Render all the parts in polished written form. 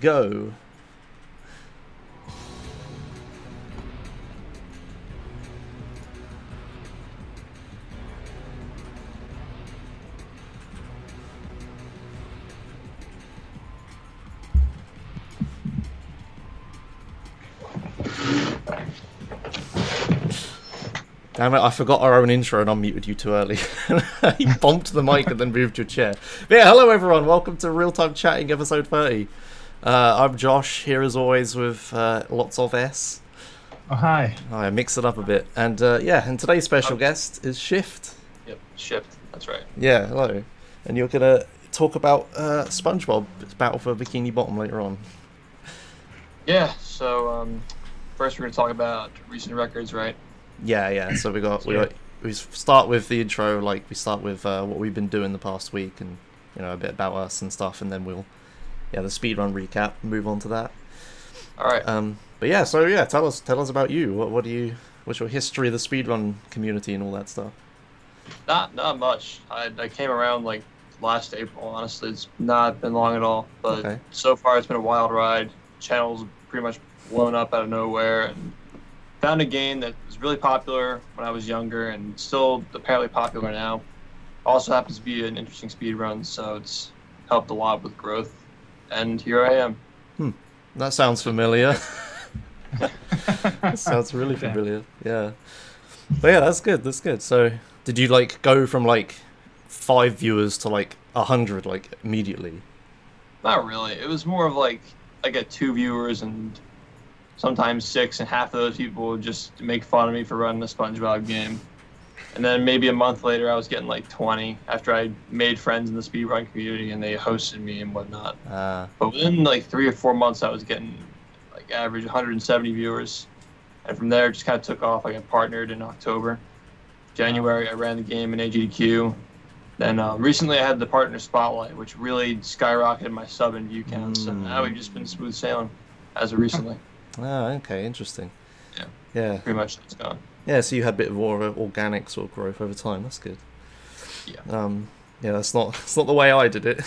Go. Damn it, I forgot our own intro and unmuted you too early. You bumped the mic and then moved your chair. But yeah, hello everyone, welcome to Real Time Chatting episode 30. I'm Josh, here as always with lots of S. Oh, hi. I mix it up a bit. And yeah, and today's special guest is SHiFT. Yep, SHiFT, that's right. Yeah, hello. And you're going to talk about Spongebob, Battle for Bikini Bottom later on. Yeah, so first we're going to talk about recent records, right? Yeah. So we start with the intro, like we start with what we've been doing the past week, and a bit about us and stuff, and then we'll the speedrun recap, move on to that. All right. But yeah, so yeah, tell us about you. What's your history of the speedrun community and all that stuff? Not much. I came around like last April. Honestly, it's not been long at all, but So far it's been a wild ride. Channel's pretty much blown up out of nowhere, and found a game that was really popular when I was younger and still apparently popular now. Also happens to be an interesting speed run, so it's helped a lot with growth. And here I am. That sounds familiar. That sounds really familiar. Yeah. But yeah, that's good. So did you go from 5 viewers to 100 immediately? Not really. It was more of I get 2 viewers and sometimes 6, and half of those people would just make fun of me for running the Spongebob game. And then maybe a month later, I was getting 20 after I made friends in the speedrun community and they hosted me and whatnot. But within 3 or 4 months, I was getting average 170 viewers. And from there, it just kind of took off. I got partnered in October. January, I ran the game in AGDQ. Then recently, I had the partner spotlight, which really skyrocketed my sub and view count. So now we've just been smooth sailing as of recently. Oh, okay, interesting. Yeah. Pretty much that's gone. Yeah, so you had a bit of more organic sort of growth over time. That's good. Yeah. Yeah, that's not the way I did it.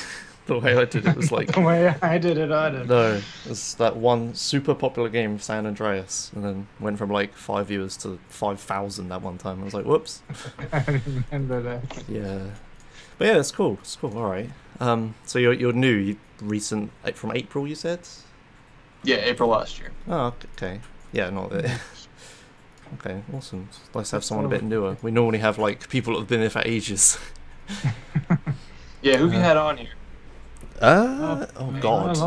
The way I did it was the way I did it either. No, it was that one super popular game, San Andreas, and then went from 5 viewers to 5,000 that one time. I was like, whoops. I remember that. Yeah. But yeah, it's cool. It's cool. All right. So you're new. Recent from April, you said? Yeah, April last year. Oh, okay. Yeah, not that. Okay, awesome. It's nice to have someone a bit newer. We normally have people that have been there for ages. Yeah, who have you had on here? Oh god.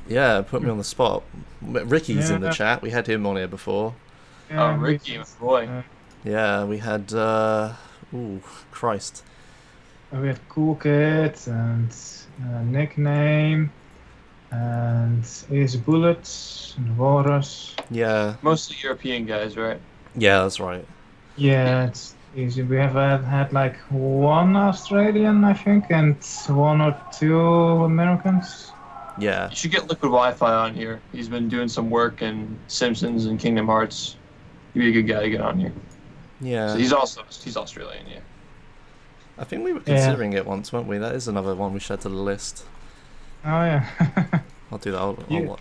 Yeah, put me on the spot. Ricky's in the chat. We had him on here before. Oh, Ricky, my boy. Yeah, we had. Ooh, Christ. We had Cool Kid and Nickname. And Easy Bullets and Walrus. Yeah. Mostly European guys, right? Yeah, that's right. Yeah, it's easy. We have had 1 Australian, I think, and 1 or 2 Americans. Yeah. You should get Liquid Wi-Fi on here. He's been doing some work in Simpsons and Kingdom Hearts. He'd be a good guy to get on here. Yeah. So he's Australian, yeah. I think we were considering it once, weren't we? That is another one we should add to the list. Oh yeah. I'll do that. You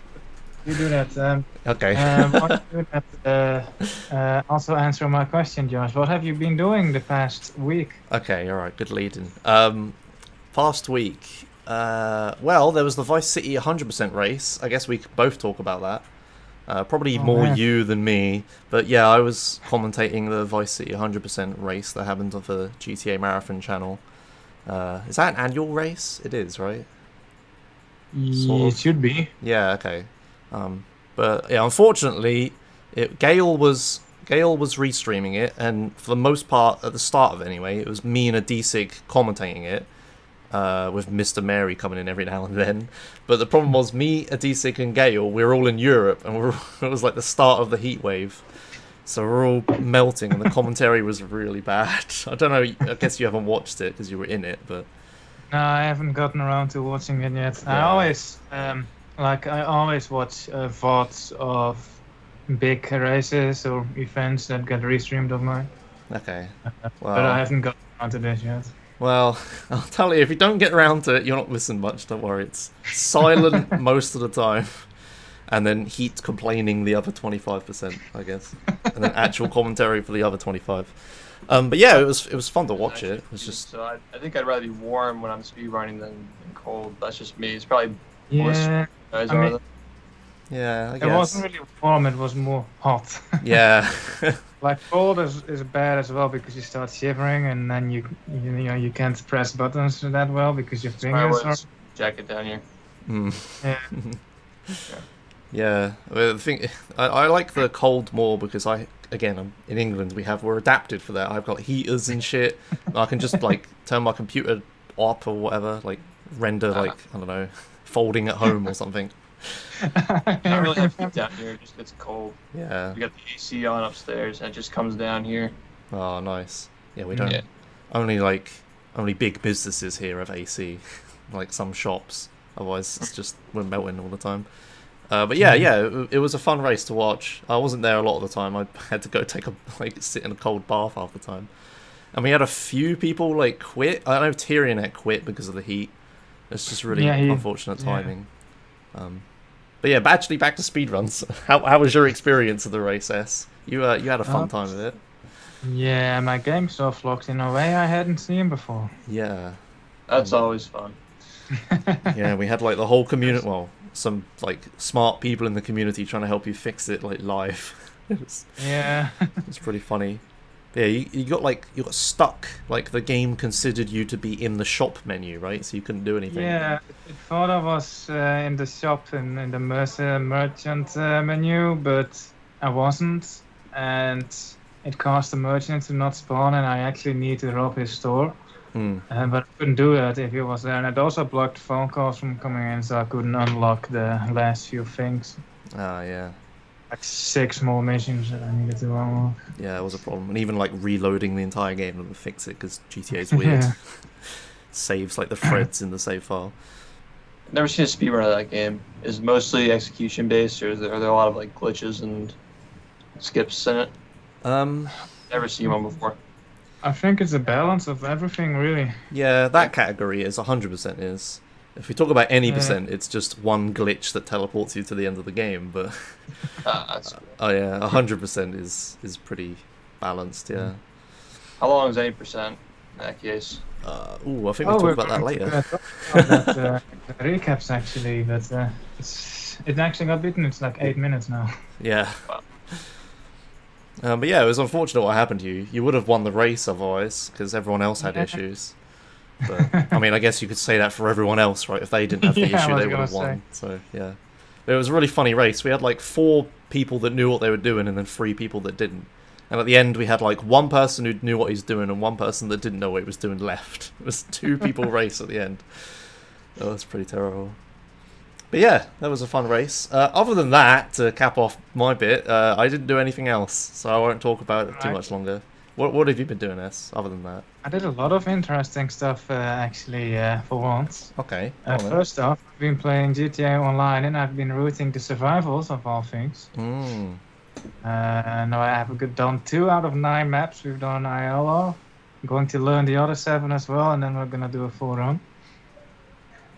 do that. Okay. While you do that, also answer my question, Josh. What have you been doing the past week? Okay, all right. Good lead-in. Past week. Well, there was the Vice City 100% race. I guess we could both talk about that. Probably more you than me, but yeah, I was commentating the Vice City 100% race that happened on the GTA Marathon channel. Is that an annual race? It is, right? It should be. Yeah, okay. But yeah, unfortunately, Gale was restreaming it, and for the most part, at the start of it anyway, it was me and a D-Sig commentating it, with Mr. Mary coming in every now and then. But the problem was, me, a D-Sig, and Gale, we were all in Europe, and it was like the start of the heat wave. So we're all melting, and the commentary was really bad. I don't know, I guess you haven't watched it because you were in it, but... No, I haven't gotten around to watching it yet. Yeah. I always watch VODs of big races or events that get restreamed of mine. Okay. But I haven't gotten around to this yet. Well, I'll tell you, if you don't get around to it, you're not missing much, don't worry. It's silent most of the time. And then Heat complaining the other 25%, I guess. And then actual commentary for the other 25. But yeah, it was fun to watch it. It was just... So I think I'd rather be warm when I'm speedrunning than cold. That's just me. It's probably Yeah, guys I mean, Yeah, I it guess. wasn't really warm, it was more hot. Yeah. Like cold is bad as well because you start shivering and then you know you can't press buttons that well because your fingers are. Jacket down here. Yeah. Yeah, well, the thing, I like the cold more because I'm in England. We're adapted for that. I've got heaters and shit. I can just like turn my computer up or whatever, like render like I don't know, folding at home or something. Not really have heat down here. It just gets cold. Yeah. We got the AC on upstairs and it just comes down here. Oh, nice. Yeah, we don't. Yeah. Only big businesses here have AC, like some shops. Otherwise, it's just we're melting all the time. But yeah, it was a fun race to watch. I wasn't there a lot of the time. I had to go sit in a cold bath half the time. And we had a few people like quit. I know Tyrion had quit because of the heat. It's just really unfortunate timing. But yeah, actually back to speedruns. How was your experience of the race, S? You had a fun time with it. Yeah, my game soft locked in a way I hadn't seen before. Yeah. That's always fun. Yeah, we had like the whole community, well, some like smart people in the community trying to help you fix it like live. It's pretty funny. Yeah, you got stuck. Like the game considered you to be in the shop menu, right? So you couldn't do anything. Yeah, it thought I was in the shop in the merchant menu, but I wasn't, and it caused the merchant to not spawn, and I actually need to rob his store. But I couldn't do that if he was there, and it also blocked phone calls from coming in, so I couldn't unlock the last few things. Ah, yeah. Like 6 more missions that I needed to unlock. Yeah, it was a problem, and even like reloading the entire game to fix it because GTA's weird. Saves like the threads in the save file. Never seen a speedrun of that game. Is it mostly execution based, or are there a lot of like glitches and skips in it? Never seen one before. I think it's a balance of everything, really. Yeah, that category is 100% is. If we talk about any percent, it's just one glitch that teleports you to the end of the game. But oh yeah, 100% is pretty balanced. Yeah. How long is any percent in that case? I think we'll talk about that later. Recaps actually, but it actually got beaten. It's like 8 minutes now. Yeah. But yeah, it was unfortunate what happened to you. You would have won the race otherwise, because everyone else had issues. But I mean, I guess you could say that for everyone else, right? If they didn't have the issue, they would have won. So yeah, but it was a really funny race. We had like 4 people that knew what they were doing, and then 3 people that didn't. And at the end, we had like 1 person who knew what he was doing, and 1 person that didn't know what he was doing left. It was 2 people race at the end. That was pretty terrible. But yeah, that was a fun race. Other than that, to cap off my bit, I didn't do anything else, so I won't talk about it too much longer. What have you been doing, S, other than that? I did a lot of interesting stuff, actually, for once. Okay. First off, I've been playing GTA Online, and I've been routing the survivals of all things. Now I have done 2 out of 9 maps we've done ILO. I'm going to learn the other 7 as well, and then we're going to do a full run.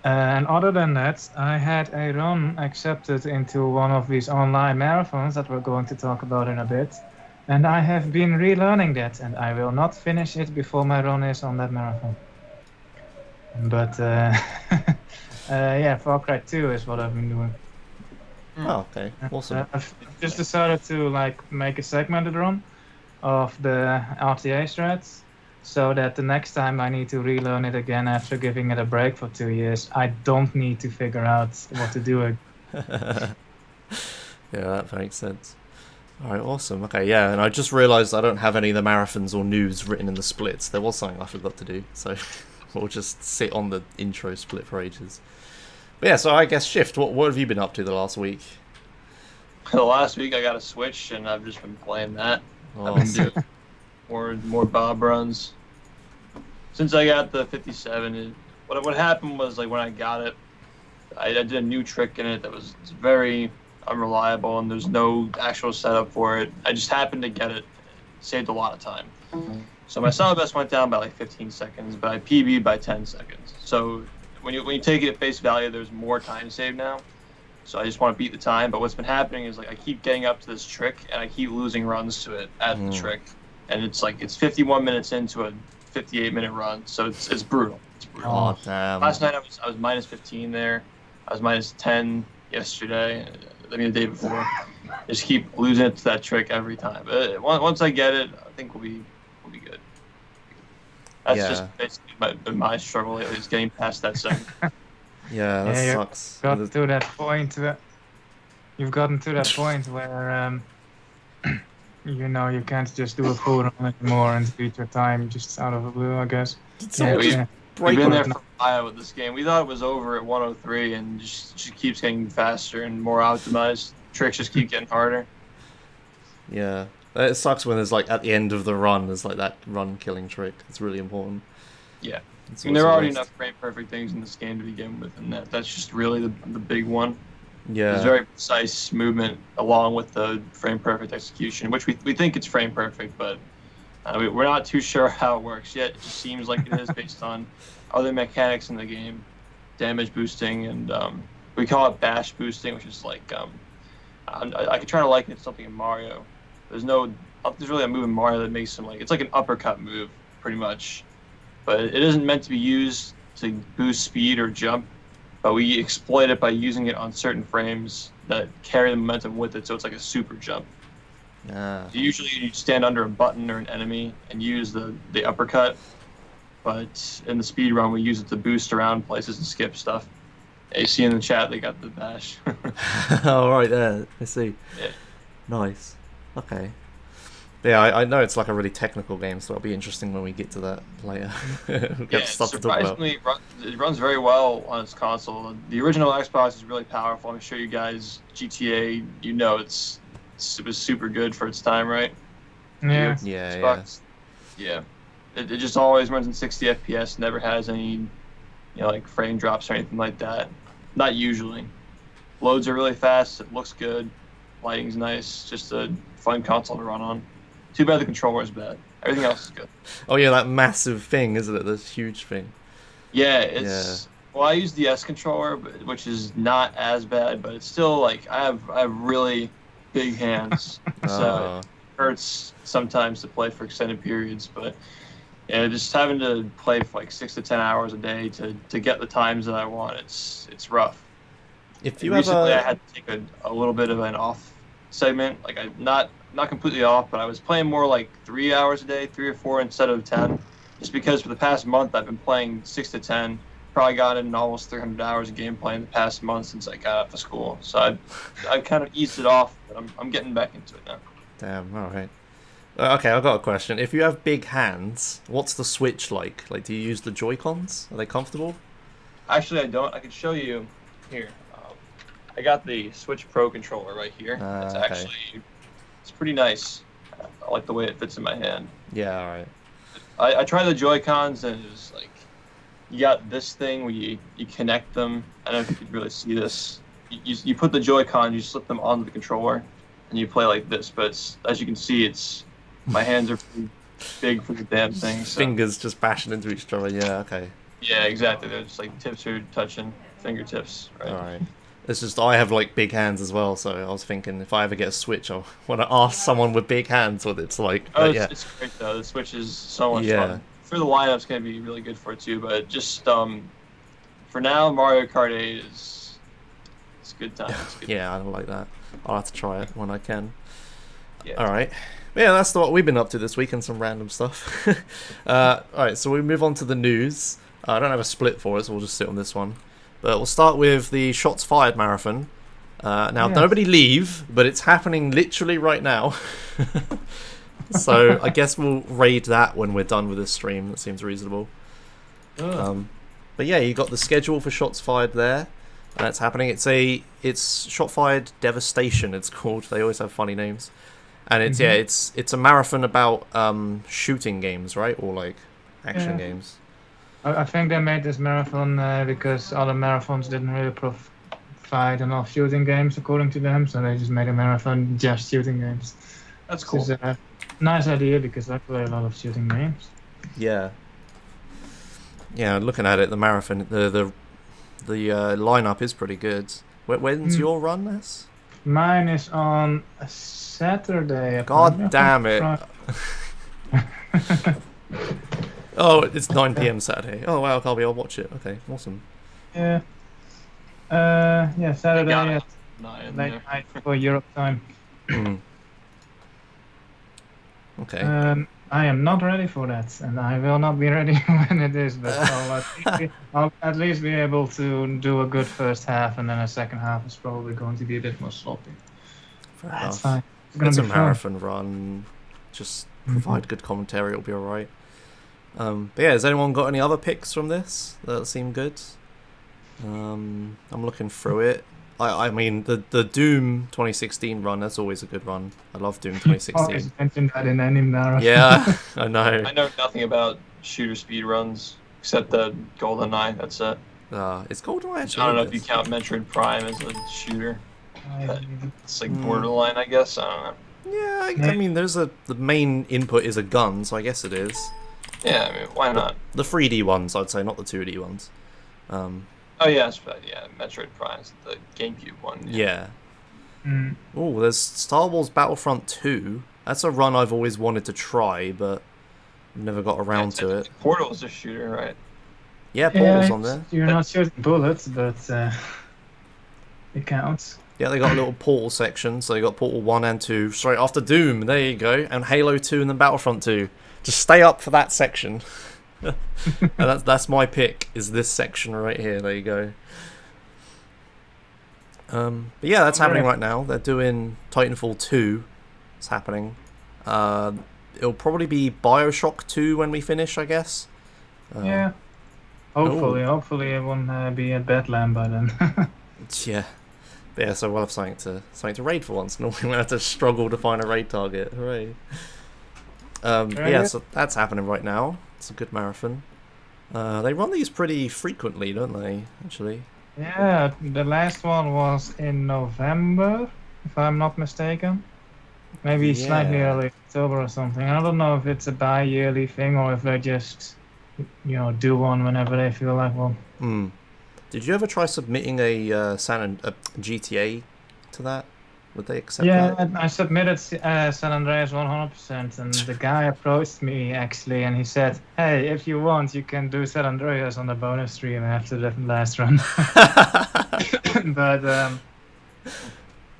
And other than that, I had a run accepted into one of these online marathons that we're going to talk about in a bit. And I have been relearning that, and I will not finish it before my run is on that marathon. But yeah, Far Cry 2 is what I've been doing. Oh, okay, awesome. I've just decided to like make a segmented run of the RTA strats, so that the next time I need to relearn it again after giving it a break for 2 years, I don't need to figure out what to do. Yeah, that makes sense. Alright, awesome. Okay, yeah, and I just realised I don't have any of the marathons or news written in the splits. There was something I forgot to do, so we'll just sit on the intro split for ages. But yeah, so I guess SHiFT, what have you been up to the last week? The last week I got a Switch, and I've just been playing that. Oh, I've been doing more Bob runs. Since I got the 57, what happened was, like, when I got it, I did a new trick in it that was very unreliable, and there's no actual setup for it. I just happened to get it. Saved a lot of time. So my solid best went down by like 15 seconds, but I PB'd by 10 seconds. So when you take it at face value, there's more time saved now. So I just want to beat the time. But what's been happening is like I keep getting up to this trick, and I keep losing runs to it at the trick. And it's like it's 51 minutes into a 58-minute run, so it's brutal. It's brutal. Oh, damn. Last night I was minus 15 there. I was minus 10 yesterday. I mean the day before. Just keep losing it to that trick every time. But once I get it, I think we'll be good. That's just basically my struggle lately, is getting past that second. Yeah, that sucks. Got to that point you've gotten to that point where you know you can't just do a full run anymore and beat your time just out of the blue, I guess. We've been there for a while with this game. We thought it was over at 103, and just keeps getting faster and more optimized. Tricks just keep getting harder. Yeah, it sucks when there's like at the end of the run, there's like that run killing trick. It's really important. Yeah, I mean, there are already enough frame perfect things in this game to begin with, and that's just really the big one. Yeah, it's very precise movement along with the frame perfect execution, which we think it's frame perfect, but we're not too sure how it works yet. It just seems like it is based on other mechanics in the game, damage boosting, and we call it bash boosting, which is like I could try to liken it to something in Mario. There's really a move in Mario that makes him it's like an uppercut move pretty much, but it isn't meant to be used to boost speed or jump. But we exploit it by using it on certain frames that carry the momentum with it, so it's like a super jump. So usually you stand under a button or an enemy and use the uppercut, but in the speed run we use it to boost around places and skip stuff. You see in the chat they got the bash. Oh, right there. I see. Yeah. Nice. Okay. Yeah, I know it's like a really technical game, so it'll be interesting when we get to that later. We'll get stuff to talk about. It runs very well on its console. The original Xbox is really powerful. I'm sure you guys, GTA, you know it was super good for its time, right? Yeah. Yeah. It just always runs in 60 FPS, never has any like frame drops or anything like that. Not usually. Loads are really fast, it looks good, lighting's nice, just a fun console to run on. Too bad the controller is bad. Everything else is good. Oh yeah, that massive thing, isn't it? This huge thing. Yeah, well, I use the S controller, which is not as bad, but it's still like I have really big hands, so it hurts sometimes to play for extended periods. But yeah, just having to play for like 6 to 10 hours a day to get the times that I want, it's rough. Recently I had to take a little bit of an off segment, like not completely off, but I was playing more like 3 hours a day, 3 or 4 instead of 10, just because for the past month I've been playing 6 to 10. Probably got in almost 300 hours of gameplay in the past month since I got out of school. So I kind of eased it off, but I'm getting back into it now. Damn, all right. Okay, I've got a question. If you have big hands, what's the Switch like? Like, do you use the Joy-Cons? Are they comfortable? Actually, I don't. I can show you here. I got the Switch Pro controller right here. It's pretty nice. I like the way it fits in my hand. Yeah, all right. I tried the Joy-Cons, and it was like, you got this thing where you connect them. I don't know if you can really see this. You put the Joy-Con, you slip them onto the controller, and you play like this. But as you can see, my hands are pretty big for the damn thing. So. Fingers just bashing into each other. Yeah, okay. Yeah, exactly. They're just like tips are touching fingertips. Right. All right. It's just I have like big hands as well, so I was thinking if I ever get a Switch, I want to ask someone with big hands what it's like. Oh, it's great though. The Switch is so much fun. For the lineup's gonna be really good for it too, but just for now, Mario Kart 8 it's a good time. I don't like that. I'll have to try it when I can. Yeah. All right. Yeah, that's what we've been up to this week and some random stuff. All right, so we move on to the news. I don't have a split for it, so we'll just sit on this one. But we'll start with the Shots Fired Marathon. Now, nobody leave, but it's happening literally right now. So I guess we'll raid that when we're done with this stream. That seems reasonable. But yeah, you got the schedule for Shots Fired there. And it's happening. It's Shot Fired Devastation, it's called. They always have funny names. And it's it's a marathon about shooting games, right? Or like action games. I think they made this marathon because other marathons didn't really provide enough shooting games according to them, so they just made a marathon just shooting games. That's cool. nice idea because I play a lot of shooting games. Yeah. Yeah, looking at it, the marathon, the lineup is pretty good. When's your run, Ness? Mine is on a Saturday. God damn it. Oh, it's 9 p.m. Saturday. Oh wow, I'll watch it. Okay, awesome. Yeah. Yeah, Saturday at 9 late there. night for Europe time. Okay. I am not ready for that, and I will not be ready when it is. But I'll at least be able to do a good first half, and then a second half is probably going to be a bit more sloppy. Fair That's enough. fine. It's It's a gonna be marathon run. Just provide good commentary, it'll be alright. But yeah, has anyone got any other picks from this that seem good? I'm looking through it. I mean, the Doom 2016 run, that's always a good run. I love Doom Always 2016. mention that in any marathon. Yeah, I know. I know nothing about shooter speed runs except the GoldenEye. That's it. It's GoldenEye actually. I don't know if you count Metroid Prime as a shooter. It's like borderline, I guess. I don't know. Yeah, I mean, the main input is a gun, so I guess it is. Yeah, I mean, why not? The 3D ones, I'd say, not the 2D ones. Oh yeah, Metroid Prime's the GameCube one. Yeah. Oh, there's Star Wars Battlefront 2. That's a run I've always wanted to try, but never got around to it. Portal's a shooter, right? Yeah, Portal's on there. You're not shooting bullets, but it counts. Yeah, they got a little Portal section, so they got Portal 1 and 2 straight after Doom. There you go, and Halo 2 and then Battlefront 2. Just stay up for that section. And that's my pick, is this section right here. There you go. But yeah, that's happening right now. They're doing Titanfall 2. It's happening. It'll probably be Bioshock 2 when we finish, I guess. Yeah. Hopefully it won't be at Bedlam by then. Yeah. Yeah, so we'll have something to raid for once. Normally we'll have to struggle to find a raid target. Hooray. Yeah, so that's happening right now. It's a good marathon. They run these pretty frequently, don't they, actually? Yeah, the last one was in November, if I'm not mistaken. Maybe slightly early October or something. I don't know if it's a bi-yearly thing or if they just, do one whenever they feel like one. Did you ever try submitting a GTA to that? Would they accept that? Yeah, I submitted San Andreas 100%, and the guy approached me actually, and he said, "Hey, if you want, you can do San Andreas on the bonus stream after the last run." But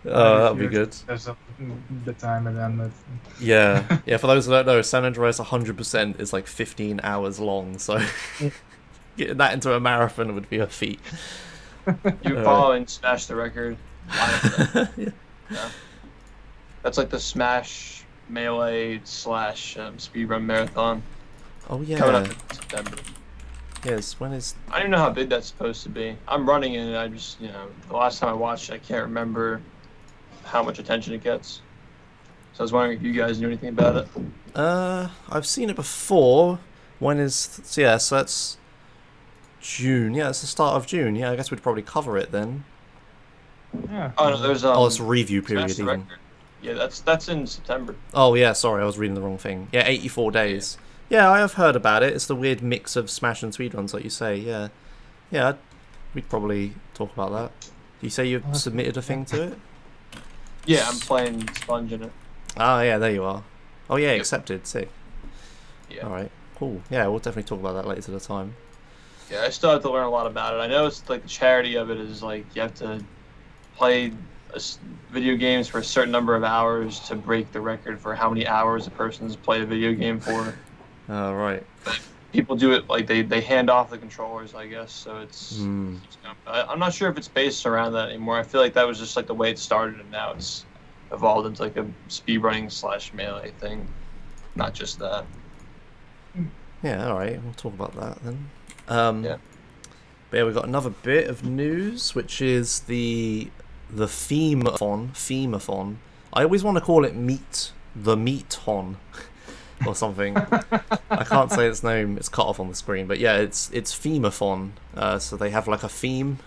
that'd be good. Because of the time it ended. Yeah, for those who don't know, San Andreas 100% is like 15 hours long, so getting that into a marathon would be a feat. You follow and smash the record. Yeah. That's like the Smash Melee / speedrun marathon. Oh yeah. Coming up in September. Yes, when is... I don't even know how big that's supposed to be. I'm running it and I just, the last time I watched it, I can't remember how much attention it gets. So I was wondering if you guys knew anything about it. I've seen it before. When is... So yeah, so that's June. Yeah, it's the start of June. Yeah, I guess we'd probably cover it then. Yeah. Oh no, there's it's a review period Smash the even. Record. Yeah, that's in September. Oh yeah, sorry, I was reading the wrong thing. Yeah, 84 days. Yeah, I have heard about it. It's the weird mix of Smash and speedruns, like you say. Yeah, we'd probably talk about that. Do you say you've submitted a thing to it? Yeah, I'm playing Sponge in it. Ah, yeah, there you are. Oh yeah, accepted. Sick. Yeah. All right, cool. Yeah, we'll definitely talk about that later at the time. Yeah, I still have to learn a lot about it. I know it's like the charity of it is like you have to play video games for a certain number of hours to break the record for how many hours a person's played a video game for. Right. But people do it like they hand off the controllers, I guess. So it's. I'm not sure if it's based around that anymore. I feel like that was just like the way it started, and now it's evolved into like a speedrunning / melee thing, not just that. Yeah. All right. We'll talk about that then. Yeah. But yeah, we've got another bit of news, which is the Themathon. I always want to call it the Meaton or something. I can't say its name, it's cut off on the screen, but yeah, it's Themathon. So they have like a theme,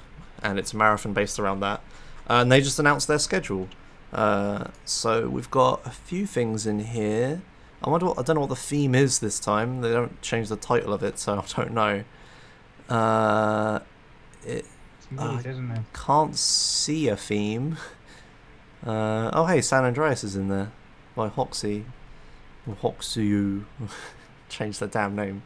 and it's a marathon based around that. And they just announced their schedule. So we've got a few things in here. I wonder what, I don't know what the theme is this time. They don't change the title of it, so I don't know. It's neat, isn't it? Can't see a theme. Oh hey, San Andreas is in there by Hoxie. Or Hoxu. Change the damn name.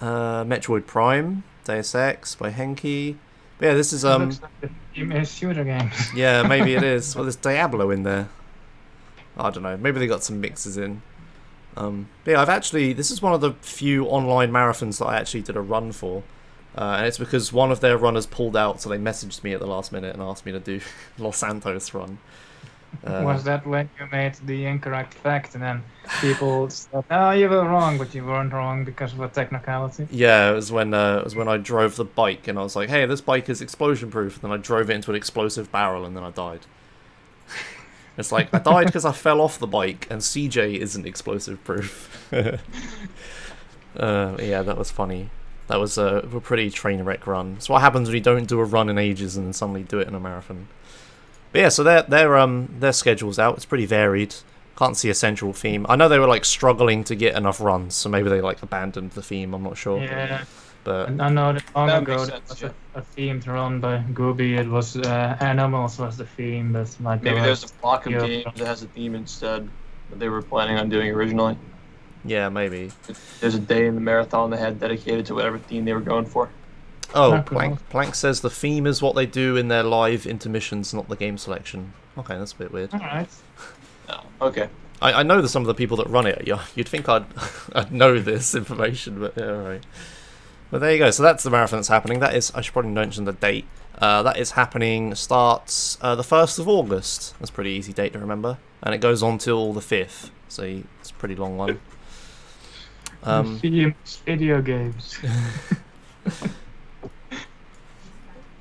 Metroid Prime, Deus Ex by Henki. But yeah, this is It looks like the theme is shooter games. yeah, maybe it is. Well, there's Diablo in there. I don't know. Maybe they got some mixes in. But yeah, this is one of the few online marathons that I actually did a run for. And it's because one of their runners pulled out, so they messaged me at the last minute and asked me to do Los Santos run. Was that when you made the incorrect fact and then people said, "Oh, you were wrong," but you weren't wrong because of a technicality? Yeah, it was when I drove the bike and I was like, "Hey, this bike is explosion proof." And then I drove it into an explosive barrel and then I died. It's like I died because I fell off the bike and CJ isn't explosive proof. Yeah, that was funny. That was a pretty train wreck run. It's what happens when you don't do a run in ages and then suddenly do it in a marathon. But yeah, so their schedule's out. It's pretty varied. Can't see a central theme. I know they were like struggling to get enough runs, so maybe they like abandoned the theme. I'm not sure. Yeah. But I know that long That ago makes there sense, was a themed run by Gooby. It was animals was the theme, but like Maybe there's a block of Yeah. games that has a theme instead that they were planning on doing originally. yeah, maybe. There's a day in the marathon they had dedicated to whatever theme they were going for. Oh, Okay. Plank says the theme is what they do in their live intermissions, not the game selection. Okay, that's a bit weird. all right. Oh, okay. I know that some of the people that run it. Yeah, you'd think I'd know this information, but yeah, all right. But there you go. So that's the marathon that's happening. That is, I should probably mention the date. That is happening. Starts the 1st of August. That's a pretty easy date to remember, and it goes on till the 5th. So it's a pretty long one. Video games.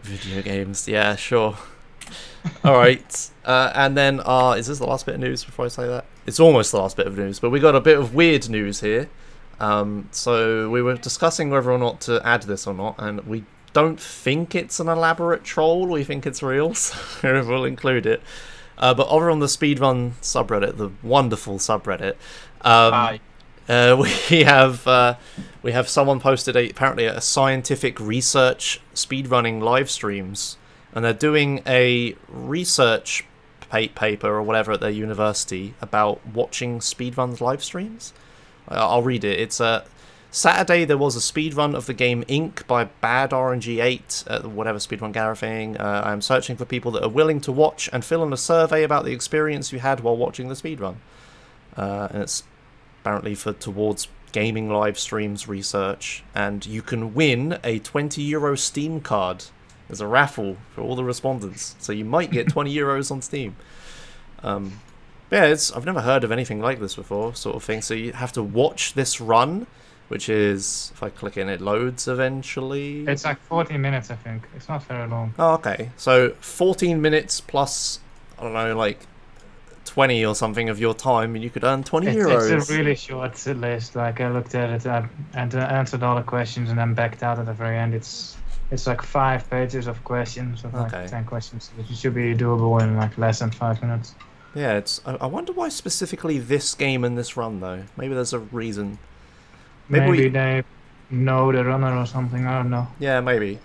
Video games, yeah, sure. Alright, and then, is this the last bit of news before I say that? It's almost the last bit of news, but we got a bit of weird news here. So we were discussing whether or not to add this or not, and we don't think it's an elaborate troll, we think it's real, so we'll include it. But over on the speedrun subreddit, the wonderful subreddit, we have someone posted apparently a scientific research speedrunning live streams, and they're doing a research paper or whatever at their university about watching speedruns live streams. I'll read it. It's Saturday there was a speedrun of the game Ink by Bad RNG8 at whatever speedrun gallery thing. I'm searching for people that are willing to watch and fill in a survey about the experience you had while watching the speedrun. And it's apparently towards gaming live streams research, and you can win a €20 Steam card as a raffle for all the respondents, so you might get €20 on Steam. Yeah, I've never heard of anything like this before, sort of thing. So you have to watch this run, which is, if I click in, it loads eventually. It's like 40 minutes, I think. It's not very long. Oh, okay. So 14 minutes plus, I don't know, like 20 or something of your time, and you could earn €20. It's a really short list. Like I looked at it and answered all the questions and then backed out at the very end. It's like 5 pages of questions, of like Okay. 10 questions. It should be doable in like less than 5 minutes. Yeah, I wonder why specifically this game and this run though. Maybe there's a reason. Maybe they know the runner or something. I don't know. Yeah, maybe.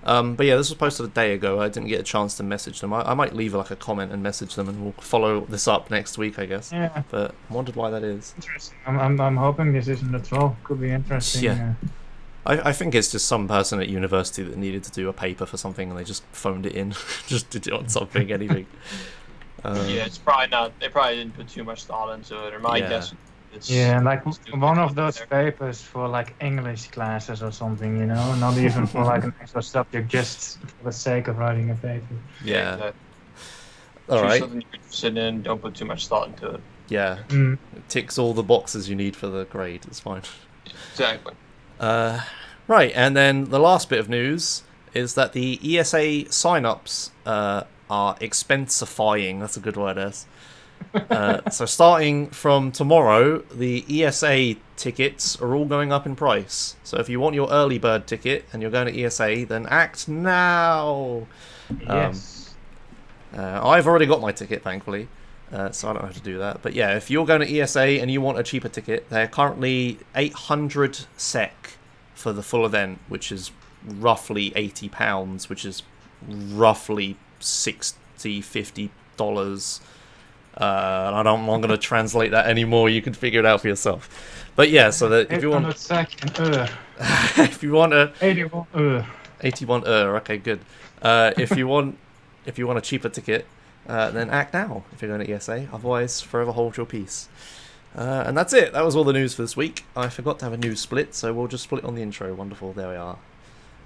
But yeah, this was posted a day ago. I didn't get a chance to message them. I might leave like a comment and message them, and we'll follow this up next week, I guess. Yeah, But I wondered why that is. interesting. I'm hoping this isn't a troll. Could be interesting. Yeah. I think it's just some person at university that needed to do a paper for something, and they just phoned it in, just did it on something, anything. Yeah, it's probably not. They probably didn't put too much thought into it, or my Yeah. guess. It's Yeah, like stupid one of out those there. papers for like English classes or something, you know, not even for like an extra subject, just for the sake of writing a paper. Yeah. exactly. All Choose right. something you're interested in. Don't put too much thought into it. Yeah. Mm. It ticks all the boxes you need for the grade. It's fine. Exactly. Right, and then the last bit of news is that the ESA sign-ups are expensifying. That's a good word, S. So starting from tomorrow, the ESA tickets are all going up in price. So if you want your early bird ticket and you're going to ESA, then act now. Yes. I've already got my ticket, thankfully. so I don't know how to do that. But yeah, if you're going to ESA and you want a cheaper ticket, they're currently 800 SEK for the full event, which is roughly £80, which is roughly $50. I'm not going to translate that anymore. You can figure it out for yourself. But yeah, so that if you want, if you want a 81 okay, good. If you want a cheaper ticket, then act now if you're going to ESA. Otherwise, forever hold your peace. And that's it. That was all the news for this week. I forgot to have a news split, so we'll just split on the intro. Wonderful. There we are.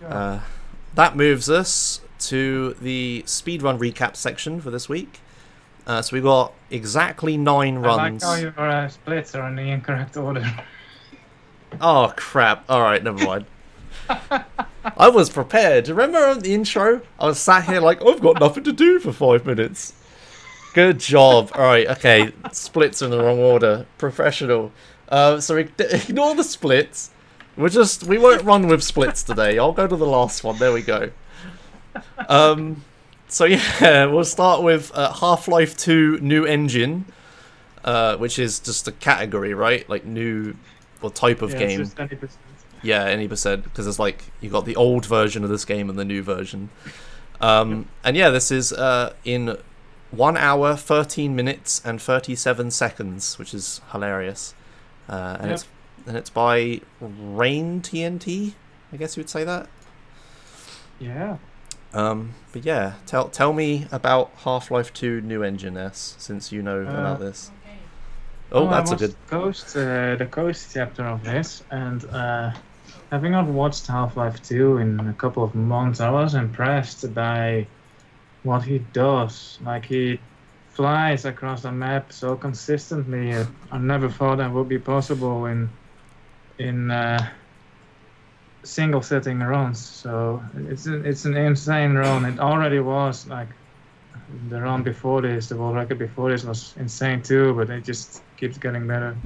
Yeah. That moves us to the speedrun recap section for this week. So we got exactly 9 runs. I like how your splits are in the incorrect order. Oh, crap. Alright, never mind. I was prepared. Remember on the intro? I was sat here like, I've got nothing to do for 5 minutes. Good job. Alright, okay. Splits in the wrong order. Professional. So ignore the splits. We won't run with splits today. I'll go to the last one. There we go. So yeah, we'll start with Half-Life 2 New Engine, which is just a category, right? Like new or type of game. It's just 20%. Yeah, any percent, because it's like you got the old version of this game and the new version. And yeah, this is in 1 hour, 13 minutes, and 37 seconds, which is hilarious. And it's by Rain TNT, I guess you would say that. Yeah. But yeah, tell me about Half-Life 2 New Engine S, since you know about this. Oh, that's a good. The Coast chapter of this, and having not watched Half-Life 2 in a couple of months, I was impressed by what he does. Like, he flies across the map so consistently. I never thought that would be possible in single sitting runs. So it's an insane run. It already was like the run before this, the world record before this was insane too, but it just keeps getting better.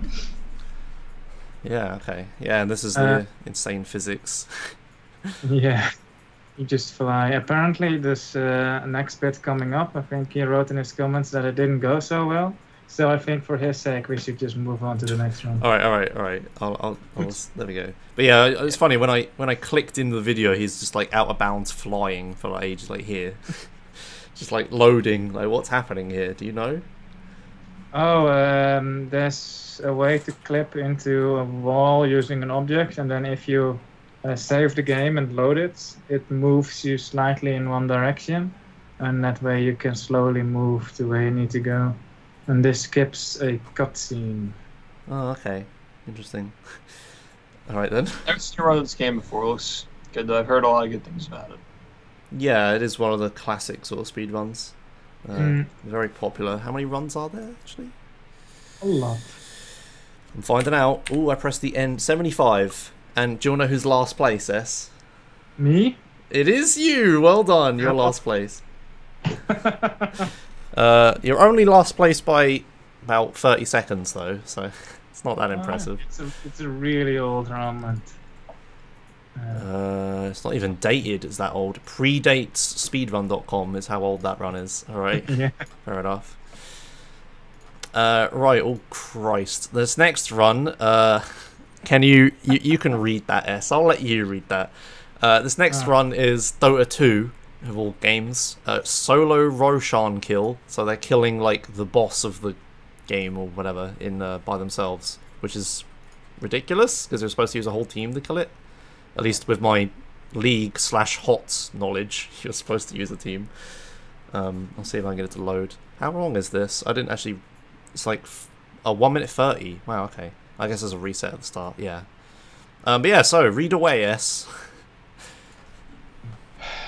Yeah, okay. Yeah, and this is the insane physics. Yeah, you just fly. Apparently this next bit coming up, I think he wrote in his comments that it didn't go so well. So I think for his sake, we should just move on to the next one. All right. I'll there we go. But yeah, it's funny when I clicked into the video, he's just like out of bounds flying for like ages, like here, just like loading. Like, what's happening here? Do you know? Oh, there's a way to clip into a wall using an object, and then if you save the game and load it, it moves you slightly in one direction, and that way you can slowly move to where you need to go. And this skips a cutscene. Oh, okay. Interesting. Alright then. I've never seen a run of this game before. It looks good though. I've heard a lot of good things about it. Yeah, it is one of the classic sort of speed runs. Very popular. How many runs are there, actually? A lot. I'm finding out. Oh, I pressed the end. 75. And do you want to know who's last place, S? Me? It is you! Well done. You're last place. You're only last place by about 30 seconds, though, so it's not that impressive. It's a really old run. It's not even dated. It's that old. Predates speedrun.com is how old that run is. All right. Yeah. Fair enough. Right. Oh Christ! This next run. Can you can read that, S? I'll let you read that. This next run is Dota 2. Of all games, solo Roshan kill, so they're killing like the boss of the game or whatever in by themselves, which is ridiculous because they're supposed to use a whole team to kill it. At least with my League/HOTS knowledge, you're supposed to use a team. I'll see if I can get it to load. How long is this? I didn't actually. It's like 1 minute 30. Wow. Okay. I guess there's a reset at the start. Yeah. But yeah. So read away, S.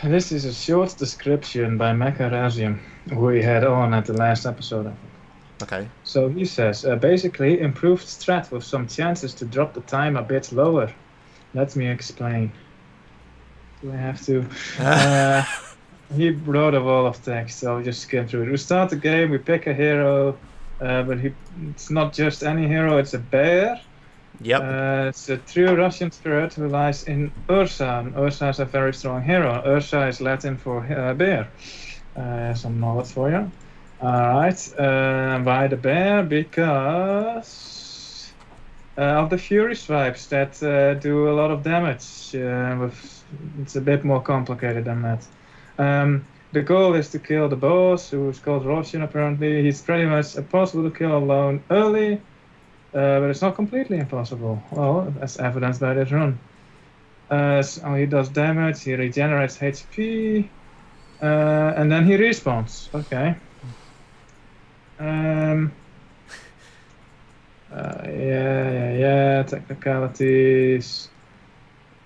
This is a short description by Mecha Razium, who we had on at the last episode, I think. Okay. So he says, basically, improved strat with some chances to drop the time a bit lower. Let me explain. Do I have to? He wrote a wall of text, so I'll just skim through it. We start the game, we pick a hero, but it's not just any hero, it's a bear. Yep. It's a true Russian spirit who lies in Ursa. And Ursa is a very strong hero. Ursa is Latin for bear. Some knowledge for you. Alright, why the bear? Because of the Fury Stripes that do a lot of damage. It's a bit more complicated than that. The goal is to kill the boss, who's called Roshan apparently. He's pretty much impossible to kill alone early, but it's not completely impossible. Well, as evidenced by this run. So he does damage, he regenerates HP, and then he respawns. Okay. Yeah, technicalities.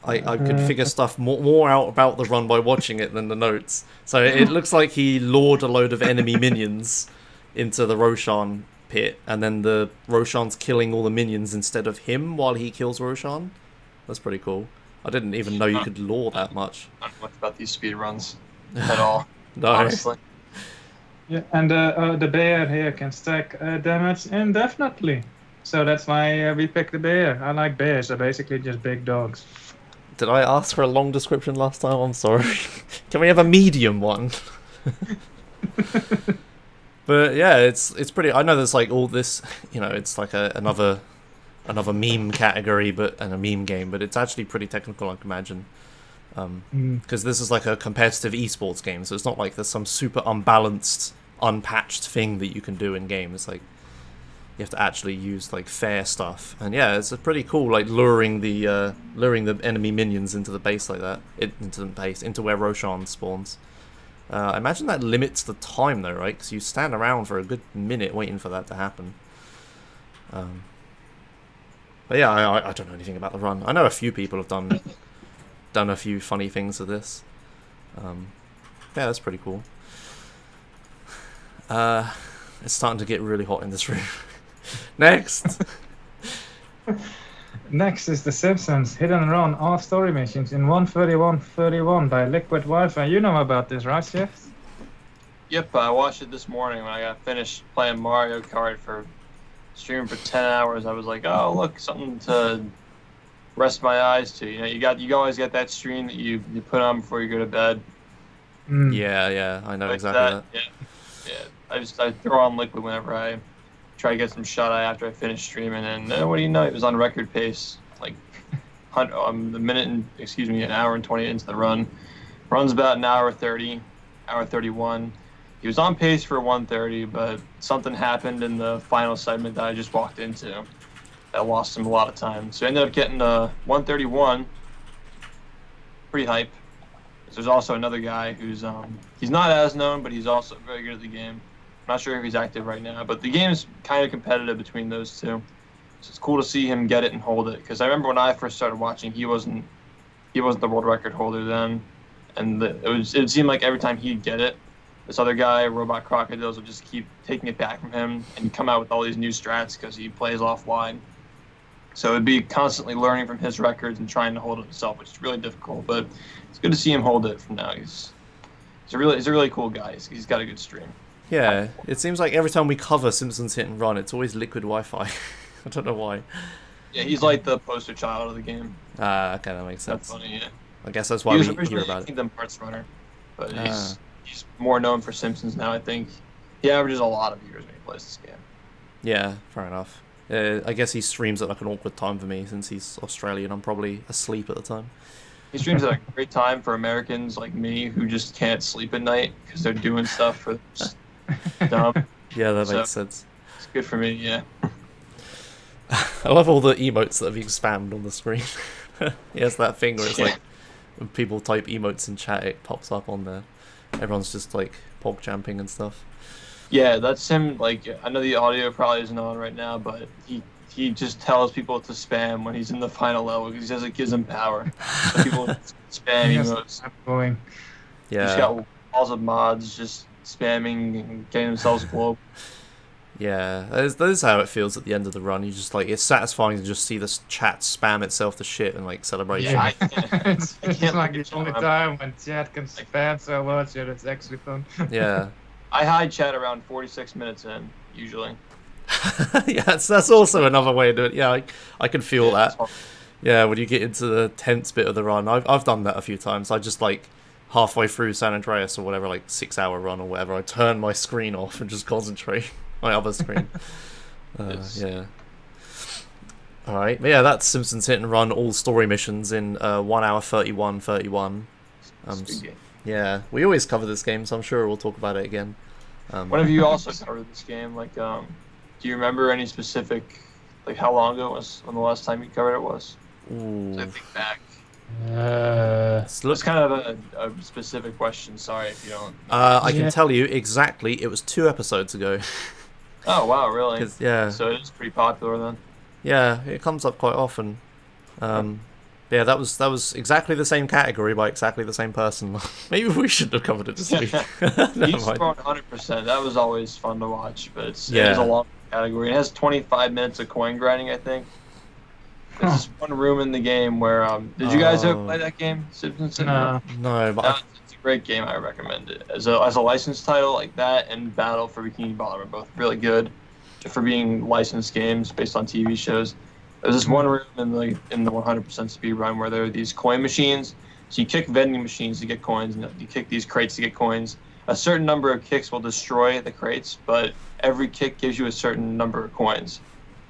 I could figure stuff more out about the run by watching it than the notes. So it looks like he lured a load of enemy minions into the Roshan pit, and then the Roshan's killing all the minions instead of him while he kills Roshan. That's pretty cool. I didn't even know you could lure that much. I don't know much about these speed runs at all. No. Honestly. Yeah, and the bear here can stack damage indefinitely. So that's why we picked the bear. I like bears, they're basically just big dogs. Did I ask for a long description last time? I'm sorry. Can we have a medium one? But yeah, it's pretty. I know there's like all this, you know, it's like another meme category, and a meme game, but it's actually pretty technical, I can imagine. Because this is like a competitive esports game, so it's not like there's some super unbalanced, unpatched thing that you can do in game. It's like you have to actually use like fair stuff, and yeah, it's a pretty cool, like luring the enemy minions into the base like that, into where Roshan spawns. I imagine that limits the time though, right? Because you stand around for a good minute waiting for that to happen. But yeah, I don't know anything about the run. I know a few people have done a few funny things with this. Yeah, that's pretty cool. It's starting to get really hot in this room. Next! Next is The Simpsons Hidden Run All Story Missions in 131.31 by Liquid Wi-Fi. You know about this, right, SHiFT? Yep, I watched it this morning when I got finished playing Mario Kart for streaming for 10 hours. I was like, oh, look, something to rest my eyes to. You know, you always get that stream that you put on before you go to bed. Yeah, I know exactly that. Yeah. I throw on Liquid whenever I try to get some shut eye after I finish streaming, and what do you know? It was on record pace, like an hour and 20 into the run. Run's about an hour 30, hour 31. He was on pace for 130, but something happened in the final segment that I just walked into that lost him a lot of time. So I ended up getting 131. Pretty hype. There's also another guy who's he's not as known, but he's also very good at the game. I'm not sure if he's active right now, but the game is kind of competitive between those two. So it's cool to see him get it and hold it. Because I remember when I first started watching, he wasn't the world record holder then, and it seemed like every time he'd get it, this other guy, Robot Crocodiles, would just keep taking it back from him and come out with all these new strats because he plays offline. So it'd be constantly learning from his records and trying to hold it himself, which is really difficult. But it's good to see him hold it from now. He's a really cool guy. He's got a good stream. Yeah, it seems like every time we cover Simpsons Hit and Run, it's always Liquid Wi-Fi. I don't know why. Yeah, he's like the poster child of the game. Okay, that makes sense. That's funny, yeah. I guess that's why we hear about it. He was originally a Kingdom Hearts runner, but he's more known for Simpsons now, I think. He averages a lot of viewers when he plays this game. Yeah, fair enough. I guess he streams at like an awkward time for me since he's Australian. I'm probably asleep at the time. He streams at a great time for Americans like me who just can't sleep at night because they're doing stuff for dumb. Yeah, that makes sense. It's good for me, yeah. I love all the emotes that have been spammed on the screen. He has that thing where it's like when people type emotes in chat, it pops up on there. Everyone's just like pog jumping and stuff. Yeah, that's him. Like, I know the audio probably isn't on right now, but he just tells people to spam when he's in the final level because he says it gives him power. So people spam emotes. Going. Yeah. He's got walls of mods just spamming and getting themselves global. Yeah, that is how it feels at the end of the run. You just like, it's satisfying to just see this chat spam itself to shit and like celebration. Yeah, it's like the only time when chat can spam so much and it's actually fun. Yeah. I hide chat around 46 minutes in, usually. Yeah, that's also another way to do it. Yeah, I can feel that. Yeah, when you get into the tense bit of the run, I've done that a few times. I just like halfway through San Andreas or whatever, like 6-hour run or whatever, I turn my screen off and just concentrate my other screen. Yeah. Alright, yeah, that's Simpsons Hit and Run, all story missions in 1 hour 31. Yeah, we always cover this game, so I'm sure we'll talk about it again. One of you also covered this game. Like, do you remember any specific, like, how long ago it was when the last time you covered it was? Ooh. So I think back. It's kind of a specific question. Sorry if you don't. I can tell you exactly. It was 2 episodes ago. Oh wow, really? Yeah. So it's pretty popular then. Yeah, it comes up quite often. Yeah, that was exactly the same category by exactly the same person. Maybe we shouldn't have covered it this week. You scored 100%. That was always fun to watch, but it is a long category. It has 25 minutes of coin grinding, I think. There's this one room in the game where did you guys ever play that game? No, but it's a great game. I recommend it as a licensed title like that, and Battle for Bikini Bottom are both really good for being licensed games based on TV shows. There's this one room in the 100% speed run where there are these coin machines. So you kick vending machines to get coins, and you kick these crates to get coins. A certain number of kicks will destroy the crates, but every kick gives you a certain number of coins.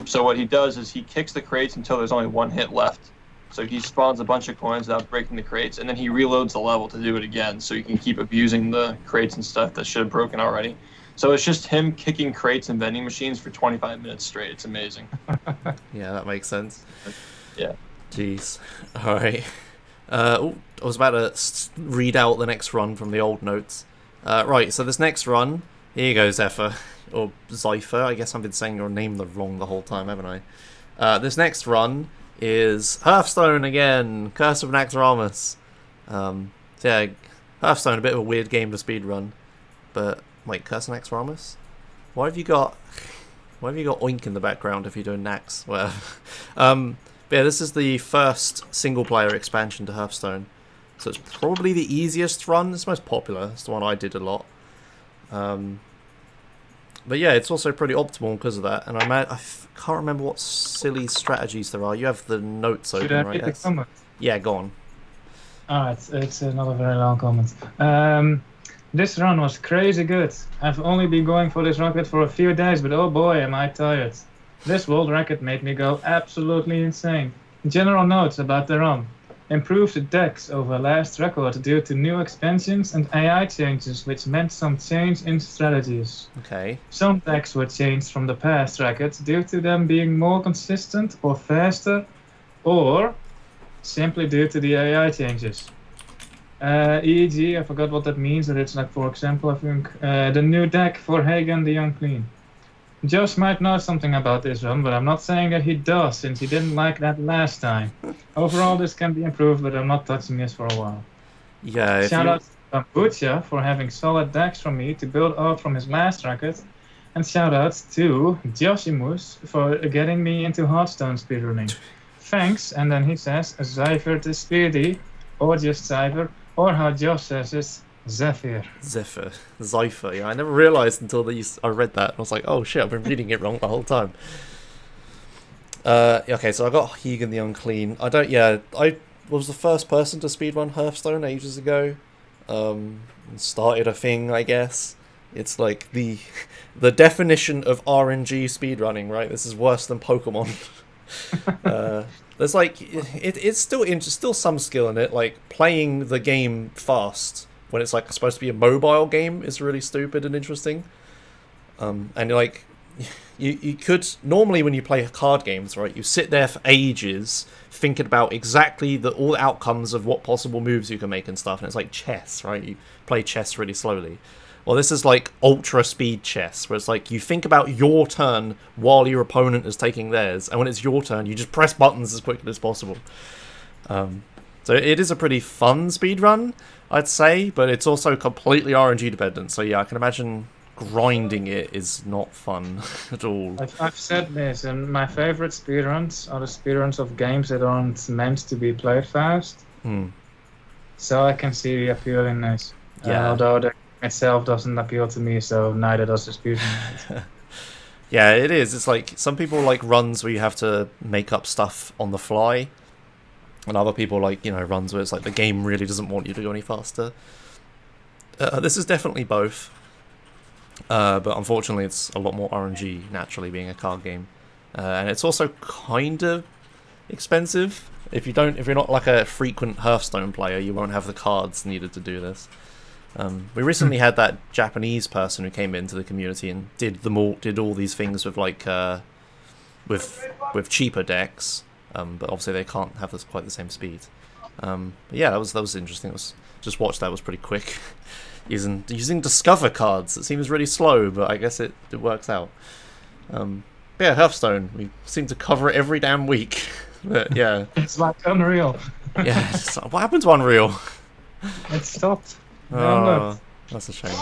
So what he does is he kicks the crates until there's only 1 hit left. So he spawns a bunch of coins without breaking the crates, and then he reloads the level to do it again, so you can keep abusing the crates and stuff that should have broken already. So it's just him kicking crates and vending machines for 25 minutes straight. It's amazing. Yeah, that makes sense. Yeah. Jeez. All right. I was about to read out the next run from the old notes. Right, so this next run, here you go, Zephyr. Or Zypher, I guess I've been saying your name wrong the whole time, haven't I? This next run is Hearthstone again, Curse of Naxxramas. So yeah, Hearthstone, a bit of a weird game to speedrun. But, wait, Curse of Naxxramas? Why have you got Oink in the background if you're doing Nax? Whatever. But yeah, this is the first single-player expansion to Hearthstone. So it's probably the easiest run, it's the most popular, it's the one I did a lot. But yeah, it's also pretty optimal because of that, and I can't remember what silly strategies there are. You have the notes open, right? Should I read the comment? Yeah, go on. It's not a very long comment. This run was crazy good. I've only been going for this record for a few days, but oh boy, am I tired. This world record made me go absolutely insane. General notes about the run. Improved decks over last record due to new expansions and AI changes, which meant some change in strategies. Okay. Some decks were changed from the past records due to them being more consistent or faster, or simply due to the AI changes. E.g., I forgot what that means, but it's like, for example, I think the new deck for Hagen the Unclean. Josh might know something about this run, but I'm not saying that he does, since he didn't like that last time. Overall, this can be improved, but I'm not touching this for a while. Yeah. Shout out to Butcha for having solid decks from me to build up from his last record, and shout out to Joshimus for getting me into Hearthstone speedrunning. Thanks, and then he says, Zypher the Speedy, or just Zypher, or how Josh says it, Zephyr. Zypher. Yeah, I never realised until I read that. I was like, oh shit, I've been reading it wrong the whole time. Okay, so I got Hagen the Unclean. I was the first person to speedrun Hearthstone ages ago. Started a thing, I guess. It's like the definition of RNG speedrunning, right? This is worse than Pokemon. There's like it's still some skill in it. Like playing the game fast when it's like supposed to be a mobile game is really stupid and interesting. And like you could normally when you play card games, right? You sit there for ages thinking about exactly all the outcomes of what possible moves you can make and stuff. And it's like chess, right? You play chess really slowly. Well, this is like ultra speed chess, where it's like you think about your turn while your opponent is taking theirs, and when it's your turn, you just press buttons as quickly as possible. So it is a pretty fun speed run, I'd say, but it's also completely RNG dependent. So yeah, I can imagine grinding it is not fun at all. I've said this, and my favorite speedruns are the speedruns of games that aren't meant to be played fast. So I can see the appeal in this. Yeah. Although the itself doesn't appeal to me, so neither does the speedrun. Yeah, it is. It's like some people like runs where you have to make up stuff on the fly. and other people like, you know, runs where it's like the game really doesn't want you to go any faster. This is definitely both, but unfortunately it's a lot more RNG naturally being a card game, and it's also kind of expensive. If you're not like a frequent Hearthstone player, you won't have the cards needed to do this. We recently had that Japanese person who came into the community and did all these things with like with cheaper decks, but obviously they can't have quite the same speed. But yeah, that was interesting. It was just watch that was pretty quick. using Discover cards. It seems really slow, but I guess it works out. But yeah, Hearthstone. We seem to cover it every damn week. But yeah, It's like Unreal. yeah. What happened to Unreal? It stopped. Oh, that's a shame.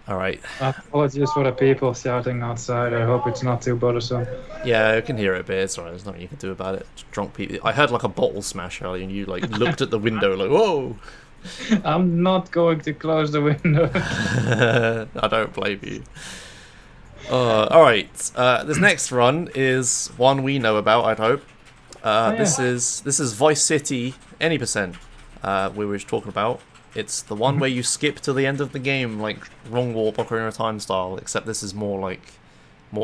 All right. Apologies for the people shouting outside. I hope it's not too bothersome. Yeah, I can hear it, but it's alright. There's nothing you can do about it. Just drunk people. I heard like a bottle smash earlier, and you like looked at the window like, whoa. I'm not going to close the window. I don't blame you. All right. This next run is one we know about. I'd hope. Yeah. This is Vice City any percent. We were just talking about. It's the one where you skip to the end of the game, like Wrong Warp Ocarina of Time style, except this is more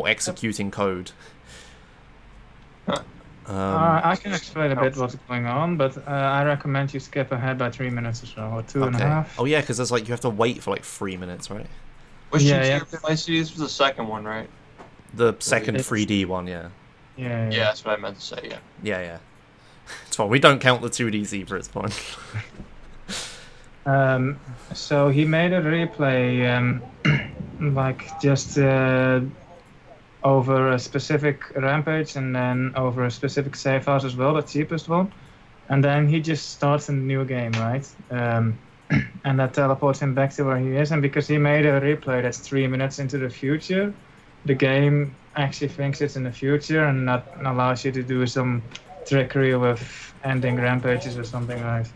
executing code. I can explain a bit what's going on, but I recommend you skip ahead by 3 minutes or so, or 2.5. Oh yeah, because there's like you have to wait for like 3 minutes, right? Which Yeah. Vice City? This was the second one, right? The second 3D one, yeah. Yeah. Yeah, that's what I meant to say. Yeah. Yeah. It's fine. We don't count the 2Ds either. It's fine. So he made a replay, like just over a specific rampage and then over a specific safe house as well, the cheapest one. And then he just starts a new game, right? And that teleports him back to where he is. And because he made a replay that's 3 minutes into the future, the game actually thinks it's in the future, and that allows you to do some trickery with ending rampages or something, right?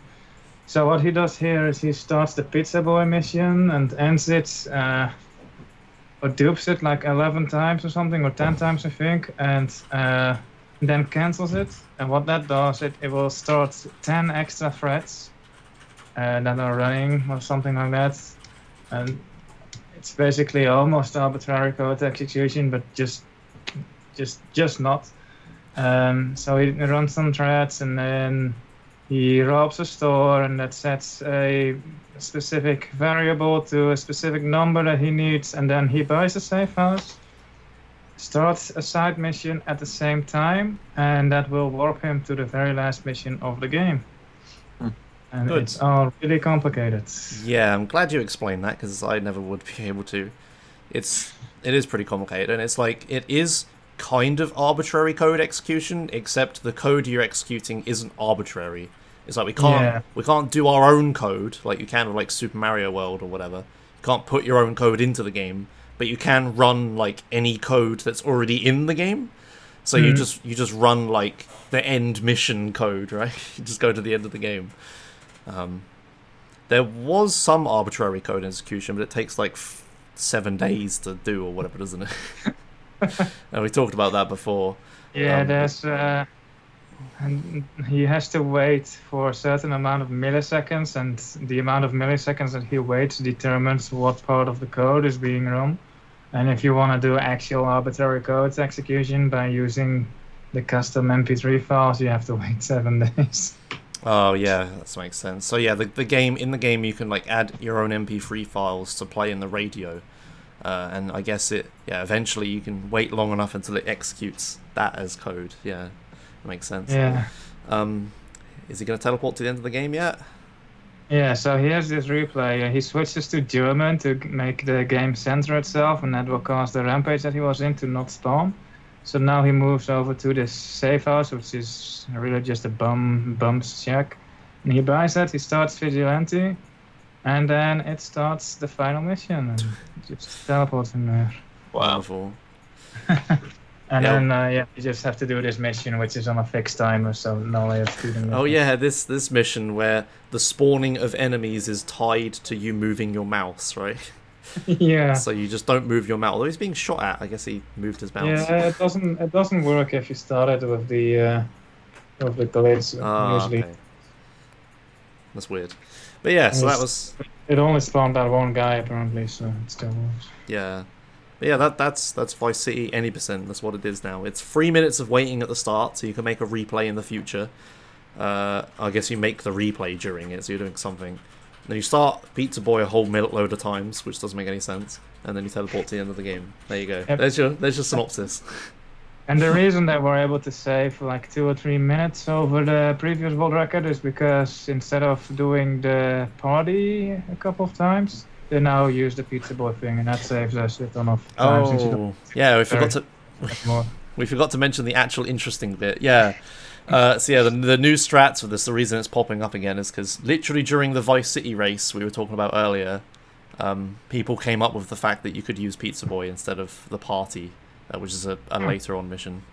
So what he does here is he starts the Pizza Boy mission and ends it, or dupes it like 11 times or something, or 10 times I think, and then cancels it. And what that does, it will start 10 extra threads that are running or something like that. And it's basically almost arbitrary code execution, but just not. So he runs some threads and then he robs a store, and that sets a specific variable to a specific number that he needs, and then he buys a safe house, starts a side mission at the same time, and that will warp him to the very last mission of the game. And Good. It's all really complicated. Yeah, I'm glad you explained that because I never would be able to. It is pretty complicated, and it's like it is kind of arbitrary code execution, except the code you're executing isn't arbitrary. It's like we can't do our own code like you can with like Super Mario World or whatever. You can't put your own code into the game, but you can run like any code that's already in the game. So you just run like the end mission code, right? You just go to the end of the game. There was some arbitrary code execution, but it takes like 7 days to do or whatever, doesn't it? And we talked about that before. Yeah, there's and he has to wait for a certain amount of milliseconds, and the amount of milliseconds that he waits determines what part of the code is being run. And if you want to do actual arbitrary code execution by using the custom MP3 files, you have to wait 7 days. Oh yeah, that makes sense. So yeah, the game you can like add your own MP3 files to play in the radio, and I guess eventually you can wait long enough until it executes that as code. Yeah, that makes sense. Yeah. Is he gonna teleport to the end of the game yet? Yeah. So here's this replay. He switches to German to make the game center itself, and that will cause the rampage that he was in to not spawn. So now he moves over to this safe house, which is really just a bum's shack. And he buys that, he starts Vigilante, and then it starts the final mission, and just teleports him there. Wonderful. And then you just have to do this mission, which is on a fixed timer, so no way of shooting them. Oh yeah, this mission where the spawning of enemies is tied to you moving your mouse, right? Yeah. So you just don't move your mouse. Although he's being shot at, I guess he moved his mouse. Yeah, it doesn't work if you start it with the of the glitch usually. Okay. That's weird. But yeah, so that was... It only spawned that one guy apparently, so it still works. Yeah. But yeah, that's Vice City any percent. That's what it is now. It's 3 minutes of waiting at the start, so you can make a replay in the future. I guess you make the replay during it, so you're doing something. Then you start Pizza Boy a whole load of times, which doesn't make any sense. And then you teleport to the end of the game. There you go. Yep. There's your synopsis. And the reason that we're able to save for like 2 or 3 minutes over the previous world record is because instead of doing the party a couple of times, they now use the Pizza Boy thing, and that saves us a ton of time. Oh, yeah, we forgot to mention the actual interesting bit. Yeah. So yeah, the new strats for this, the reason it's popping up again is because literally during the Vice City race we were talking about earlier, people came up with the fact that you could use Pizza Boy instead of the party. Which is a later on mission.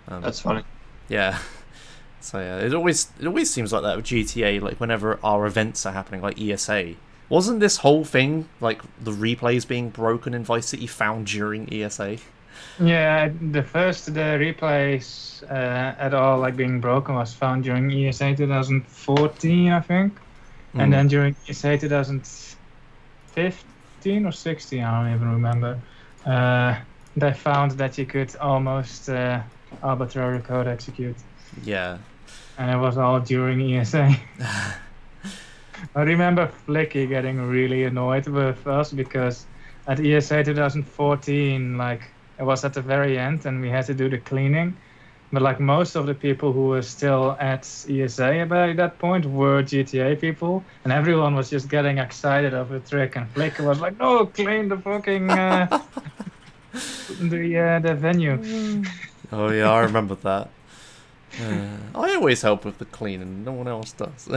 That's funny. Yeah. So yeah, it always seems like that with GTA. Like whenever our events are happening, like ESA, wasn't this whole thing like the replays being broken in Vice City found during ESA? Yeah, the replays at all like being broken was found during ESA 2014, I think, and then during ESA 2015 or 16, I don't even remember. They found that you could almost arbitrary code execute. Yeah. And it was all during ESA. I remember Flicky getting really annoyed with us because at ESA 2014, like, it was at the very end and we had to do the cleaning. But like most of the people who were still at ESA by that point were GTA people, and everyone was just getting excited over the trick, and Flicky was like, no, clean the fucking... the venue. Oh yeah, I remember that. I always help with the cleaning, no one else does.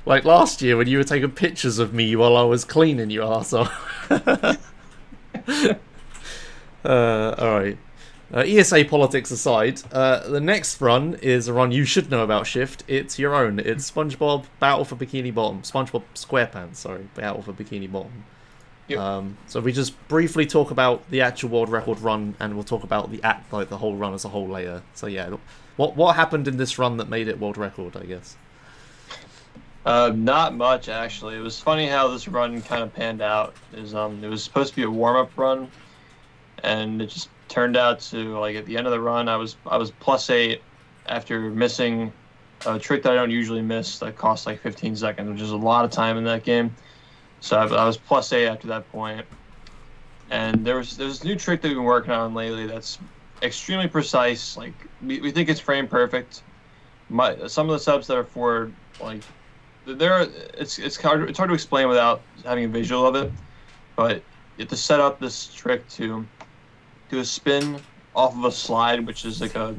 Like last year when you were taking pictures of me while I was cleaning, you arsehole. Alright. ESA politics aside, the next run is a run you should know about, SHiFT. It's your own. It's Spongebob Battle for Bikini Bottom. Spongebob Squarepants, sorry. Battle for Bikini Bottom. Yep. So we just briefly talk about the actual world record run, and we'll talk about the whole run as a whole later. So yeah, what happened in this run that made it world record, I guess? Not much actually. It was funny how this run kind of panned out. It was supposed to be a warm-up run, and it just turned out to, like, at the end of the run, I was +8 after missing a trick that I don't usually miss that costs like 15 seconds, which is a lot of time in that game. So I was +8 after that point, and there's this new trick that we've been working on lately that's extremely precise. Like we think it's frame perfect. Some of the subs that are for like it's hard to explain without having a visual of it, but you have to set up this trick to do a spin off of a slide, which is like it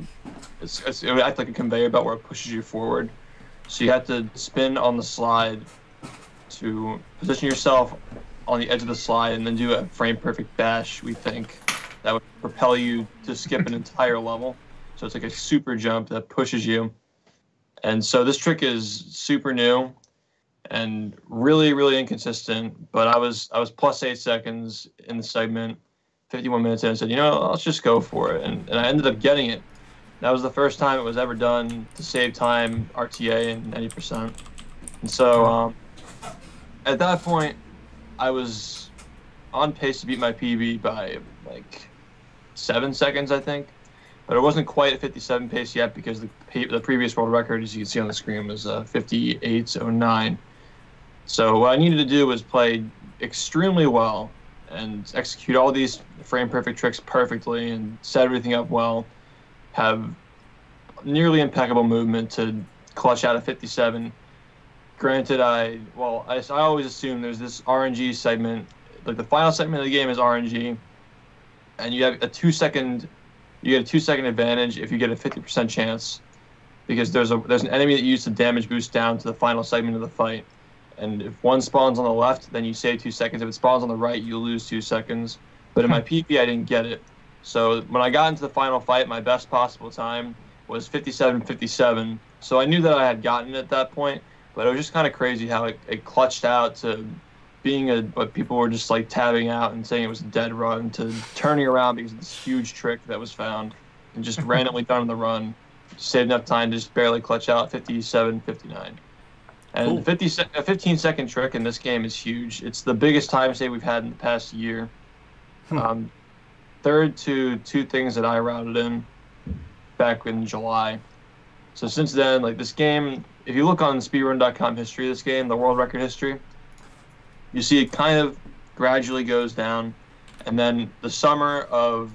would act like a conveyor belt where it pushes you forward. So you have to spin on the slide to position yourself on the edge of the slide and then do a frame perfect bash. We think that would propel you to skip an entire level. So it's like a super jump that pushes you. And so this trick is super new and really, really inconsistent. But I was +8 seconds in the segment, 51 minutes in, and said, let's just go for it. And I ended up getting it. That was the first time it was ever done to save time, RTA, and 90%. And so at that point, I was on pace to beat my PB by like 7 seconds, I think. But it wasn't quite at 57 pace yet because the previous world record, as you can see on the screen, was 58.09. So what I needed to do was play extremely well and execute all these frame perfect tricks perfectly and set everything up well, have nearly impeccable movement to clutch out a 57. Granted, I always assume there's this RNG segment, like the final segment of the game is RNG, and you have a 2-second advantage if you get a 50% chance, because there's an enemy that you use to damage boost down to the final segment of the fight, and if one spawns on the left, then you save 2 seconds. If it spawns on the right, you lose 2 seconds. But in my PB, I didn't get it. So when I got into the final fight, my best possible time was 57.57. So I knew that I had gotten it at that point. But it was just kind of crazy how it clutched out to being what people were just like tabbing out and saying it was a dead run to turning around because of this huge trick that was found and just randomly done in the run. saved enough time to just barely clutch out 57, 59. And Cool. a 15-second trick in this game is huge. It's the biggest time save we've had in the past year. Third to two things that I routed in back in July. So since then, like this game, if you look on speedrun.com history of this game, the world record history, you see it kind of gradually goes down. And then the summer of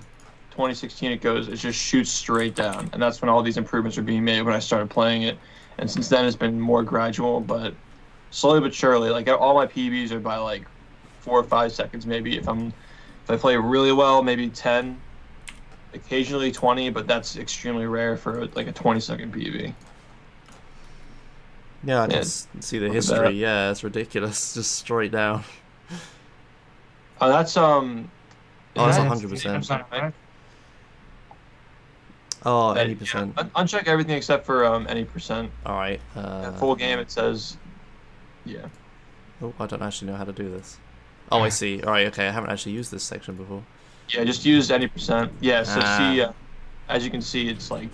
2016, it just shoots straight down. And that's when all these improvements are being made when I started playing it. And since then, it's been more gradual, but slowly but surely, like all my PBs are by like 4 or 5 seconds, maybe. If I play really well, maybe 10, occasionally 20, but that's extremely rare for like a 20-second PB. Yeah, I can see the history. Yeah, it's ridiculous, just straight down. Oh, that's Oh, that's 100%. Oh, any percent. Yeah, uncheck everything except for any percent. All right. Full game, it says, yeah. Oh, I don't actually know how to do this. Oh, I see. All right, okay. I haven't actually used this section before. Yeah, just use any percent. Yeah, so see, as you can see, it's like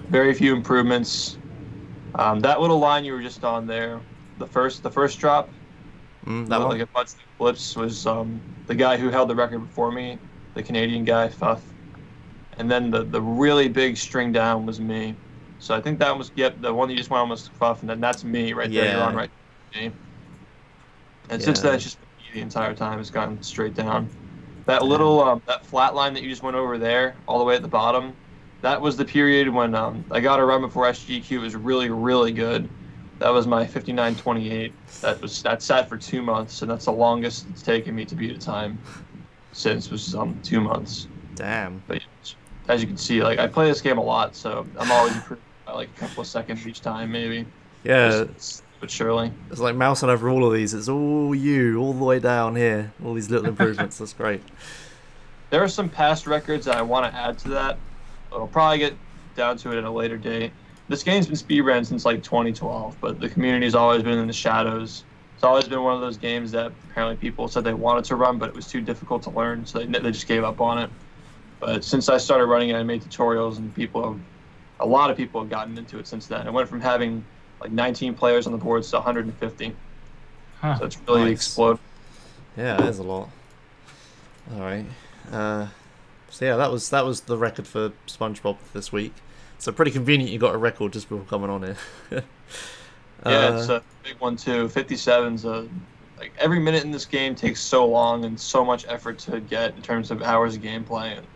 very few improvements. That little line you were just on there, the first drop, that one? like a bunch of flips, was the guy who held the record before me, the Canadian guy, Fuff. And then the really big string down was me. So I think that was, the one you just went on was Fuff, and then that's me right there. You're on right there. And since then, it's just been me the entire time. It's gone straight down. That little, that flat line that you just went over there, all the way at the bottom, that was the period when I got a run before SGQ was really, really good. That was my 59.28. That sat for 2 months, and that's the longest it's taken me to beat a time since was 2 months. Damn. But as you can see, like I play this game a lot, so I'm always improving by like a couple of seconds each time, maybe. Yeah. But surely. It's like mousing over all of these. It's all you, all the way down here. All these little improvements. That's great. There are some past records that I want to add to that. I'll probably get down to it at a later date. This game's been speedrun since like 2012, but the community's always been in the shadows. It's always been one of those games that apparently people said they wanted to run, but it was too difficult to learn, so they just gave up on it. But since I started running it, I made tutorials, and a lot of people have gotten into it since then. It went from having like 19 players on the boards to 150. So it's really exploded. Yeah, that is a lot. All right. So yeah, that was the record for SpongeBob this week. So pretty convenient you got a record just before coming on here. Yeah, it's a big one too. 57's like every minute in this game takes so long and so much effort to get in terms of hours of gameplay. And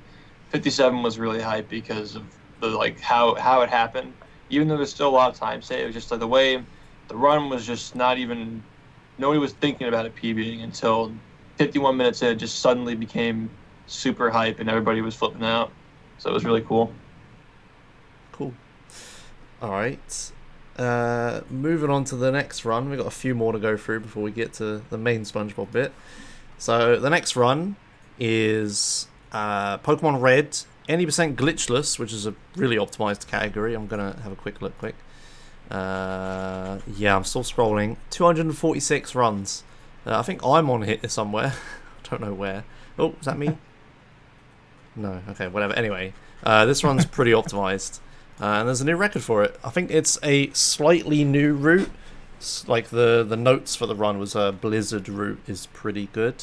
57 was really hype because of the how it happened. Even though there's still a lot of time saved, it was just like the way the run was just not even, nobody was thinking about it PBing until 51 minutes in. It just suddenly became super hype and everybody was flipping out. So it was really cool. Cool. All right. Moving on to the next run. We've got a few more to go through before we get to the main SpongeBob bit. So the next run is Pokemon Red, any percent glitchless, which is a really optimized category. I'm gonna have a quick look yeah, I'm still scrolling. 246 runs. I think I'm on here somewhere. I don't know where. Oh, is that me? No. Okay, whatever. Anyway, this run's pretty optimized. And there's a new record for it. I think it's a slightly new route. Like the notes for the run was a Blizzard route is pretty good.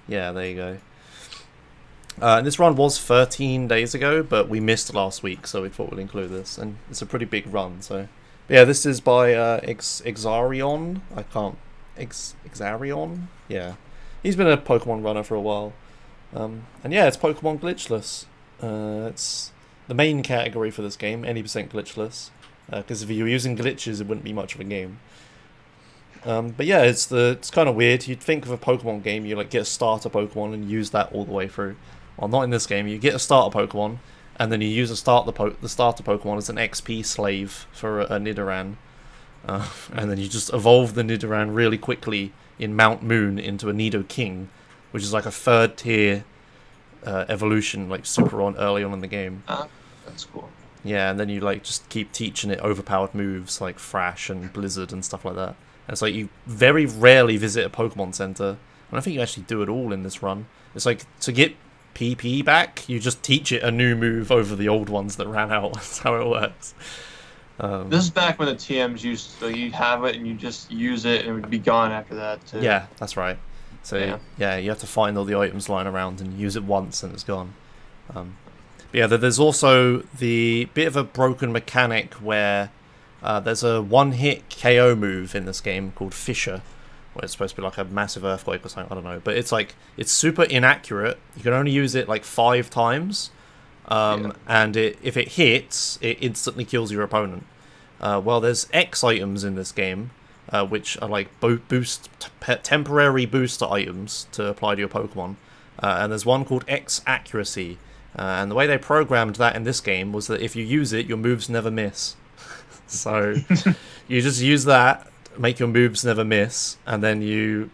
Yeah, there you go. This run was 13 days ago, but we missed last week, so we thought we'd include this. And it's a pretty big run, so... But yeah, this is by Exarion. I can't... Exarion? Yeah. He's been a Pokemon runner for a while. And yeah, it's Pokemon glitchless. It's the main category for this game, any percent glitchless. Because if you were using glitches, it wouldn't be much of a game. But yeah, it's kind of weird. You'd think of a Pokemon game, you like get a starter Pokemon and use that all the way through. Well, not in this game. You get a starter Pokemon, and then you use the starter Pokemon as an XP slave for a Nidoran. And then you just evolve the Nidoran really quickly in Mount Moon into a Nidoking, which is like a 3rd tier evolution, like super early on in the game. That's cool. Yeah, and then you like just keep teaching it overpowered moves like Thrash and Blizzard and stuff like that. And it's like you very rarely visit a Pokemon Center. I don't think you actually do it all in this run. It's like to get PP back. You just teach it a new move over the old ones that ran out. That's how it works. This is back when the TMs used, so you have it and you just use it and it would be gone after that too. Yeah, that's right. So yeah, you have to find all the items lying around and use it once and it's gone. But yeah, there's also the bit of a broken mechanic where there's a one-hit KO move in this game called Fissure, where it's supposed to be like a massive earthquake or something, I don't know. But it's like, it's super inaccurate. You can only use it like 5 times. And if it hits, it instantly kills your opponent. Well, there's X items in this game, which are like temporary booster items to apply to your Pokemon. And there's one called X Accuracy. And the way they programmed that in this game was that if you use it, your moves never miss. So you just use that, make your moves never miss, and then you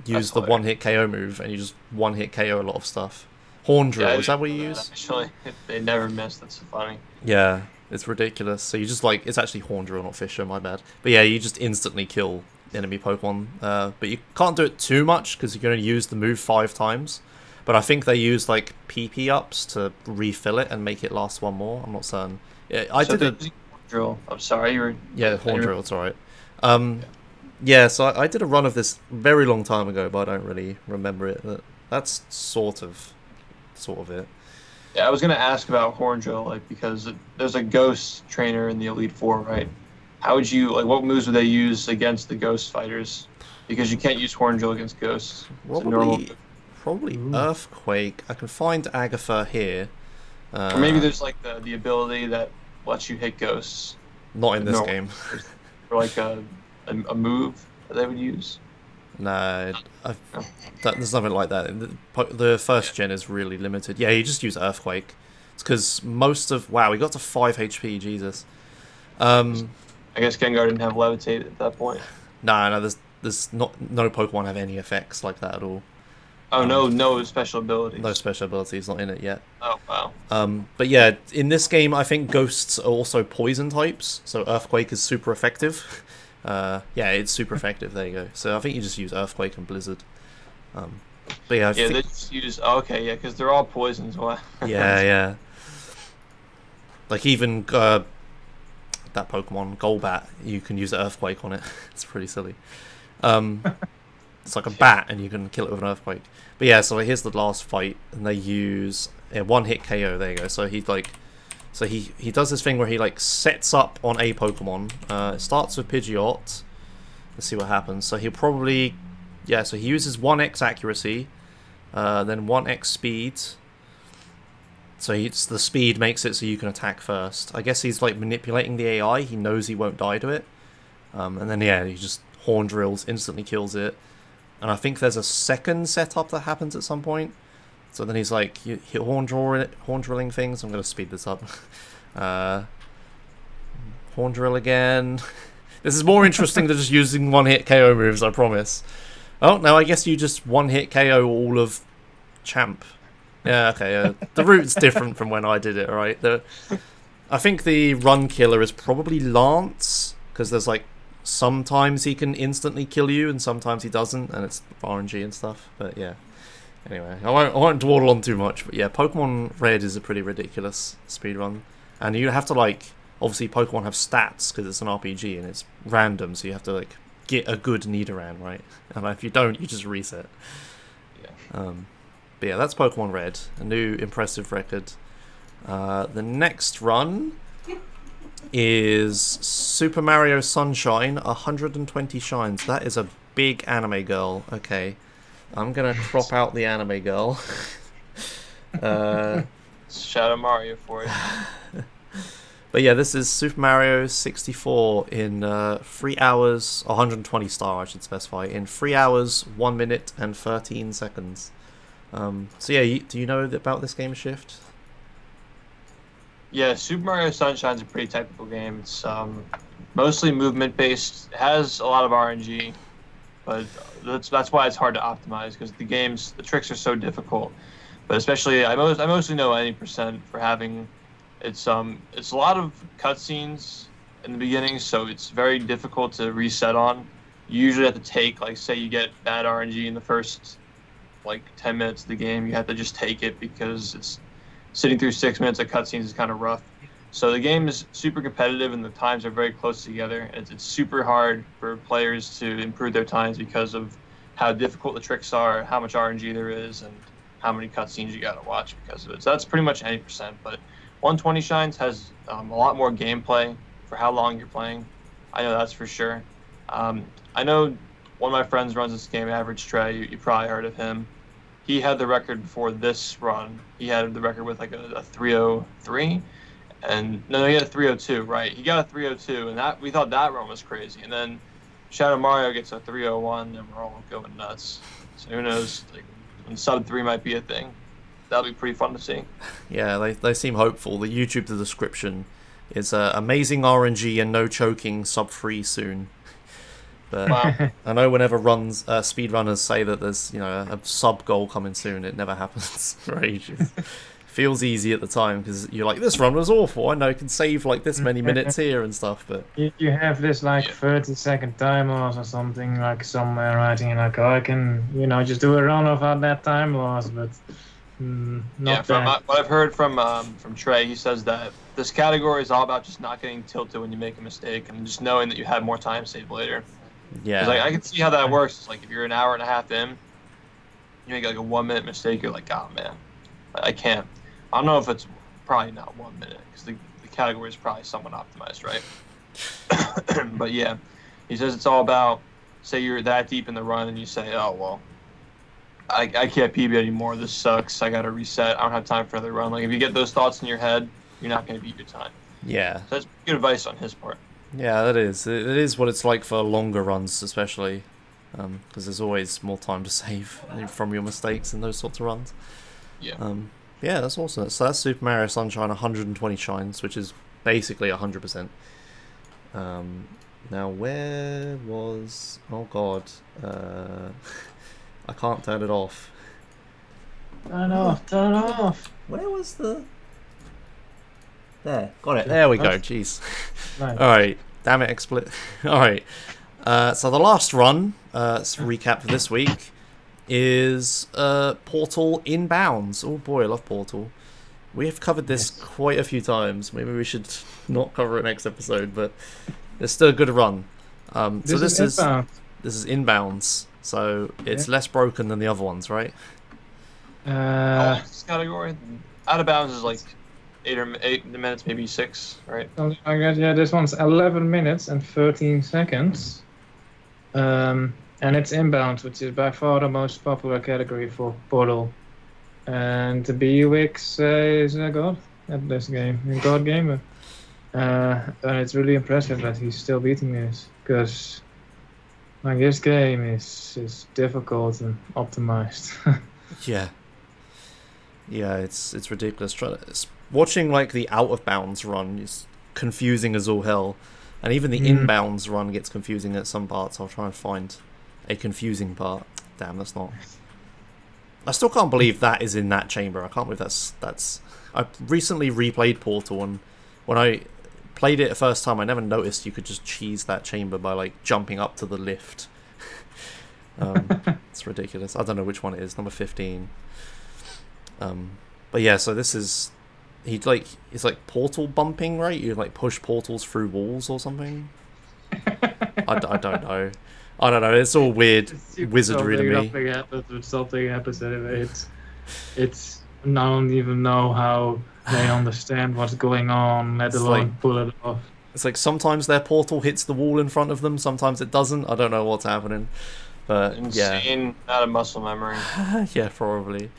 use the one-hit KO move, and you just one-hit KO a lot of stuff. Horn Drill, is that what you use? Actually, they never miss. That's so funny. Yeah, it's ridiculous. So you just like, it's actually Horn Drill, not Fissure, my bad. But yeah, you just instantly kill enemy Pokemon. But you can't do it too much because you can only use the move 5 times. But I think they use like PP ups to refill it and make it last one more. I'm not certain. Yeah, I did a drill. I'm sorry, you were. Yeah, Horn Drill. It's alright. Yeah, so I did a run of this very long time ago, but I don't really remember it. But that's sort of it. Yeah, I was gonna ask about Horn Drill, like, because there's a Ghost trainer in the Elite Four, right? How would you, like, what moves would they use against the Ghost fighters? Because you can't use Horn Drill against Ghosts. Probably Earthquake. I can find Agatha here. Or maybe there's like the ability that lets you hit Ghosts. Not in this game. Or like a move that they would use. No, there's nothing like that. The first gen is really limited. Yeah, you just use Earthquake. It's because most of... Wow, we got to 5 HP, Jesus. I guess Gengar didn't have Levitate at that point. No, there's no Pokemon have any effects like that at all. Oh, no special abilities. No special abilities, not in it yet. Oh, wow. But yeah, in this game, I think Ghosts are also poison types, so Earthquake is super effective. Yeah, it's super effective, there you go. So I think you just use Earthquake and Blizzard. But yeah, they just use... Oh, okay, yeah, because they're all poisons. Wow. Yeah. Like even that Pokemon, Golbat, you can use Earthquake on it. It's pretty silly. It's like a bat, and you can kill it with an Earthquake. But yeah, so here's the last fight, and they use one-hit KO. There you go. So he does this thing where he like sets up on a Pokemon. It starts with Pidgeot. Let's see what happens. So he'll probably, so he uses 1x accuracy, then 1x speed. So the speed makes it so you can attack first. I guess he's like manipulating the AI. He knows he won't die to it, and then he just Horn Drills, instantly kills it. And I think there's a second setup that happens at some point. So then he's like, horn drilling things. I'm going to speed this up. Horn Drill again. This is more interesting than just using one-hit KO moves, I promise. Oh, no, I guess you just one-hit KO all of Champ. Yeah, okay. The route's different from when I did it, right? I think the run killer is probably Lance, because there's like, sometimes he can instantly kill you, and sometimes he doesn't, and it's RNG and stuff. But yeah, anyway, I won't dawdle on too much. But yeah, Pokemon Red is a pretty ridiculous speedrun, and you have to like, obviously Pokemon have stats because it's an RPG and it's random, so you have to like get a good Nidoran, right? And if you don't, you just reset. Yeah. But yeah, that's Pokemon Red, a new impressive record. The next run is Super Mario Sunshine, 120 shines. That is a big anime girl. Okay, I'm gonna crop out the anime girl. Shout out Mario for it. But yeah, this is Super Mario 64 in 3 hours, 120 star I should specify, in 3 hours, 1 minute and 13 seconds. So yeah, do you know about this game, SHiFT? Yeah, Super Mario Sunshine's a pretty technical game. It's mostly movement based. It has a lot of RNG, but that's why it's hard to optimize, because the tricks are so difficult. But especially, I mostly know 90% for having it's a lot of cutscenes in the beginning, so it's very difficult to reset on. You usually have to take, like, say you get bad RNG in the first like 10 minutes of the game. You have to just take it because it's sitting through 6 minutes of cutscenes is kind of rough. So the game is super competitive and the times are very close together. It's super hard for players to improve their times because of how difficult the tricks are, how much RNG there is, and how many cutscenes you got to watch because of it. So that's pretty much any percent. But 120 Shines has a lot more gameplay for how long you're playing. I know that's for sure. I know one of my friends runs this game, Average Trey. You probably heard of him. He had the record before this run. He had the record with like a 303. And no, he had a 302, right? He got a 302, and that we thought that run was crazy. And then Shadow Mario gets a 301, and we're all going nuts. So who knows? Like, when sub 3 might be a thing. That'll be pretty fun to see. Yeah, they seem hopeful. The YouTube description is amazing RNG and no choking sub 3 soon. But Wow. I know whenever speedrunners say that there's a sub goal coming soon, it never happens for ages. Feels easy at the time because you're like, this run was awful. I know I can save like this many minutes here and stuff, but You have this like 30-second time loss or something like somewhere writing like, oh, I can just do a run without that time loss, but not From that. what I've heard from Trey, he says that this category is all about just not getting tilted when you make a mistake and just knowing that you have more time saved later. yeah. 'Cause, like, I can see how that works. It's like if you're an hour and a half in, you make like a 1 minute mistake, you're like, oh man, I can't. I don't know if it's probably not 1 minute because the category is probably somewhat optimized, right? But yeah, he says it's all about, say you're that deep in the run and you say, oh, well, I can't PB anymore. This sucks. I got to reset. I don't have time for another run. Like if you get those thoughts in your head, you're not going to beat your time. Yeah. So that's good advice on his part. Yeah, that is. It is what it's like for longer runs, especially, because there's always more time to save from your mistakes in those sorts of runs. Yeah. Yeah, that's awesome. So that's Super Mario Sunshine 120 shines, which is basically 100%. Now where was... Oh god. I can't turn it off. Turn off. Where was the... There, got it. There we go, jeez. Nice. Alright, damn it, XSplit. Alright, so the last run, let's recap for this week, is Portal Inbounds. Oh boy, I love Portal. We have covered this quite a few times. Maybe we should not cover it next episode, but it's still a good run. So this is Inbounds, so it's less broken than the other ones, right? This category, out of bounds is like 8 minutes, maybe 6, right? Something like that. Yeah, this one's 11 minutes and 13 seconds. And it's inbound, which is by far the most popular category for Portal. And the BUX is a god at this game, a god gamer. And it's really impressive that he's still beating this, because like this game is difficult and optimized. Yeah. Yeah, it's ridiculous. Watching like the out of bounds run is confusing as all hell, and even the inbounds run gets confusing at some parts. I'll try and find a confusing part. Damn, that's not. I still can't believe that is in that chamber. I can't believe that's. I recently replayed Portal, and when I played it the first time, I never noticed you could just cheese that chamber by like jumping up to the lift. It's ridiculous. I don't know which one it is. Number 15. But yeah, so this is. It's like portal bumping, right? You like push portals through walls or something. I don't know. I don't know. It's all weird wizardry to me. Something happens anyway. It's I don't even know how they understand what's going on, let alone pull it off. It's like sometimes their portal hits the wall in front of them, sometimes it doesn't. I don't know what's happening. But Insane, not a muscle memory. yeah, probably.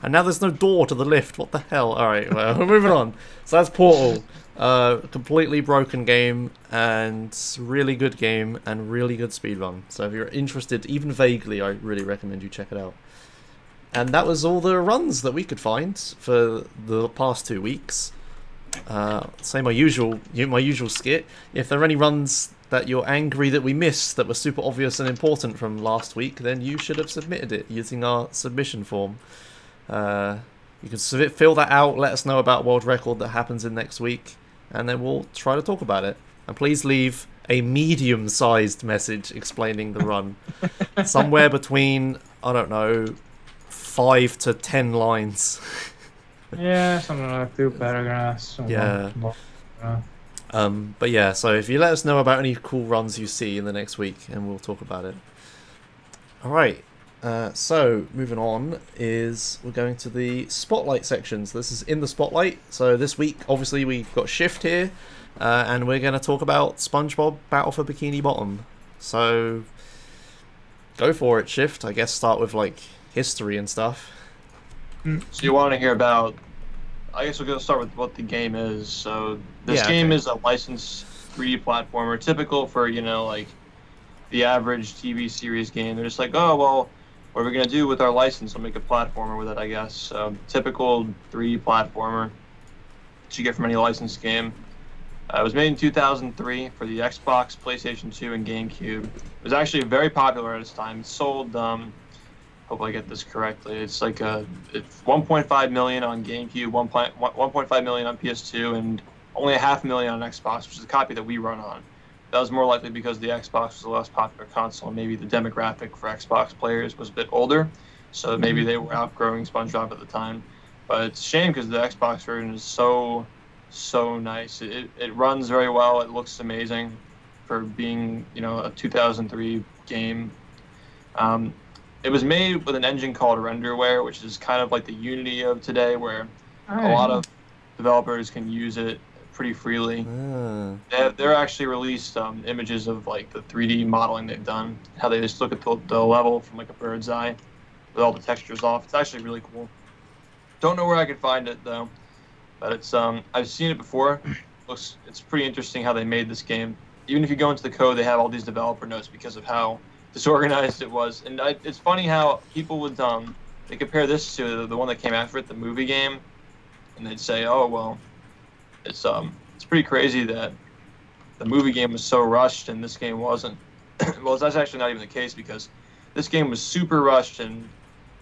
And now there's no door to the lift. What the hell? Alright, well, we're moving on. So that's Portal. Completely broken game, and really good game, and really good speedrun. So if you're interested, even vaguely, I really recommend you check it out. And that was all the runs that we could find for the past 2 weeks. Say my usual skit. If there are any runs that you're angry that we missed that were super obvious and important from last week, then you should have submitted it using our submission form. You can fill that out, let us know about world record that happens in next week, and then we'll try to talk about it. And please leave a medium-sized message explaining the run. Somewhere between, I don't know, 5 to 10 lines. Yeah, something like 2 paragraphs. Or Yeah. one, But yeah, so if you let us know about any cool runs you see in the next week, and we'll talk about it. All right. So moving on is we're going to the spotlight sections. This is in the spotlight. So this week, obviously, we've got SHiFT here, and we're going to talk about SpongeBob Battle for Bikini Bottom. So go for it, SHiFT. I guess start with like history and stuff. So you want to hear about? I guess we're going to start with what the game is. So this game is a licensed 3D platformer, typical for like the average TV series game. They're just like, oh well, what are we going to do with our license? We'll make a platformer with it, I guess. So typical 3D platformer that you get from any licensed game. It was made in 2003 for the Xbox, PlayStation 2, and GameCube. It was actually very popular at its time. It sold. Hope I get this correctly. It's like it's 1.5 million on GameCube, 1.5 million on PS2, and only 500,000 on Xbox, which is a copy that we run on. That was more likely because the Xbox was the less popular console, and maybe the demographic for Xbox players was a bit older, so maybe they were outgrowing SpongeBob at the time. But it's a shame because the Xbox version is so nice. It runs very well. It looks amazing for being a 2003 game. It was made with an engine called Renderware, which is kind of like the Unity of today, where a lot of developers can use it pretty freely. They're actually released images of like the 3D modeling they've done, how they just look at the level from like a bird's eye with all the textures off. It's actually really cool. Don't know where I could find it though, but it's I've seen it before. It's pretty interesting how they made this game. Even if you go into the code, they have all these developer notes because of how disorganized it was. And it's funny how people would they compare this to the one that came after it, the movie game, and they'd say, oh well, it's pretty crazy that the movie game was so rushed and this game wasn't. Well, that's actually not even the case, because this game was super rushed and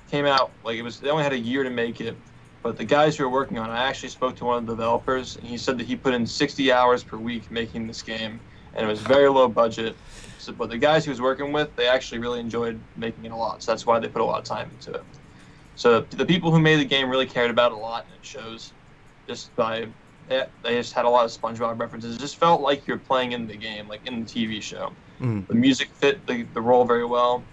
came out like they only had a year to make it. But the guys who were working on it, I actually spoke to one of the developers, and he said that he put in 60 hours per week making this game, and it was very low budget. So, but the guys he was working with, they actually really enjoyed making it a lot, so that's why they put a lot of time into it. So the people who made the game really cared about it a lot, and it shows just by they just had a lot of SpongeBob references. It just felt like you're playing in the game, like in the TV show. The music fit the role very well.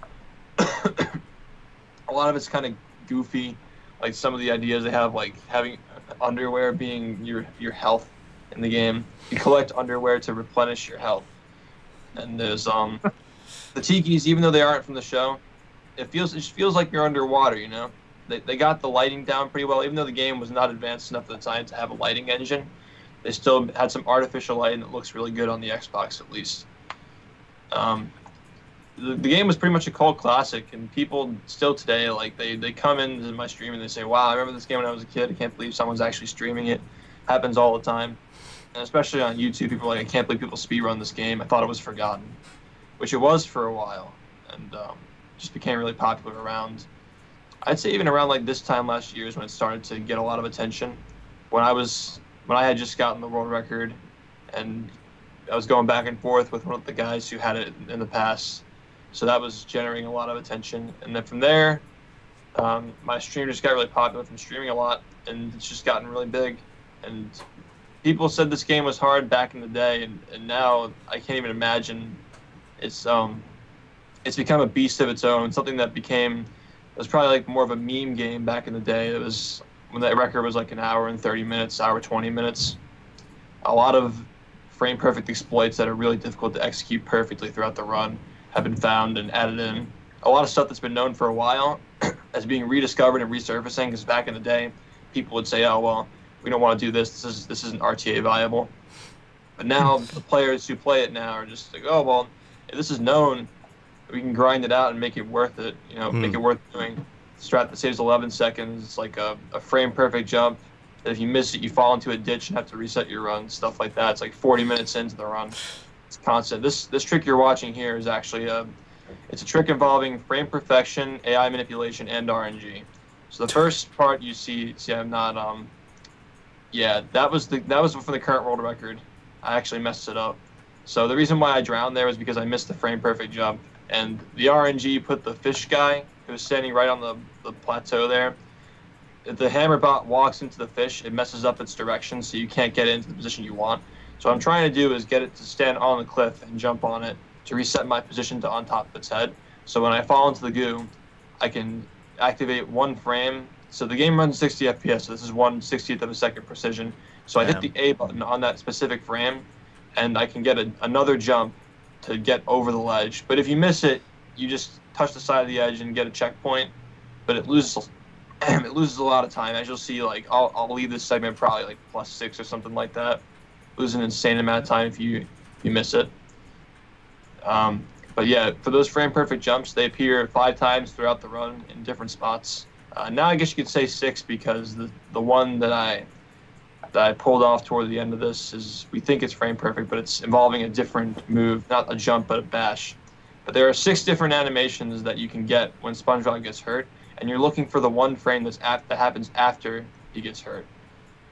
A lot of it's kind of goofy, like some of the ideas they have, like having underwear being your health in the game. You collect underwear to replenish your health. And there's the tikis, even though they aren't from the show, it just feels like you're underwater, They got the lighting down pretty well. Even though the game was not advanced enough at the time to have a lighting engine, they still had some artificial lighting that looks really good on the Xbox, at least. The game was pretty much a cult classic, and people still today, like, they come into my stream and they say, wow, I remember this game when I was a kid. I can't believe someone's actually streaming it. Happens all the time. And especially on YouTube, people are like, I can't believe people speedrun this game. I thought it was forgotten, which it was for a while, and just became really popular around, I'd say even around like this time last year is when it started to get a lot of attention. When I had just gotten the world record, and I was going back and forth with one of the guys who had it in the past, so that was generating a lot of attention. And then from there, my stream just got really popular from streaming a lot, and it's just gotten really big. And people said this game was hard back in the day, and now I can't even imagine. It's become a beast of its own, something that it was probably like more of a meme game back in the day. It was when that record was like an hour and 30 minutes, hour 20 minutes. A lot of frame perfect exploits that are really difficult to execute perfectly throughout the run have been found and added in. A lot of stuff that's been known for a while as being rediscovered and resurfacing, because back in the day, people would say, oh well, we don't want to do this. This isn't RTA viable. But now the players who play it now are just like, oh well, if this is known, we can grind it out and make it worth it. Make it worth doing. Strat that saves 11 seconds. It's like a frame perfect jump. That if you miss it, you fall into a ditch and have to reset your run. Stuff like that. It's like 40 minutes into the run. It's constant. This trick you're watching here is actually it's a trick involving frame perfection, AI manipulation, and RNG. So the first part you see I'm not yeah, that was for the current world record. I actually messed it up. So the reason why I drowned there was because I missed the frame perfect jump, and the RNG put the fish guy It was standing right on the plateau there. If the hammer bot walks into the fish, it messes up its direction, so you can't get it into the position you want. So what I'm trying to do is get it to stand on the cliff and jump on it to reset my position to on top of its head. So when I fall into the goo, I can activate one frame. So the game runs 60 FPS, so this is 1/60th of a second precision. So I hit the A button on that specific frame, and I can get another jump to get over the ledge. But if you miss it, you just touch the side of the edge and get a checkpoint. But it loses a lot of time. As you'll see, like I'll leave this segment probably like +6 or something like that. Lose an insane amount of time if you miss it. But yeah, for those frame perfect jumps, they appear 5 times throughout the run in different spots. Now I guess you could say 6 because the one that I pulled off toward the end of this is, we think it's frame perfect, but it's involving a different move, not a jump but a bash. But there are 6 different animations that you can get when Spongebob gets hurt, and you're looking for the one frame that happens after he gets hurt.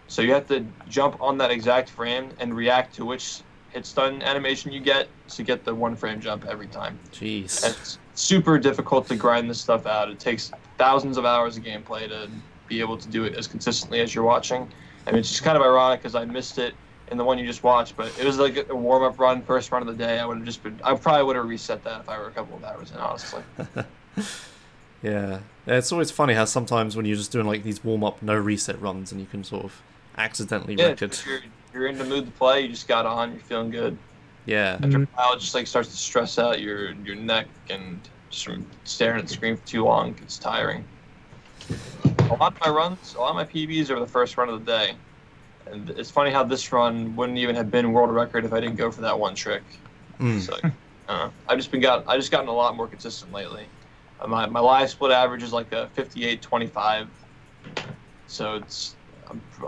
So you have to jump on that exact frame and react to which hit stun animation you get to get the one frame jump every time. Jeez. And it's super difficult to grind this stuff out. It takes thousands of hours of gameplay to be able to do it as consistently as you're watching. I mean, it's just kind of ironic because I missed it in the one you just watched, but it was like a warm-up run, first run of the day. I probably would have reset that if I were a couple of hours in, honestly. Yeah, it's always funny how sometimes when you're just doing like these warm-up, no reset runs, and you can sort of accidentally wreck it. If you're in the mood to play, you just got on, you're feeling good. Yeah. After a while, it just like starts to stress out your neck, and just from staring at the screen for too long, it's tiring. A lot of my PBs are the first run of the day. And it's funny how this run wouldn't even have been world record if I didn't go for that one trick. So, I've just gotten a lot more consistent lately. My live split average is like a 58-25. So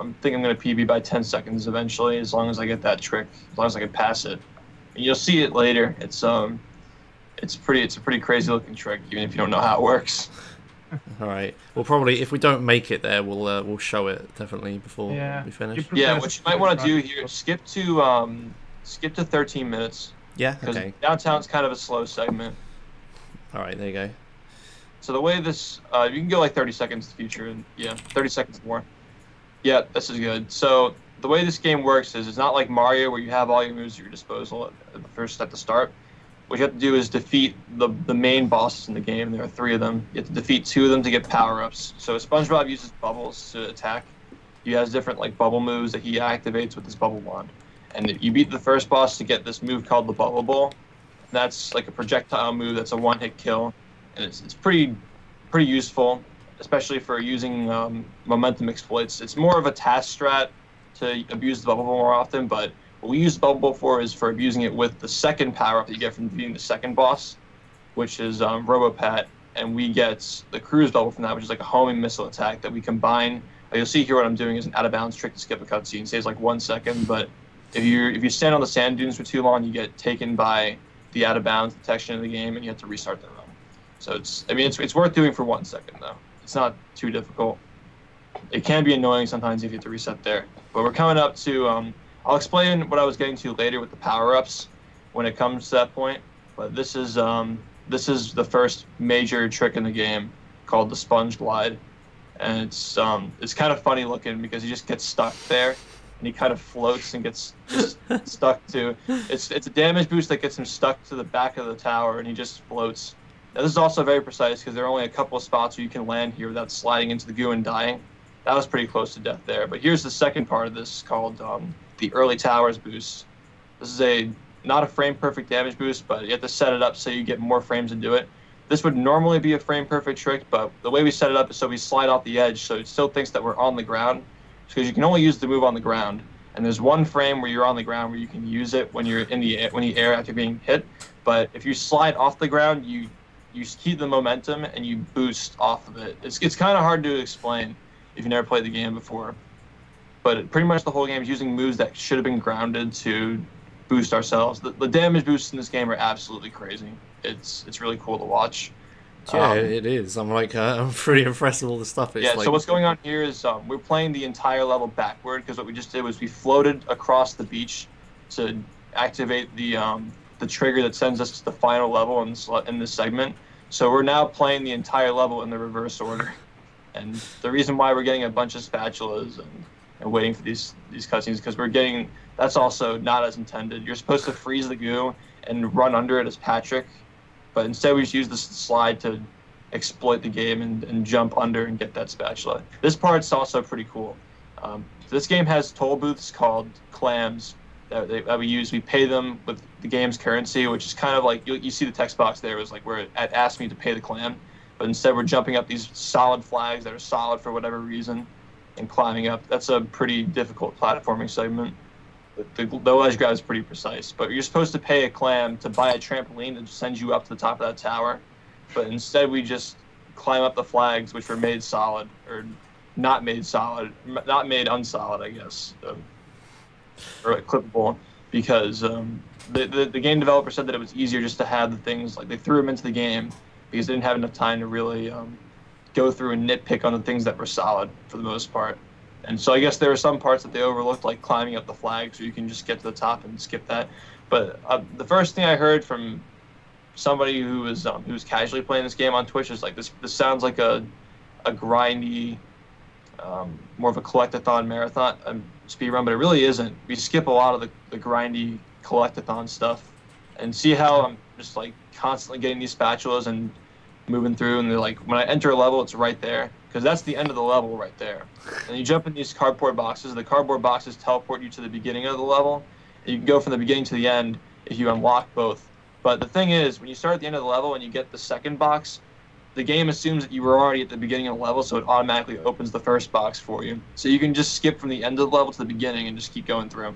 I'm thinking I'm gonna PB by 10 seconds eventually, as long as I get that trick, as long as I can pass it. And you'll see it later. It's a pretty crazy looking trick, even if you don't know how it works. All right. Well, probably if we don't make it there, we'll show it definitely before we finish. Yeah, what you might want to do here, skip to 13 minutes. Yeah. Because okay. downtown's kind of a slow segment. All right. There you go. So the way this, you can go like 30 seconds in the future, and yeah, 30 seconds more. Yeah, this is good. So the way this game works is it's not like Mario where you have all your moves at your disposal at the start. What you have to do is defeat the main bosses in the game. There are 3 of them. You have to defeat 2 of them to get power-ups. So Spongebob uses bubbles to attack. He has different like bubble moves that he activates with his bubble wand. And you beat the first boss to get this move called the Bubble Bowl. That's like a projectile move that's a one-hit kill. And it's pretty useful, especially for using momentum exploits. It's more of a task strat to abuse the Bubble Bowl more often, but what we use the Bubble Bowl for is for abusing it with the second power-up that you get from defeating the second boss, which is Robopat, and we get the Cruise Bubble from that, which is like a homing missile attack that we combine. You'll see here what I'm doing is an out-of-bounds trick to skip a cutscene. It saves like 1 second, but if you stand on the sand dunes for too long, you get taken by the out-of-bounds detection of the game, and you have to restart the run. So it's worth doing for 1 second though. It's not too difficult. It can be annoying sometimes if you have to reset there, but we're coming up to. I'll explain what I was getting to later with the power-ups when it comes to that point. But this is the first major trick in the game called the Sponge Glide, and it's kind of funny looking because he just gets stuck there, and he kind of floats and gets just stuck to. It's a damage boost that gets him stuck to the back of the tower, and he just floats. Now this is also very precise because there are only a couple of spots where you can land here without sliding into the goo and dying. That was pretty close to death there. But here's the second part of this called the early towers boost. This is not a frame perfect damage boost, but you have to set it up so you get more frames and do it. This would normally be a frame perfect trick, but the way we set it up is so we slide off the edge, so it still thinks that we're on the ground, because you can only use the move on the ground. And there's one frame where you're on the ground where you can use it when you're in the air after being hit. But if you slide off the ground, you keep the momentum and you boost off of it. It's kind of hard to explain if you've never played the game before. But pretty much the whole game is using moves that should have been grounded to boost ourselves. The damage boosts in this game are absolutely crazy. It's really cool to watch. Yeah, it is. I'm pretty impressed with all the stuff. So what's going on here is we're playing the entire level backward, because what we just did was we floated across the beach to activate the trigger that sends us to the final level in this segment. So we're now playing the entire level in the reverse order. And the reason why we're getting a bunch of spatulas and waiting for these cutscenes because that's also not as intended. You're supposed to freeze the goo and run under it as Patrick, but instead we just use this slide to exploit the game and jump under and get that spatula. This part's also pretty cool. This game has toll booths called clams that we use. We pay them with the game's currency, which is kind of like, you see the text box there was like where it asked me to pay the clam, but instead we're jumping up these solid flags that are solid for whatever reason and climbing up. That's a pretty difficult platforming segment. The ledge grab is pretty precise, but you're supposed to pay a clam to buy a trampoline that sends you up to the top of that tower, but instead we just climb up the flags, which were made solid, or not made solid, not made unsolid, I guess, or like clippable, because the game developer said that it was easier just to have the things, like they threw them into the game because they didn't have enough time to really go through and nitpick on the things that were solid for the most part. And so I guess there were some parts that they overlooked, like climbing up the flag, so you can just get to the top and skip that. But the first thing I heard from somebody who was casually playing this game on Twitch is like, this sounds like a grindy, more of a collectathon marathon speed run, but it really isn't. We skip a lot of the grindy collectathon stuff, and see how I'm just like constantly getting these spatulas and moving through, and they're like, when I enter a level, it's right there, because that's the end of the level right there. And you jump in these cardboard boxes. The cardboard boxes teleport you to the beginning of the level, and you can go from the beginning to the end if you unlock both. But the thing is, when you start at the end of the level and you get the second box, the game assumes that you were already at the beginning of the level, so it automatically opens the first box for you. So you can just skip from the end of the level to the beginning and just keep going through.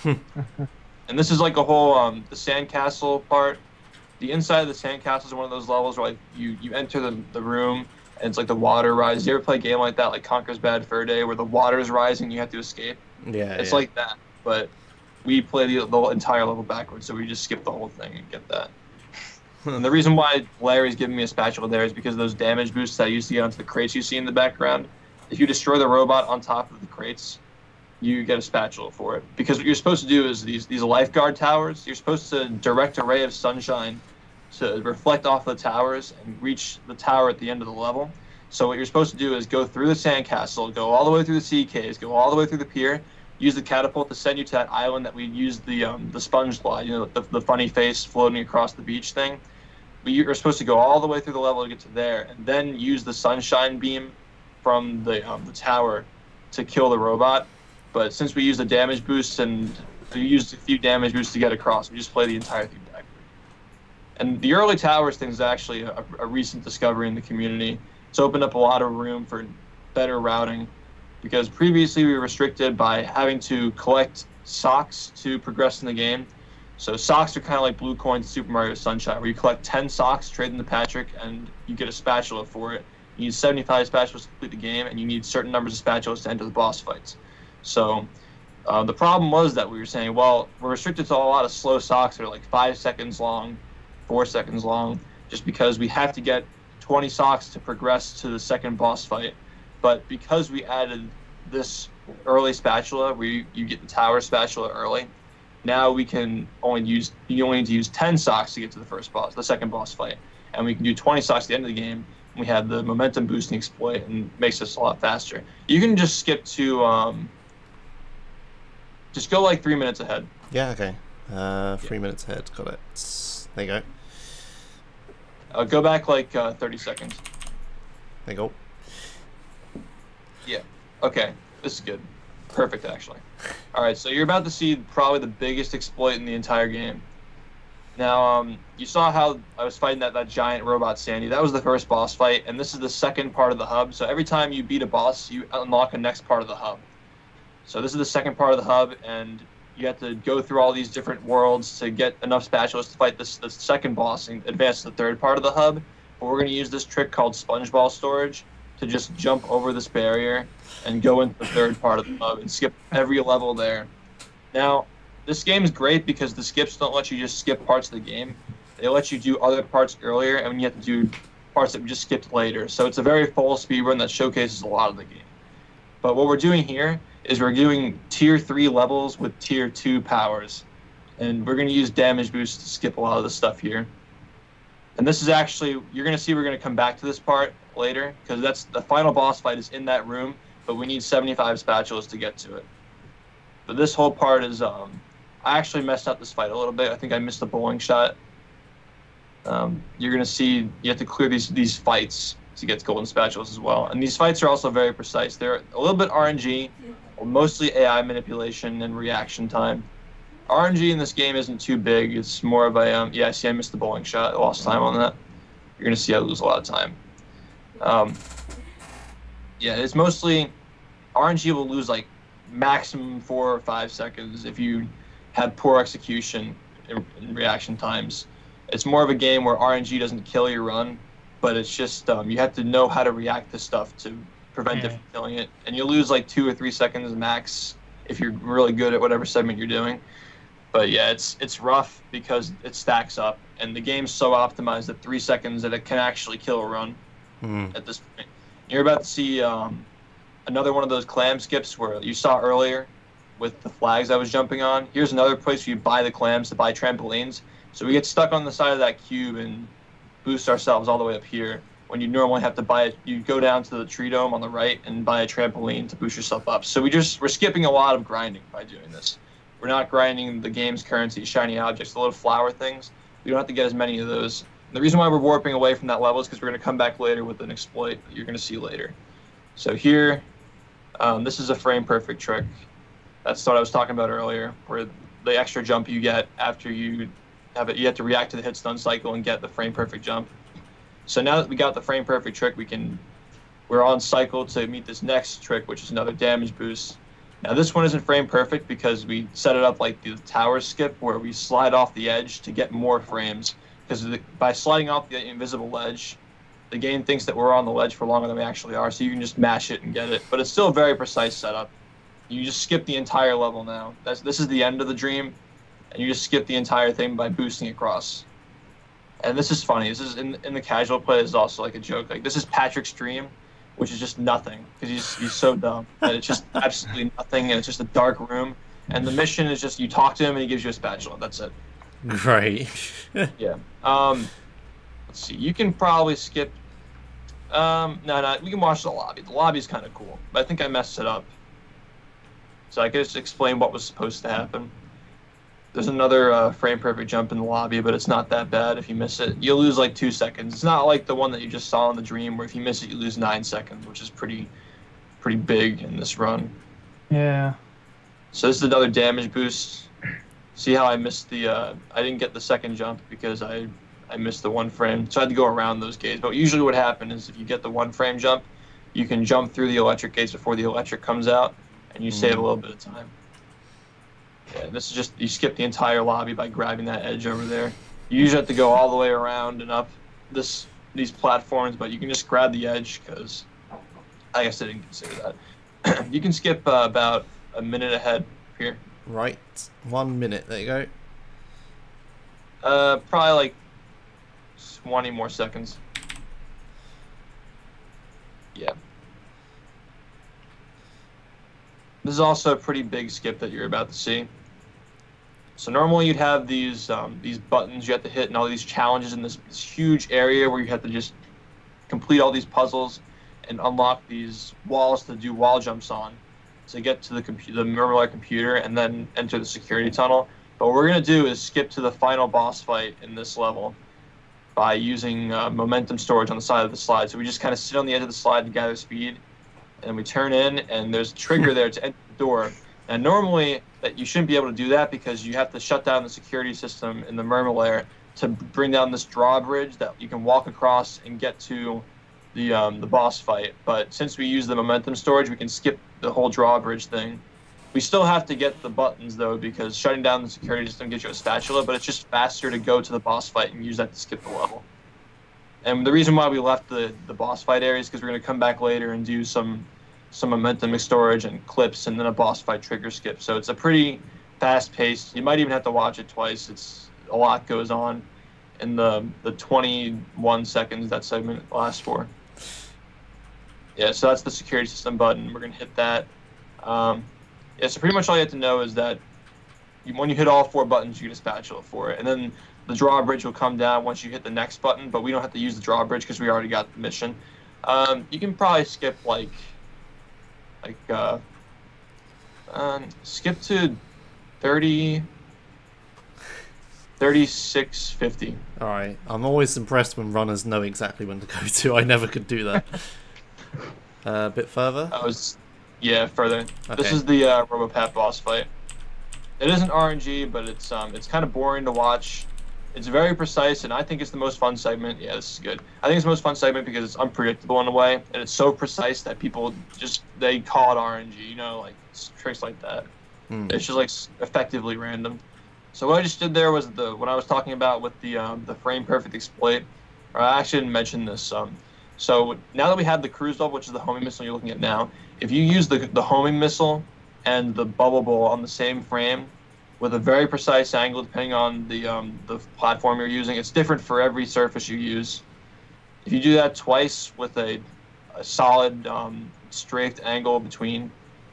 And this is like a whole the sandcastle part. The inside of the sandcastle is one of those levels where like you enter the room and it's like the water rises. You ever play a game like that, like Conker's Bad Fur Day, where the water is rising, you have to escape? Yeah, it's like that, but we play the entire level backwards, so we just skip the whole thing and get that. And the reason why Larry's giving me a spatula there is because of those damage boosts that I used to get onto the crates you see in the background. If you destroy the robot on top of the crates, you get a spatula for it. Because what you're supposed to do is these lifeguard towers, you're supposed to direct a ray of sunshine to reflect off the towers and reach the tower at the end of the level. So what you're supposed to do is go through the sandcastle, go all the way through the sea caves, go all the way through the pier, use the catapult to send you to that island that we used the sponge slide, you know, the funny face floating across the beach thing. But you're supposed to go all the way through the level to get to there, and then use the sunshine beam from the tower to kill the robot. But since we used the damage boosts and we used a few damage boosts to get across, we just play the entire thing backward. And the early towers thing is actually a recent discovery in the community. It's opened up a lot of room for better routing, because previously we were restricted by having to collect socks to progress in the game. So socks are kind of like blue coins in Super Mario Sunshine, where you collect 10 socks, trade them to Patrick, and you get a spatula for it. You need 75 spatulas to complete the game, and you need certain numbers of spatulas to enter the boss fights. So the problem was that we were saying, well, we're restricted to a lot of slow socks that are like 5 seconds long, 4 seconds long, just because we have to get 20 socks to progress to the second boss fight. But because we added this early spatula, where you get the tower spatula early, now we can only need to use 10 socks to get to the second boss fight, and we can do 20 socks at the end of the game. And we have the momentum boosting exploit, and makes us a lot faster. You can just skip to just go like 3 minutes ahead. Yeah, okay. 3 minutes ahead. Got it. There you go. Go back like 30 seconds. There you go. Yeah. Okay. This is good. Perfect, actually. All right. So you're about to see probably the biggest exploit in the entire game. Now, you saw how I was fighting that giant robot Sandy. That was the first boss fight, and this is the second part of the hub. So every time you beat a boss, you unlock a next part of the hub. So this is the second part of the hub, and you have to go through all these different worlds to get enough spatulas to fight this second boss and advance to the third part of the hub. But we're going to use this trick called Spongebob storage to just jump over this barrier and go into the third part of the hub and skip every level there. Now, this game is great because the skips don't let you just skip parts of the game. They let you do other parts earlier, and you have to do parts that we just skipped later. So it's a very full speedrun that showcases a lot of the game. But what we're doing here is we're doing tier 3 levels with tier 2 powers. And we're going to use damage boosts to skip a lot of the stuff here. And this is actually, you're going to see we're going to come back to this part later, because that's the final boss fight is in that room, but we need 75 spatulas to get to it. But this whole part is, I actually messed up this fight a little bit. I think I missed the bowling shot. You're going to see you have to clear these fights to get golden spatulas as well. And these fights are also very precise. They're a little bit RNG, mostly AI manipulation and reaction time. RNG in this game isn't too big. It's more of a, yeah, see, I missed the bowling shot. I lost time on that. You're going to see I lose a lot of time. Yeah, it's mostly, RNG will lose like maximum 4 or 5 seconds if you have poor execution in reaction times. It's more of a game where RNG doesn't kill your run, but it's just, you have to know how to react to stuff to prevent it from killing it. And you'll lose like 2 or 3 seconds max if you're really good at whatever segment you're doing. But yeah, it's rough because it stacks up, and the game's so optimized at 3 seconds that it can actually kill a run at this point. You're about to see another one of those clam skips where you saw earlier with the flags I was jumping on. Here's another place where you buy the clams to buy trampolines. So we get stuck on the side of that cube and boost ourselves all the way up here. When you normally have to buy it, you go down to the tree dome on the right and buy a trampoline to boost yourself up. So we're skipping a lot of grinding by doing this. We're not grinding the game's currency, shiny objects, the little flower things. We don't have to get as many of those. And the reason why we're warping away from that level is because we're going to come back later with an exploit that you're going to see later. So here, this is a frame perfect trick. That's what I was talking about earlier, where the extra jump you get after you have it, you have to react to the hit stun cycle and get the frame perfect jump. So now that we got the frame perfect trick, we're on cycle to meet this next trick, which is another damage boost. Now this one isn't frame perfect because we set it up like the tower skip, where we slide off the edge to get more frames. Because by sliding off the invisible ledge, the game thinks that we're on the ledge for longer than we actually are, so you can just mash it and get it. But it's still a very precise setup. You just skip the entire level now. This is the end of the dream, and you just skip the entire thing by boosting across. And this is funny. This is in the casual play. This is also like a joke. Like, this is Patrick's dream, which is just nothing, because he's so dumb that it's just absolutely nothing, and it's just a dark room. And the mission is just you talk to him and he gives you a spatula. That's it. Great. Yeah. Let's see. You can probably skip. No. We can watch the lobby. The lobby's kind of cool, but I think I messed it up. So I could just explain what was supposed to happen. There's another frame perfect jump in the lobby, but it's not that bad if you miss it. You'll lose like 2 seconds. It's not like the one that you just saw in the dream, where if you miss it, you lose 9 seconds, which is pretty big in this run. Yeah. So this is another damage boost. See how I missed the, I didn't get the second jump because I missed the 1 frame. So I had to go around those gates. But usually what happens is if you get the 1 frame jump, you can jump through the electric gates before the electric comes out, and you save a little bit of time. Yeah, this is just, you skip the entire lobby by grabbing that edge over there. You usually have to go all the way around and up these platforms, but you can just grab the edge, because I guess I didn't consider that. You can skip about a minute ahead here. Right. 1 minute. There you go. Probably like 20 more seconds. Yeah. This is also a pretty big skip that you're about to see. So normally you'd have these buttons you have to hit and all these challenges in this huge area where you have to just complete all these puzzles and unlock these walls to do wall jumps on to get to the Murmur computer and then enter the security tunnel. But what we're going to do is skip to the final boss fight in this level by using momentum storage on the side of the slide. So we just kind of sit on the edge of the slide to gather speed, and we turn in, and there's a trigger there to enter the door. And normally that you shouldn't be able to do that because you have to shut down the security system in the Murmur layer to bring down this drawbridge that you can walk across and get to the boss fight. But since we use the momentum storage, we can skip the whole drawbridge thing. We still have to get the buttons though, because shutting down the security system gives you a spatula, but it's just faster to go to the boss fight and use that to skip the level. And the reason why we left the boss fight area is because we're going to come back later and do some momentum storage and clips and then a boss fight trigger skip. So it's a pretty fast paced. You might even have to watch it twice. It's a lot goes on in the 21 seconds that segment lasts for. Yeah, so that's the security system button. We're going to hit that. Yeah, so pretty much all you have to know is that when you hit all 4 buttons, you get a spatula for it. And then the drawbridge will come down once you hit the next button, but we don't have to use the drawbridge because we already got the mission. You can probably skip skip to 36:50. All right. I'm always impressed when runners know exactly when to go to. I never could do that. A bit further? Further. Okay. This is the Robopat boss fight. It isn't RNG, but it's kind of boring to watch. It's very precise, and I think it's the most fun segment. Yeah, this is good. I think it's the most fun segment because it's unpredictable in a way, and it's so precise that people they call it RNG. You know, like tricks like that. It's just like effectively random. So what I just did there was what I was talking about with the frame perfect exploit. Or I actually didn't mention this. So now that we have the cruise bubble, which is the homing missile you're looking at now, if you use the homing missile and the bubble bowl on the same frame with a very precise angle, depending on the platform you're using, it's different for every surface you use. If you do that twice with a solid strafed angle between,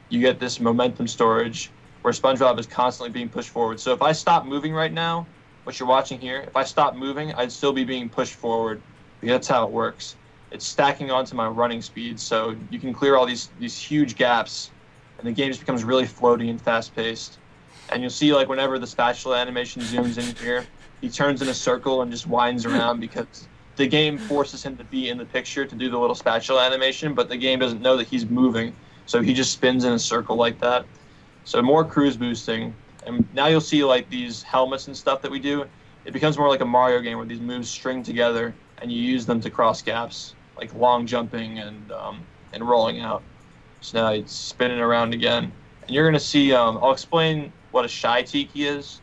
you get this momentum storage where Spongebob is constantly being pushed forward. So if I stop moving right now, what you're watching here, if I stop moving, I'd still be being pushed forward. That's how it works. It's stacking onto my running speed, so you can clear all these huge gaps, and the game just becomes really floaty and fast-paced. And you'll see, like, whenever the spatula animation zooms in here, he turns in a circle and just winds around because the game forces him to be in the picture to do the little spatula animation, but the game doesn't know that he's moving, so he just spins in a circle like that. So more cruise boosting, and now you'll see, like, these helmets and stuff that we do. It becomes more like a Mario game where these moves string together, and you use them to cross gaps, like long jumping and rolling out. So now it's spinning around again, and you're gonna see. I'll explain what a shy tiki is.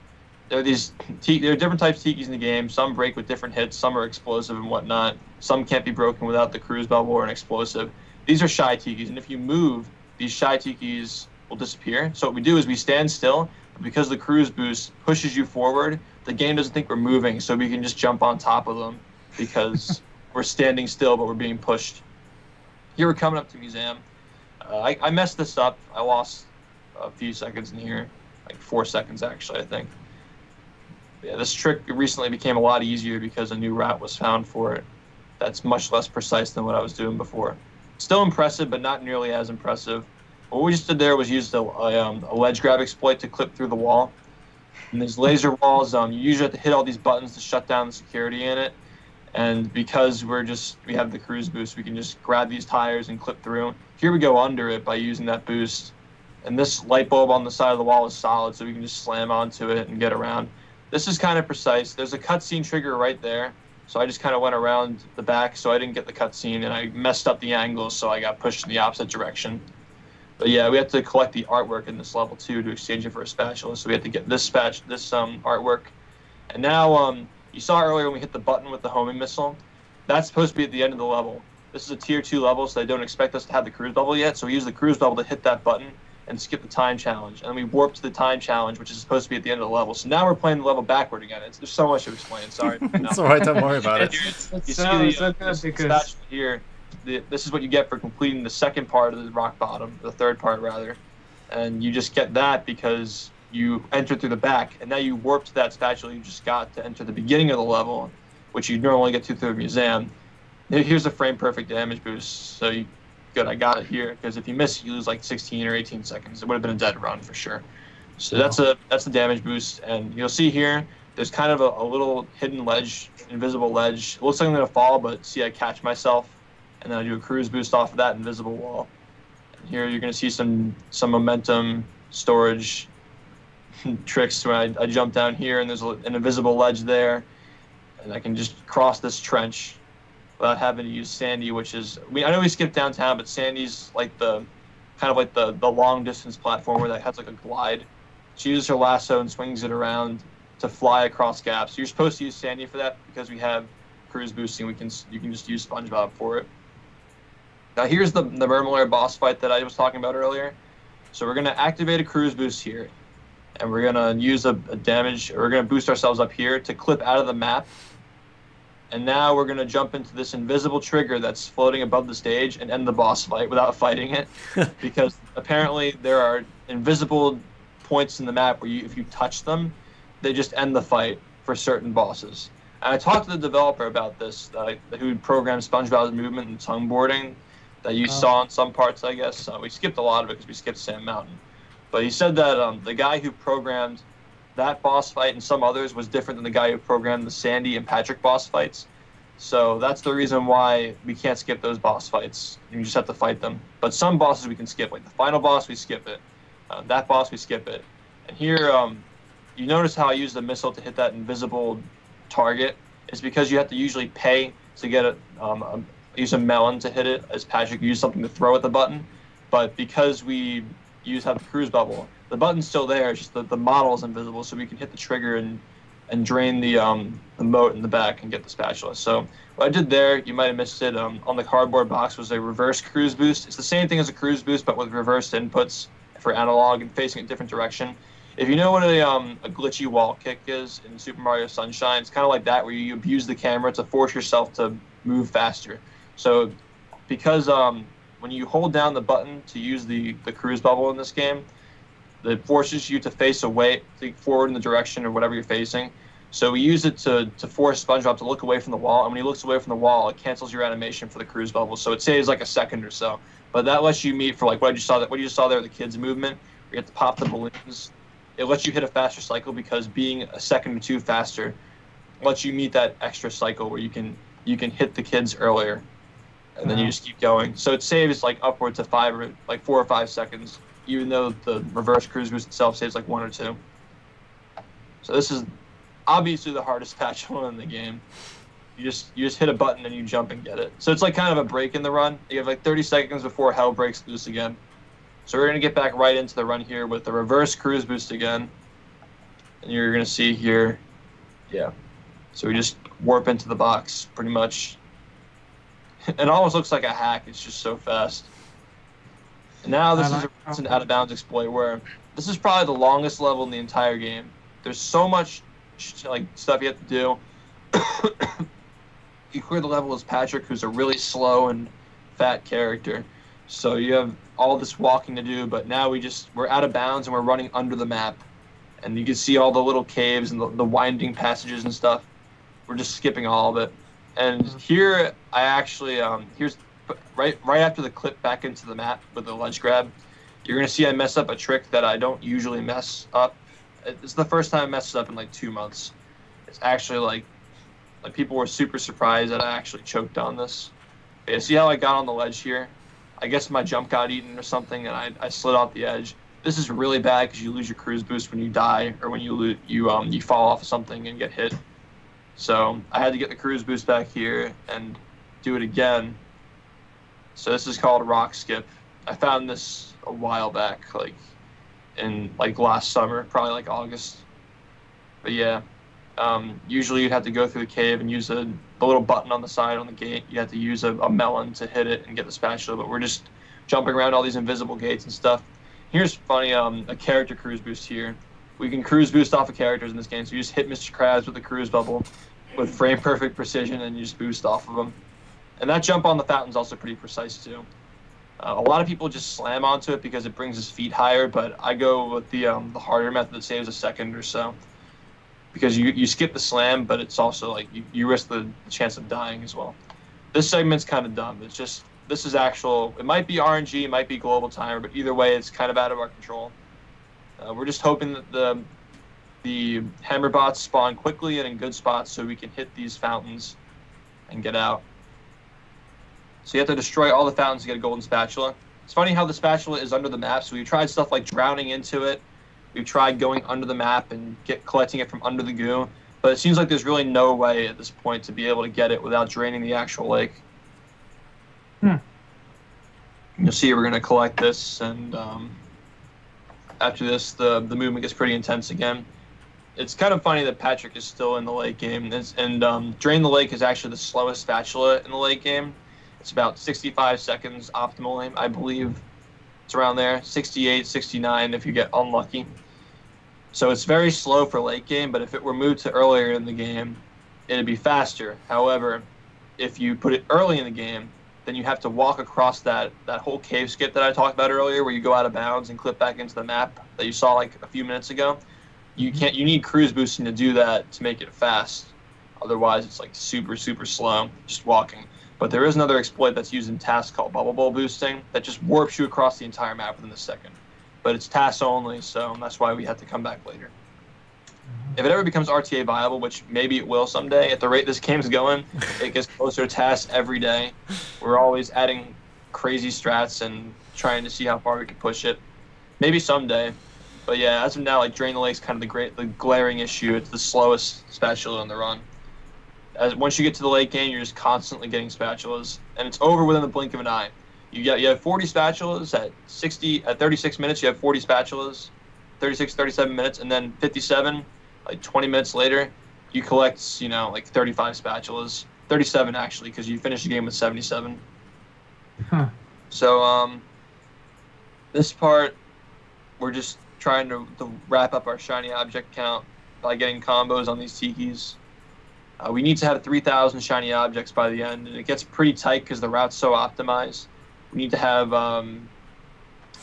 There are different types of tikis in the game. Some break with different hits. Some are explosive and whatnot. Some can't be broken without the cruise bubble or an explosive. These are shy tikis, and if you move, these shy tikis will disappear. So what we do is we stand still. Because the cruise boost pushes you forward, the game doesn't think we're moving, so we can just jump on top of them because we're standing still, but we're being pushed. Here we're coming up to museum. I messed this up. I lost a few seconds in here, like 4 seconds actually, I think. Yeah, this trick recently became a lot easier because a new route was found for it. That's much less precise than what I was doing before. Still impressive, but not nearly as impressive. What we just did there was use a ledge grab exploit to clip through the wall. And these laser walls, you usually have to hit all these buttons to shut down the security in it. And because we have the cruise boost, we can just grab these tires and clip through. Here we go under it by using that boost. And this light bulb on the side of the wall is solid, so we can just slam onto it and get around. This is kind of precise. There's a cutscene trigger right there. So I just kind of went around the back so I didn't get the cutscene, and I messed up the angle, so I got pushed in the opposite direction. But yeah, we have to collect the artwork in this level too to exchange it for a spatula. So we have to get this artwork. And now you saw earlier when we hit the button with the homing missile, that's supposed to be at the end of the level. This is a tier 2 level, so they don't expect us to have the cruise bubble yet. So we use the cruise bubble to hit that button and skip the time challenge. And then we warp to the time challenge, which is supposed to be at the end of the level. So now we're playing the level backward again. There's so much to explain. Sorry. It's all right. Don't worry about it. You see the spatula here. This is what you get for completing the second part of the rock bottom, the third part rather, and you just get that because you enter through the back, and now you warp to that spatula you just got to enter the beginning of the level, which you normally get to through a museum. Here's a frame perfect damage boost, so good, I got it here, because if you miss, you lose like 16 or 18 seconds. It would have been a dead run for sure. So that's the damage boost, and you'll see here, there's kind of a little hidden ledge, invisible ledge. It looks like I'm gonna fall, but see, I catch myself. And then I do a cruise boost off of that invisible wall. And here you're going to see some momentum storage tricks where I jump down here and there's an invisible ledge there. And I can just cross this trench without having to use Sandy, which is... I know we skipped downtown, but Sandy's like the long distance platformer that has like a glide. She uses her lasso and swings it around to fly across gaps. You're supposed to use Sandy for that because we have cruise boosting. You can just use Spongebob for it. Now here's the Mermalair boss fight that I was talking about earlier. So we're going to activate a cruise boost here. And we're going to use we're going to boost ourselves up here to clip out of the map. And now we're going to jump into this invisible trigger that's floating above the stage and end the boss fight without fighting it. Because apparently there are invisible points in the map where if you touch them, they just end the fight. for certain bosses. And I talked to the developer about this, who programmed SpongeBob's movement and tongue boarding that you saw in some parts, I guess. We skipped a lot of it because we skipped Sand Mountain. But he said that the guy who programmed that boss fight and some others was different than the guy who programmed the Sandy and Patrick boss fights. So that's the reason why we can't skip those boss fights. You just have to fight them. But some bosses we can skip, like the final boss, we skip it. That boss, we skip it. And here, you notice how I use the missile to hit that invisible target. It's because you have to usually pay to get it. Use a melon to hit it, as Patrick used something to throw at the button. But because we have the cruise bubble, the button's still there. It's just the model is invisible, so we can hit the trigger and drain the moat in the back and get the spatula. So what I did there, you might have missed it, on the cardboard box was a reverse cruise boost. It's the same thing as a cruise boost, but with reversed inputs for analog and facing a different direction. If you know what a glitchy wall kick is in Super Mario Sunshine, it's kind of like that, where you abuse the camera to force yourself to move faster. So because when you hold down the button to use the cruise bubble in this game, it forces you to face away, forward in the direction or whatever you're facing. So we use it to force SpongeBob to look away from the wall, and when he looks away from the wall, it cancels your animation for the cruise bubble. So it saves like a second or so. But that lets you meet for like what you just saw there, the kids movement, where you have to pop the balloons. It lets you hit a faster cycle because being a second or two faster lets you meet that extra cycle where you can hit the kids earlier, and then you just keep going. So it saves like upwards to 4 or 5 seconds, even though the reverse cruise boost itself saves like 1 or 2. So this is obviously the hardest spatula in the game. You just hit a button and you jump and get it. So it's like kind of a break in the run. You have like 30 seconds before hell breaks loose again. So we're going to get back right into the run here with the reverse cruise boost again. And you're going to see here, yeah. So we just warp into the box pretty much. It almost looks like a hack. It's just so fast. And now this is an out-of-bounds exploit where this is probably the longest level in the entire game. There's so much stuff you have to do. You clear the level as Patrick, who's a really slow and fat character. So you have all this walking to do, but now we're out of bounds and we're running under the map. And you can see all the little caves and the winding passages and stuff. We're just skipping all of it. And here I actually here's right after the clip back into the map with the ledge grab, you're gonna see I mess up a trick that I don't usually mess up. It's the first time I messed it up in like 2 months. It's actually like people were super surprised that I actually choked on this. Yeah, see how I got on the ledge here? I guess my jump got eaten or something, and I slid off the edge. This is really bad because you lose your cruise boost when you die, or when you fall off of something and get hit. So I had to get the cruise boost back here and do it again. So this is called rock skip. I found this a while back, in last summer, probably like August. But yeah, usually you'd have to go through the cave and use the little button on the side on the gate. You have to use a melon to hit it and get the spatula, but we're just jumping around all these invisible gates and stuff. Here's funny, a character cruise boost here. We can cruise boost off of characters in this game, so you just hit Mr. Krabs with the cruise bubble with frame perfect precision and you just boost off of them. And that jump on the fountain's also pretty precise too. A lot of people just slam onto it because it brings his feet higher, but I go with the harder method that saves a second or so. Because you skip the slam, but it's also like you risk the chance of dying as well. This segment's kind of dumb. It's just, this is actual, it might be RNG, it might be global timer, but either way, it's kind of out of our control. We're just hoping that the hammer bots spawn quickly and in good spots so we can hit these fountains and get out. So you have to destroy all the fountains to get a golden spatula. It's funny how the spatula is under the map, so we've tried stuff like drowning into it. We've tried going under the map and collecting it from under the goo, but it seems like there's really no way at this point to be able to get it without draining the actual lake. You'll see we're going to collect this, and after this, the movement gets pretty intense again. It's kind of funny that Patrick is still in the lake game, and Drain the Lake is actually the slowest spatula in the lake game. It's about 65 seconds optimally, I believe. It's around there, 68, 69 if you get unlucky. So it's very slow for late game, but if it were moved to earlier in the game, it'd be faster. However, if you put it early in the game, then you have to walk across that whole cave skip that I talked about earlier, where you go out of bounds and clip back into the map that you saw like a few minutes ago. You need cruise boosting to do that to make it fast. Otherwise, it's like super, super slow, just walking. But there is another exploit that's used in tasks called bubble bowl boosting that just warps you across the entire map within a second. But it's tasks only, so that's why we had to come back later. If it ever becomes RTA viable, which maybe it will someday, at the rate this game's going, it gets closer to tasks every day. We're always adding crazy strats and trying to see how far we can push it. Maybe someday. But yeah, as of now, like Drain the Lake's kind of the glaring issue. It's the slowest spatula on the run. Once you get to the late game, you're just constantly getting spatulas, and it's over within the blink of an eye. You have 40 spatulas at 36 minutes. You have 40 spatulas, 36, 37 minutes, and then 57, like 20 minutes later, you collect like 35 spatulas, 37 actually, because you finish the game with 77. Huh. So this part, we're just trying to wrap up our shiny object count by getting combos on these tikis. We need to have 3,000 shiny objects by the end, and it gets pretty tight because the route's so optimized. We need to have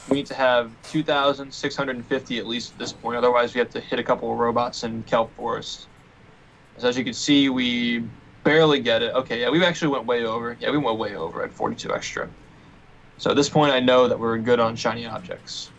2,650 at least at this point. Otherwise, we have to hit a couple of robots in Kelp Forest. So as you can see, we barely get it. Okay, yeah, we actually went way over. Yeah, we went way over at 42 extra. So at this point, I know that we're good on shiny objects,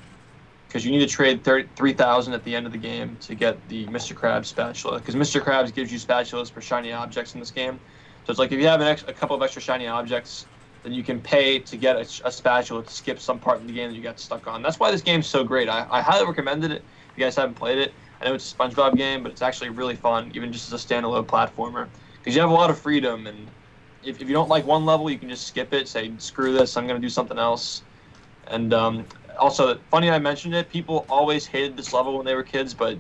because you need to trade 3,000 at the end of the game to get the Mr. Krabs spatula, because Mr. Krabs gives you spatulas for shiny objects in this game. So it's like if you have a couple of extra shiny objects, then you can pay to get a spatula to skip some part in the game that you got stuck on. That's why this game's so great. I highly recommend it if you guys haven't played it. I know it's a Spongebob game, but it's actually really fun, even just as a standalone platformer, because you have a lot of freedom, and if you don't like one level, you can just skip it, say, screw this, I'm going to do something else. And also, funny I mentioned it, people always hated this level when they were kids, but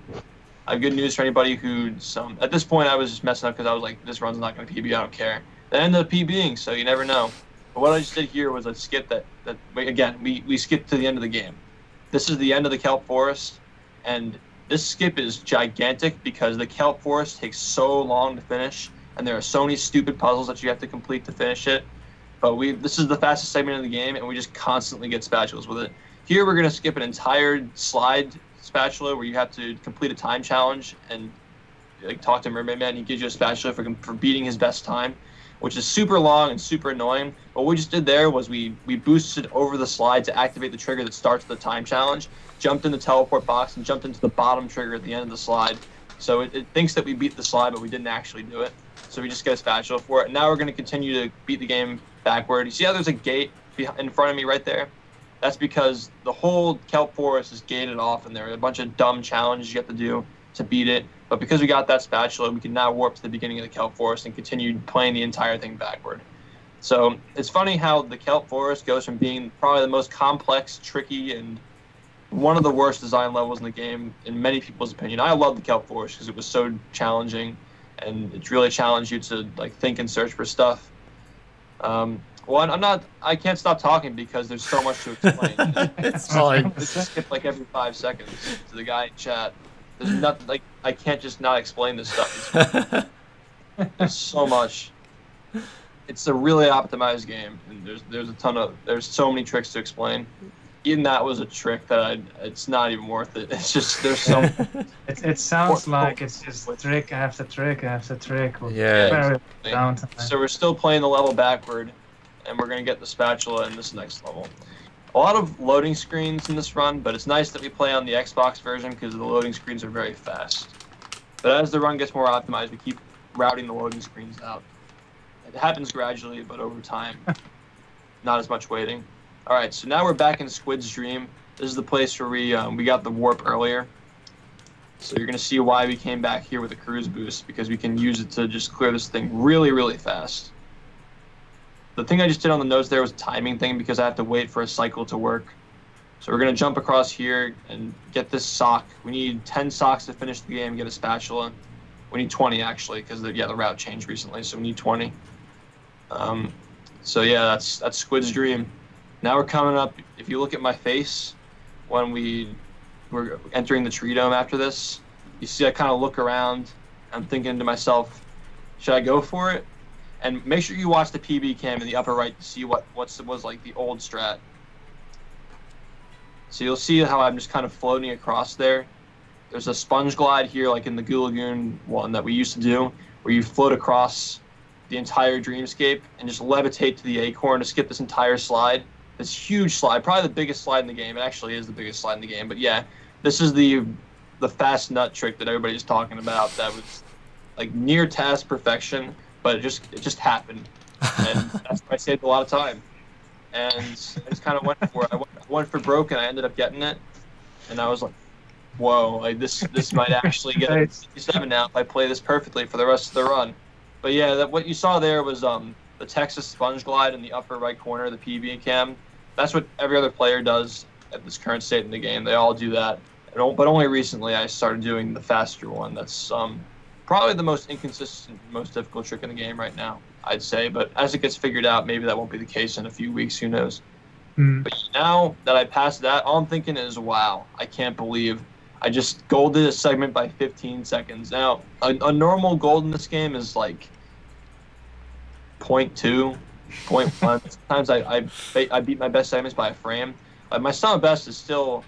I have good news for anybody who's... at this point, I was just messing up because I was like, this run's not going to PB, I don't care. It ended up PBing, so you never know. But what I just did here was I skipped that again, we skipped to the end of the game. This is the end of the Kelp Forest, and this skip is gigantic because the Kelp Forest takes so long to finish, and there are so many stupid puzzles that you have to complete to finish it. But this is the fastest segment of the game, and we just constantly get spatulas with it. Here we're going to skip an entire slide spatula where you have to complete a time challenge and talk to Mermaid Man. He gives you a spatula for beating his best time, which is super long and super annoying. What we just did there was we boosted over the slide to activate the trigger that starts the time challenge, jumped in the teleport box, and jumped into the bottom trigger at the end of the slide. So it thinks that we beat the slide, but we didn't actually do it. So we just get a spatula for it. And now we're going to continue to beat the game backward. You see how there's a gate in front of me right there? That's because the whole Kelp Forest is gated off, and there are a bunch of dumb challenges you have to do to beat it. But because we got that spatula, we can now warp to the beginning of the Kelp Forest and continue playing the entire thing backward. So it's funny how the Kelp Forest goes from being probably the most complex, tricky, and one of the worst design levels in the game, in many people's opinion. I love the Kelp Forest because it was so challenging, and it really challenged you to think and search for stuff. Well, I can't stop talking because there's so much to explain. It's fine. Just skip every 5 seconds to the guy in chat. There's nothing, I can't just not explain this stuff. There's so much. It's a really optimized game, and there's so many tricks to explain. Even that was a trick that it's not even worth it. It's just there's so. It sounds like it's just trick after trick after trick. Yeah. So we're still playing the level backward, and we're gonna get the spatula in this next level. A lot of loading screens in this run, but it's nice that we play on the Xbox version because the loading screens are very fast. But as the run gets more optimized, we keep routing the loading screens out. It happens gradually, but over time, not as much waiting. All right, so now we're back in Squid's Dream. This is the place where we got the warp earlier. So you're gonna see why we came back here with a cruise boost, because we can use it to just clear this thing really, really fast. The thing I just did on the nose there was a timing thing because I have to wait for a cycle to work. So we're gonna jump across here and get this sock. We need 10 socks to finish the game and get a spatula. We need 20 actually, because the route changed recently, so we need 20. So yeah, that's Squid's Dream. Now we're coming up. If you look at my face when we're entering the tree dome after this, you see I kind of look around. I'm thinking to myself, should I go for it? And make sure you watch the PB cam in the upper right to see what was like the old strat. So you'll see how I'm just kind of floating across there. there's a sponge glide here, like in the Goo Lagoon one that we used to do, where you float across the entire dreamscape and just levitate to the acorn to skip this entire slide. This huge slide, probably the biggest slide in the game. It actually is the biggest slide in the game. But yeah, this is the fast nut trick that everybody's talking about. That was like near task perfection, but it just happened, and that's why I saved a lot of time. And I just kind of went for it. I went for broke, and I ended up getting it. And I was like, whoa, like this might actually get a 67 now if I play this perfectly for the rest of the run. But yeah, what you saw there was the Texas Sponge Glide in the upper right corner, the PB cam. That's what every other player does at this current state in the game. They all do that. But only recently I started doing the faster one. That's probably the most inconsistent, most difficult trick in the game right now, I'd say. But as it gets figured out, maybe that won't be the case in a few weeks. Who knows? But now that I passed that, all I'm thinking is, wow, I can't believe I just golded a segment by 15 seconds. Now, a normal gold in this game is like 0.2, 0.1. Sometimes I beat my best segments by a frame. My summer best is still,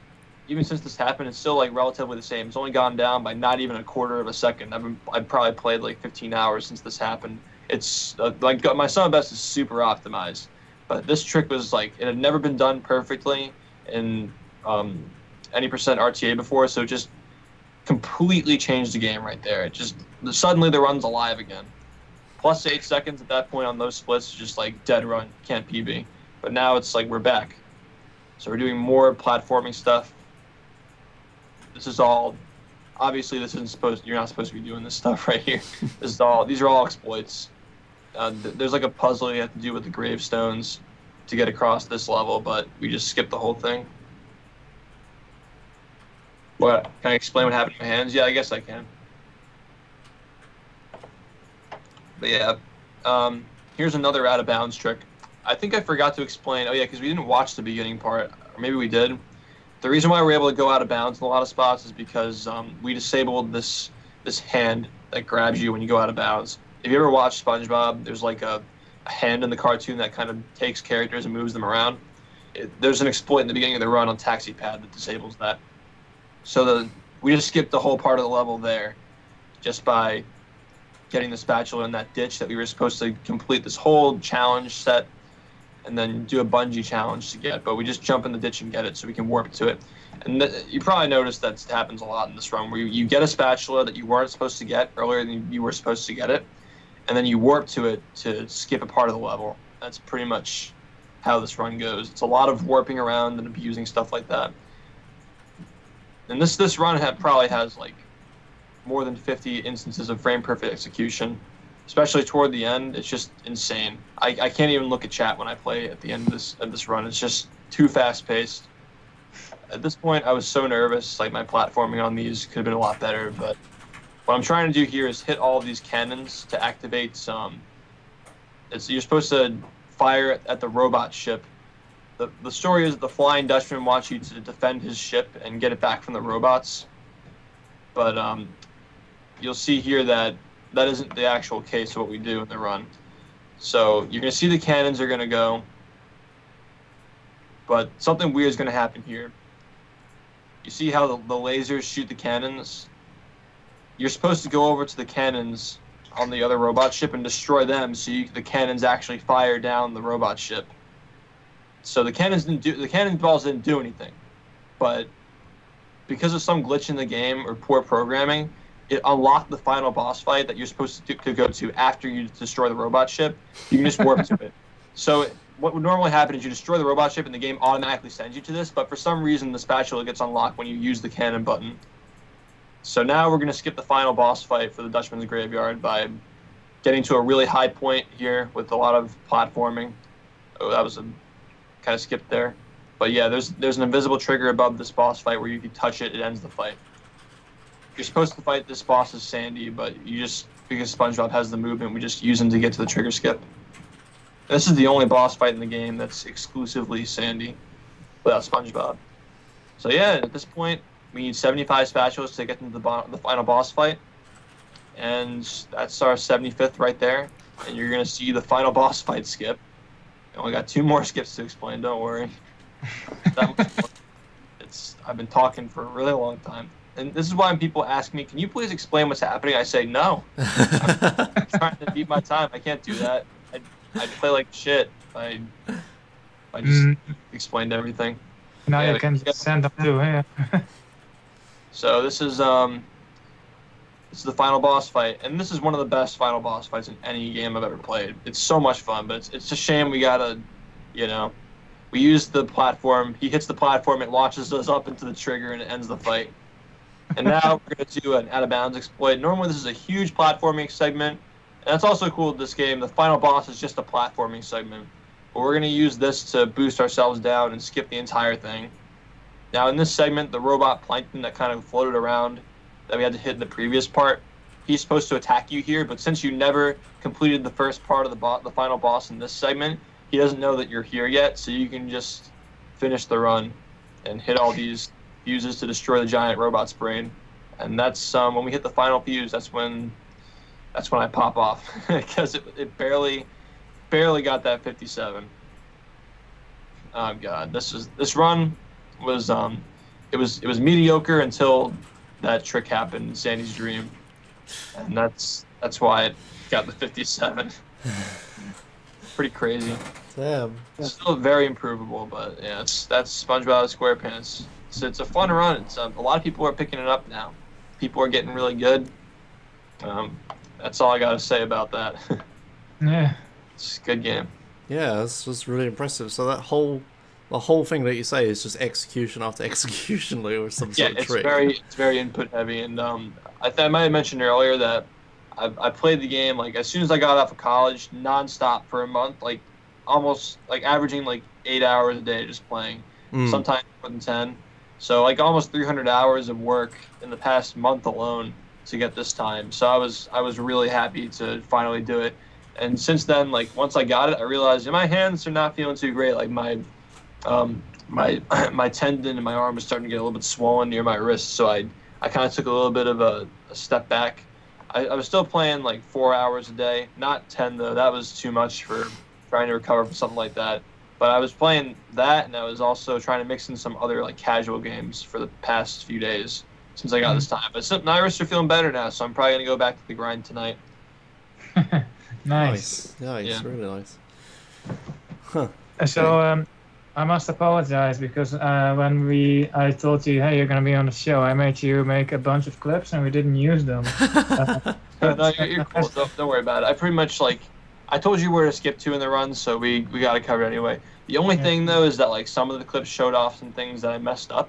even since this happened, it's still like relatively the same. It's only gone down by not even a quarter of a second. I've probably played like 15 hours since this happened. It's like my summer best is super optimized. But this trick was like, it had never been done perfectly in any percent RTA before, so it just completely changed the game right there. It just, suddenly the run's alive again. Plus 8 seconds at that point on those splits, just like dead run, can't PB. But now it's like we're back. So we're doing more platforming stuff. This is all, obviously this isn't you're not supposed to be doing this stuff right here. These are all exploits. There's like a puzzle you have to do with the gravestones to get across this level, but we just skipped the whole thing. What? Can I explain what happened to my hands? Yeah, I guess I can. But yeah, here's another out of bounds trick. I think I forgot to explain. Oh yeah, because we didn't watch the beginning part, or maybe we did. The reason why we're able to go out of bounds in a lot of spots is because we disabled this hand that grabs you when you go out of bounds. If you ever watched Spongebob, there's like a hand in the cartoon that kind of takes characters and moves them around. There's an exploit in the beginning of the run on Taxi Pad that disables that. So we just skipped the whole part of the level there just by getting the spatula in that ditch that we were supposed to complete this whole challenge set and then do a bungee challenge to get. But we just jump in the ditch and get it so we can warp to it. And you probably noticed that happens a lot in this run where you get a spatula that you weren't supposed to get earlier than you were supposed to get it, and then you warp to it to skip a part of the level. That's pretty much how this run goes. It's a lot of warping around and abusing stuff like that. And this run probably has like more than 50 instances of frame perfect execution, especially toward the end. It's just insane. I can't even look at chat when I play at the end of this run. It's just too fast paced. At this point, I was so nervous. Like my platforming on these could have been a lot better, but what I'm trying to do here is hit all of these cannons to activate some. You're supposed to fire at the robot ship. The story is that the Flying Dutchman wants you to defend his ship and get it back from the robots. But you'll see here that isn't the actual case of what we do in the run. So you're going to see the cannons are going to go. But something weird is going to happen here. You see how the lasers shoot the cannons? You're supposed to go over to the cannons on the other robot ship and destroy them so the cannons actually fire down the robot ship. So the cannon balls didn't do anything, but because of some glitch in the game or poor programming, it unlocked the final boss fight that you're supposed to go to after you destroy the robot ship. You can just warp to it. So what would normally happen is you destroy the robot ship and the game automatically sends you to this, but for some reason the spatula gets unlocked when you use the cannon button. So now we're going to skip the final boss fight for the Dutchman's Graveyard by getting to a really high point here with a lot of platforming. Oh, that was kind of skipped there. But yeah, there's an invisible trigger above this boss fight where if you touch it, it ends the fight. You're supposed to fight this boss as Sandy, but because SpongeBob has the movement, we just use him to get to the trigger skip. This is the only boss fight in the game that's exclusively Sandy without SpongeBob. So yeah, at this point, we need 75 spatulas to get into the final boss fight. And that's our 75th right there. And you're going to see the final boss fight skip. I only got 2 more skips to explain, don't worry. I've been talking for a really long time. And this is why when people ask me, can you please explain what's happening? I say, no. I'm trying to beat my time. I can't do that. I'd play like shit. I just explained everything. Now Yeah, you can send them to here. So this is the final boss fight, and this is one of the best final boss fights in any game I've ever played. It's so much fun, but it's a shame we gotta, you know, we use the platform. He hits the platform, it launches us up into the trigger, and it ends the fight. And now we're gonna do an out of bounds exploit. Normally this is a huge platforming segment, and that's also cool with this game. The final boss is just a platforming segment, but we're gonna use this to boost ourselves down and skip the entire thing. Now in this segment, the robot Plankton that kind of floated around that we had to hit in the previous part, he's supposed to attack you here, but since you never completed the first part of the final boss in this segment, he doesn't know that you're here yet, so you can just finish the run and hit all these fuses to destroy the giant robot's brain. And that's when we hit the final fuse, that's when I pop off because it barely got that 57. Oh god, this run was it was mediocre until that trick happened in Sandy's dream, and that's why it got the 57. Pretty crazy. Damn. Still very improvable, but yeah, that's SpongeBob SquarePants. It's a fun run. It's a lot of people are picking it up now. People are getting really good. That's all I gotta say about that. Yeah. It's a good game. Yeah, this was really impressive. So the whole thing that you say is just execution after execution, like, or some sort of trick. Yeah, it's very input heavy, and I might have mentioned earlier that I played the game like as soon as I got off of college, nonstop for a month, like almost like averaging like 8 hours a day just playing, sometimes more than 10. So like almost 300 hours of work in the past month alone to get this time. So I was really happy to finally do it. And since then, like once I got it, I realized my hands are not feeling too great. Like my tendon in my arm was starting to get a little bit swollen near my wrist. So I kind of took a little bit of a step back. I was still playing like 4 hours a day, not 10 though. That was too much for trying to recover from something like that. But I was playing that, and I was also trying to mix in some other like casual games for the past few days since I got this time. But my wrists are feeling better now, so I'm probably gonna go back to the grind tonight. Nice. Nice, Yeah. really nice. Huh. So I must apologize because when I told you, hey, you're gonna be on the show, I made you make a bunch of clips and we didn't use them. No, you're cool. Don't worry about it. I pretty much I told you where to skip to in the run, so we got it covered anyway. The only thing though is that like some of the clips showed off some things that I messed up,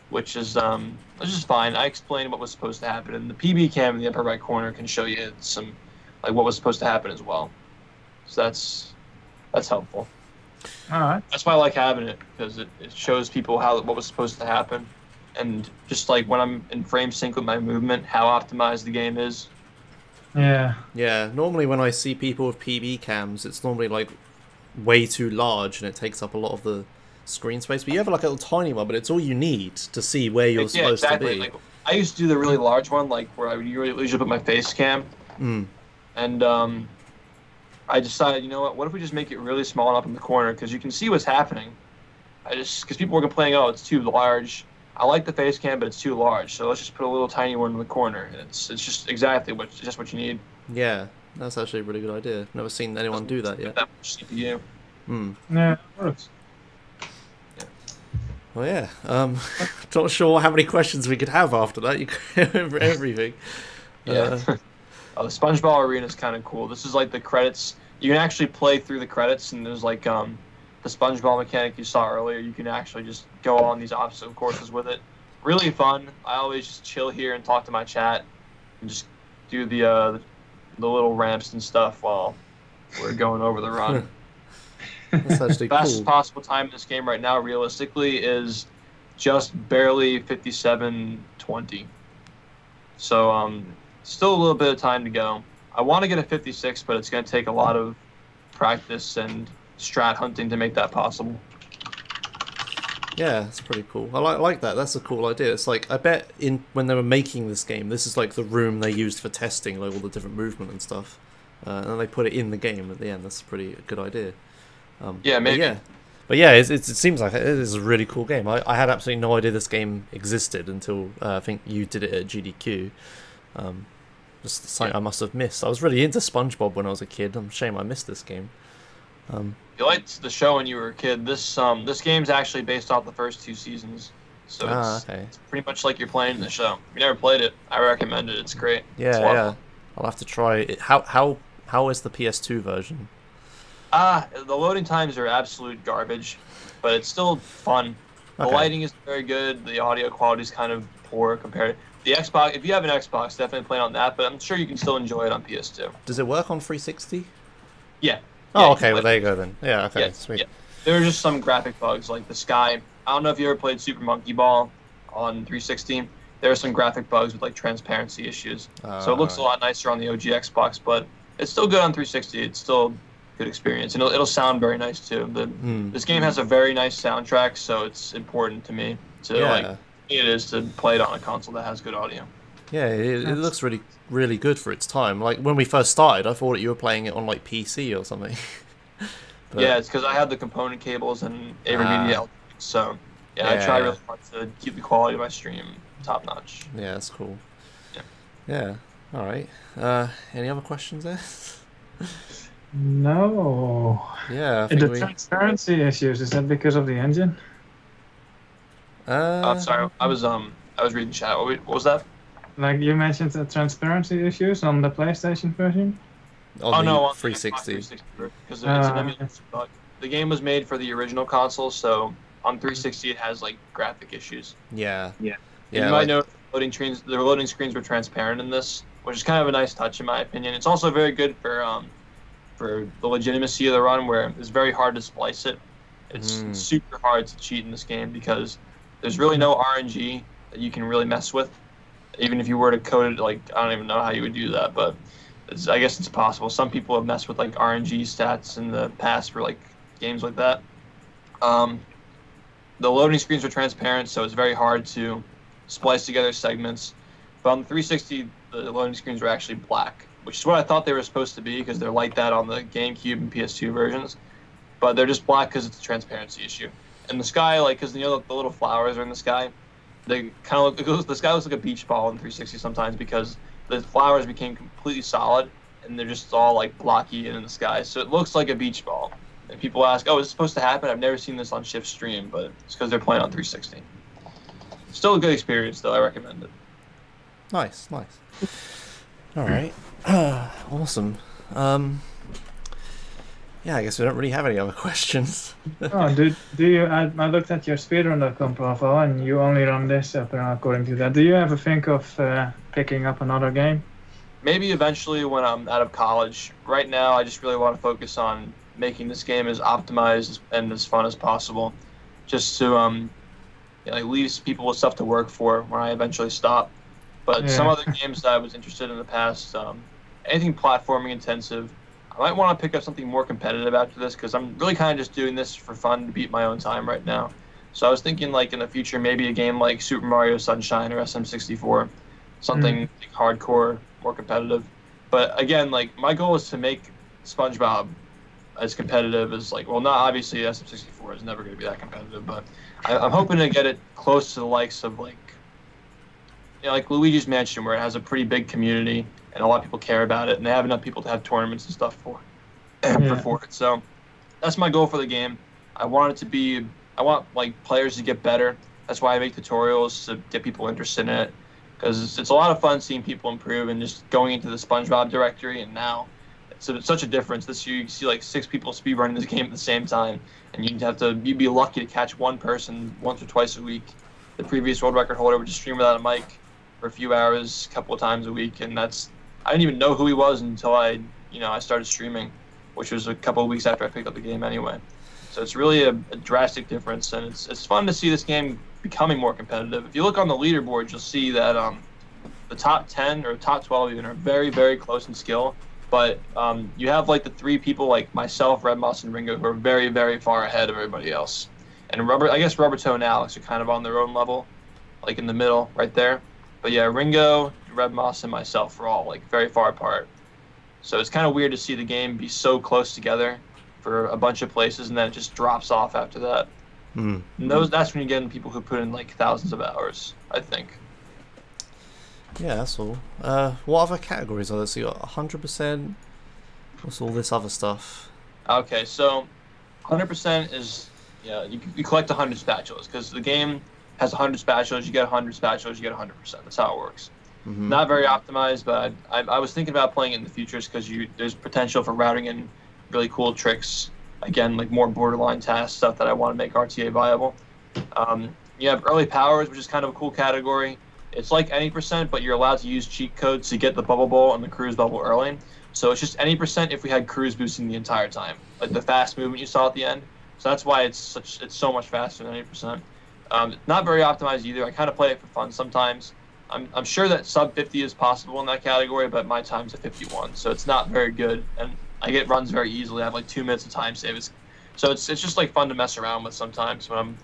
which is fine. I explained what was supposed to happen, and the PB cam in the upper right corner can show you some like what was supposed to happen as well. So that's helpful. All right. That's why I like having it, because it shows people what was supposed to happen, and just like when I'm in frame sync with my movement, how optimized the game is. Yeah. Yeah, normally when I see people with PB cams, it's normally like way too large and it takes up a lot of the screen space. But you have like a little tiny one, but it's all you need to see where you're supposed to be. Like, I used to do the really large one, like where I would usually put my face cam, and I decided, you know what if we just make it really small and up in the corner, because you can see what's happening. Because people were complaining, oh, it's too large. I like the face cam, but it's too large. So let's just put a little tiny one in the corner. And it's just exactly what you need. Yeah, that's actually a really good idea. Never seen anyone do that yet. That much CPU. Yeah, it works. Well, yeah. Not sure how many questions we could have after that. You could over everything. Yeah. The SpongeBob arena is kind of cool. This is like the credits. You can actually play through the credits, and there's like the SpongeBob mechanic you saw earlier. You can actually just go on these obstacle courses with it. Really fun. I always just chill here and talk to my chat, and just do the little ramps and stuff while we're going over the run. That's actually cool. Fastest possible time in this game right now, realistically, is just barely 57:20. So still a little bit of time to go. I want to get a 56, but it's going to take a lot of practice and strat hunting to make that possible. Yeah, that's pretty cool. I like that. That's a cool idea. It's like, I bet when they were making this game, this is like the room they used for testing like all the different movement and stuff. And then they put it in the game at the end. That's a pretty good idea. Yeah, maybe. Yeah, But yeah, it seems like it is a really cool game. I had absolutely no idea this game existed until I think you did it at GDQ. Just something I must have missed. I was really into SpongeBob when I was a kid. I'm ashamed I missed this game. You liked the show when you were a kid. This game's actually based off the first 2 seasons, so it's pretty much like you're playing the show. If you never played it, I recommend it. It's great. Yeah. I'll have to try it. How is the PS2 version? The loading times are absolute garbage, but it's still fun. The lighting is very good. The audio quality is kind of poor compared to the Xbox. If you have an Xbox, definitely play on that, but I'm sure you can still enjoy it on PS2. Does it work on 360? Yeah. Oh, okay. Well, there you go then. Yeah, okay. Yeah, Sweet. Yeah. There are just some graphic bugs, like the sky. I don't know if you ever played Super Monkey Ball on 360. There are some graphic bugs with like transparency issues. So it looks a lot nicer on the OG Xbox, but it's still good on 360. It's still a good experience, and it'll sound very nice too. This game has a very nice soundtrack, so it's important to me to it is to play it on a console that has good audio. Yeah, it looks really, really good for its time. Like when we first started, I thought you were playing it on like PC or something. But... Yeah, it's because I have the component cables and AverMedia, so I try really hard to keep the quality of my stream top notch. Yeah, that's cool. Yeah. All right. Any other questions there? No. Yeah. The transparency issues, is that because of the engine? Sorry, I was reading chat. What was that? Like you mentioned the transparency issues on the PlayStation version? On no, on 360. Because it's an emulation bug. The game was made for the original console, so on 360 it has like graphic issues. Yeah. You might know the loading screens were transparent in this, which is kind of a nice touch in my opinion. It's also very good for the legitimacy of the run, where it's very hard to splice it. It's super hard to cheat in this game because there's really no RNG that you can really mess with. Even if you were to code it, like, I don't even know how you would do that, but I guess it's possible. Some people have messed with like RNG stats in the past for like games like that. The loading screens are transparent, so it's very hard to splice together segments. But on the 360, the loading screens were actually black, which is what I thought they were supposed to be because they're like that on the GameCube and PS2 versions. But they're just black because it's a transparency issue. And the sky, like, because the little flowers are in the sky, they kind of look. The sky looks like a beach ball in 360 sometimes because the flowers became completely solid and they're just all like blocky and in the sky, so it looks like a beach ball. And people ask, "Oh, is this supposed to happen?" I've never seen this on SHiFT stream, but it's because they're playing on 360. Still a good experience, though. I recommend it. Nice. All right. Awesome. Yeah, I guess we don't really have any other questions. Do you? I looked at your speedrun.com profile, and you only run this according to that. Do you ever think of picking up another game? Maybe eventually when I'm out of college. Right now, I just really want to focus on making this game as optimized and as fun as possible, just to leave people with stuff to work for when I eventually stop. But some other games that I was interested in the past, anything platforming intensive. I might want to pick up something more competitive after this because I'm really kind of just doing this for fun to beat my own time right now. So I was thinking like in the future maybe a game like Super Mario Sunshine or SM64, something like hardcore, more competitive. But again, like my goal is to make SpongeBob as competitive as not obviously SM64 is never going to be that competitive, but I'm hoping to get it close to the likes of like Luigi's Mansion, where it has a pretty big community and a lot of people care about it, and they have enough people to have tournaments and stuff for it. So that's my goal for the game. I want like players to get better. That's why I make tutorials to get people interested in it, because it's a lot of fun seeing people improve and just going into the SpongeBob directory. And now it's such a difference. This year you see like 6 people speedrunning this game at the same time, and you'd be lucky to catch one person once or twice a week. The previous world record holder would just stream without a mic for a few hours, a couple of times a week, and I didn't even know who he was until I started streaming, which was a couple of weeks after I picked up the game anyway. So it's really a drastic difference, and it's fun to see this game becoming more competitive. If you look on the leaderboard, you'll see that the top 10 or top 12 even are very, very close in skill, but you have like the 3 people like myself, Red Moss, and Ringo who are very, very far ahead of everybody else. And Rubbertoe and Alex are kind of on their own level, like in the middle right there. But yeah, Ringo, Red Moss, and myself are all like very far apart. So it's kind of weird to see the game be so close together for a bunch of places, and then it just drops off after that. Hmm. And that's when you get in people who put in like thousands of hours, I think. Yeah, that's all. What other categories are there? So you got 100%. What's all this other stuff? Okay, so 100% is, you collect 100 spatulas, because the game has 100 spatulas, you get 100 spatulas, you get 100%. That's how it works. Mm-hmm. Not very optimized, but I was thinking about playing it in the futures because there's potential for routing in really cool tricks. Again, like more borderline task stuff that I want to make RTA viable. You have early powers, which is kind of a cool category. It's like any percent, but you're allowed to use cheat codes to get the bubble bowl and the cruise bubble early. So it's just any percent if we had cruise boosting the entire time, like the fast movement you saw at the end. So that's why it's so much faster than 80%. Not very optimized either. I kind of play it for fun sometimes. I'm sure that sub 50 is possible in that category, but my time's at 51, so it's not very good. And I get runs very easily. I have like 2 minutes of time save. So it's just like fun to mess around with sometimes when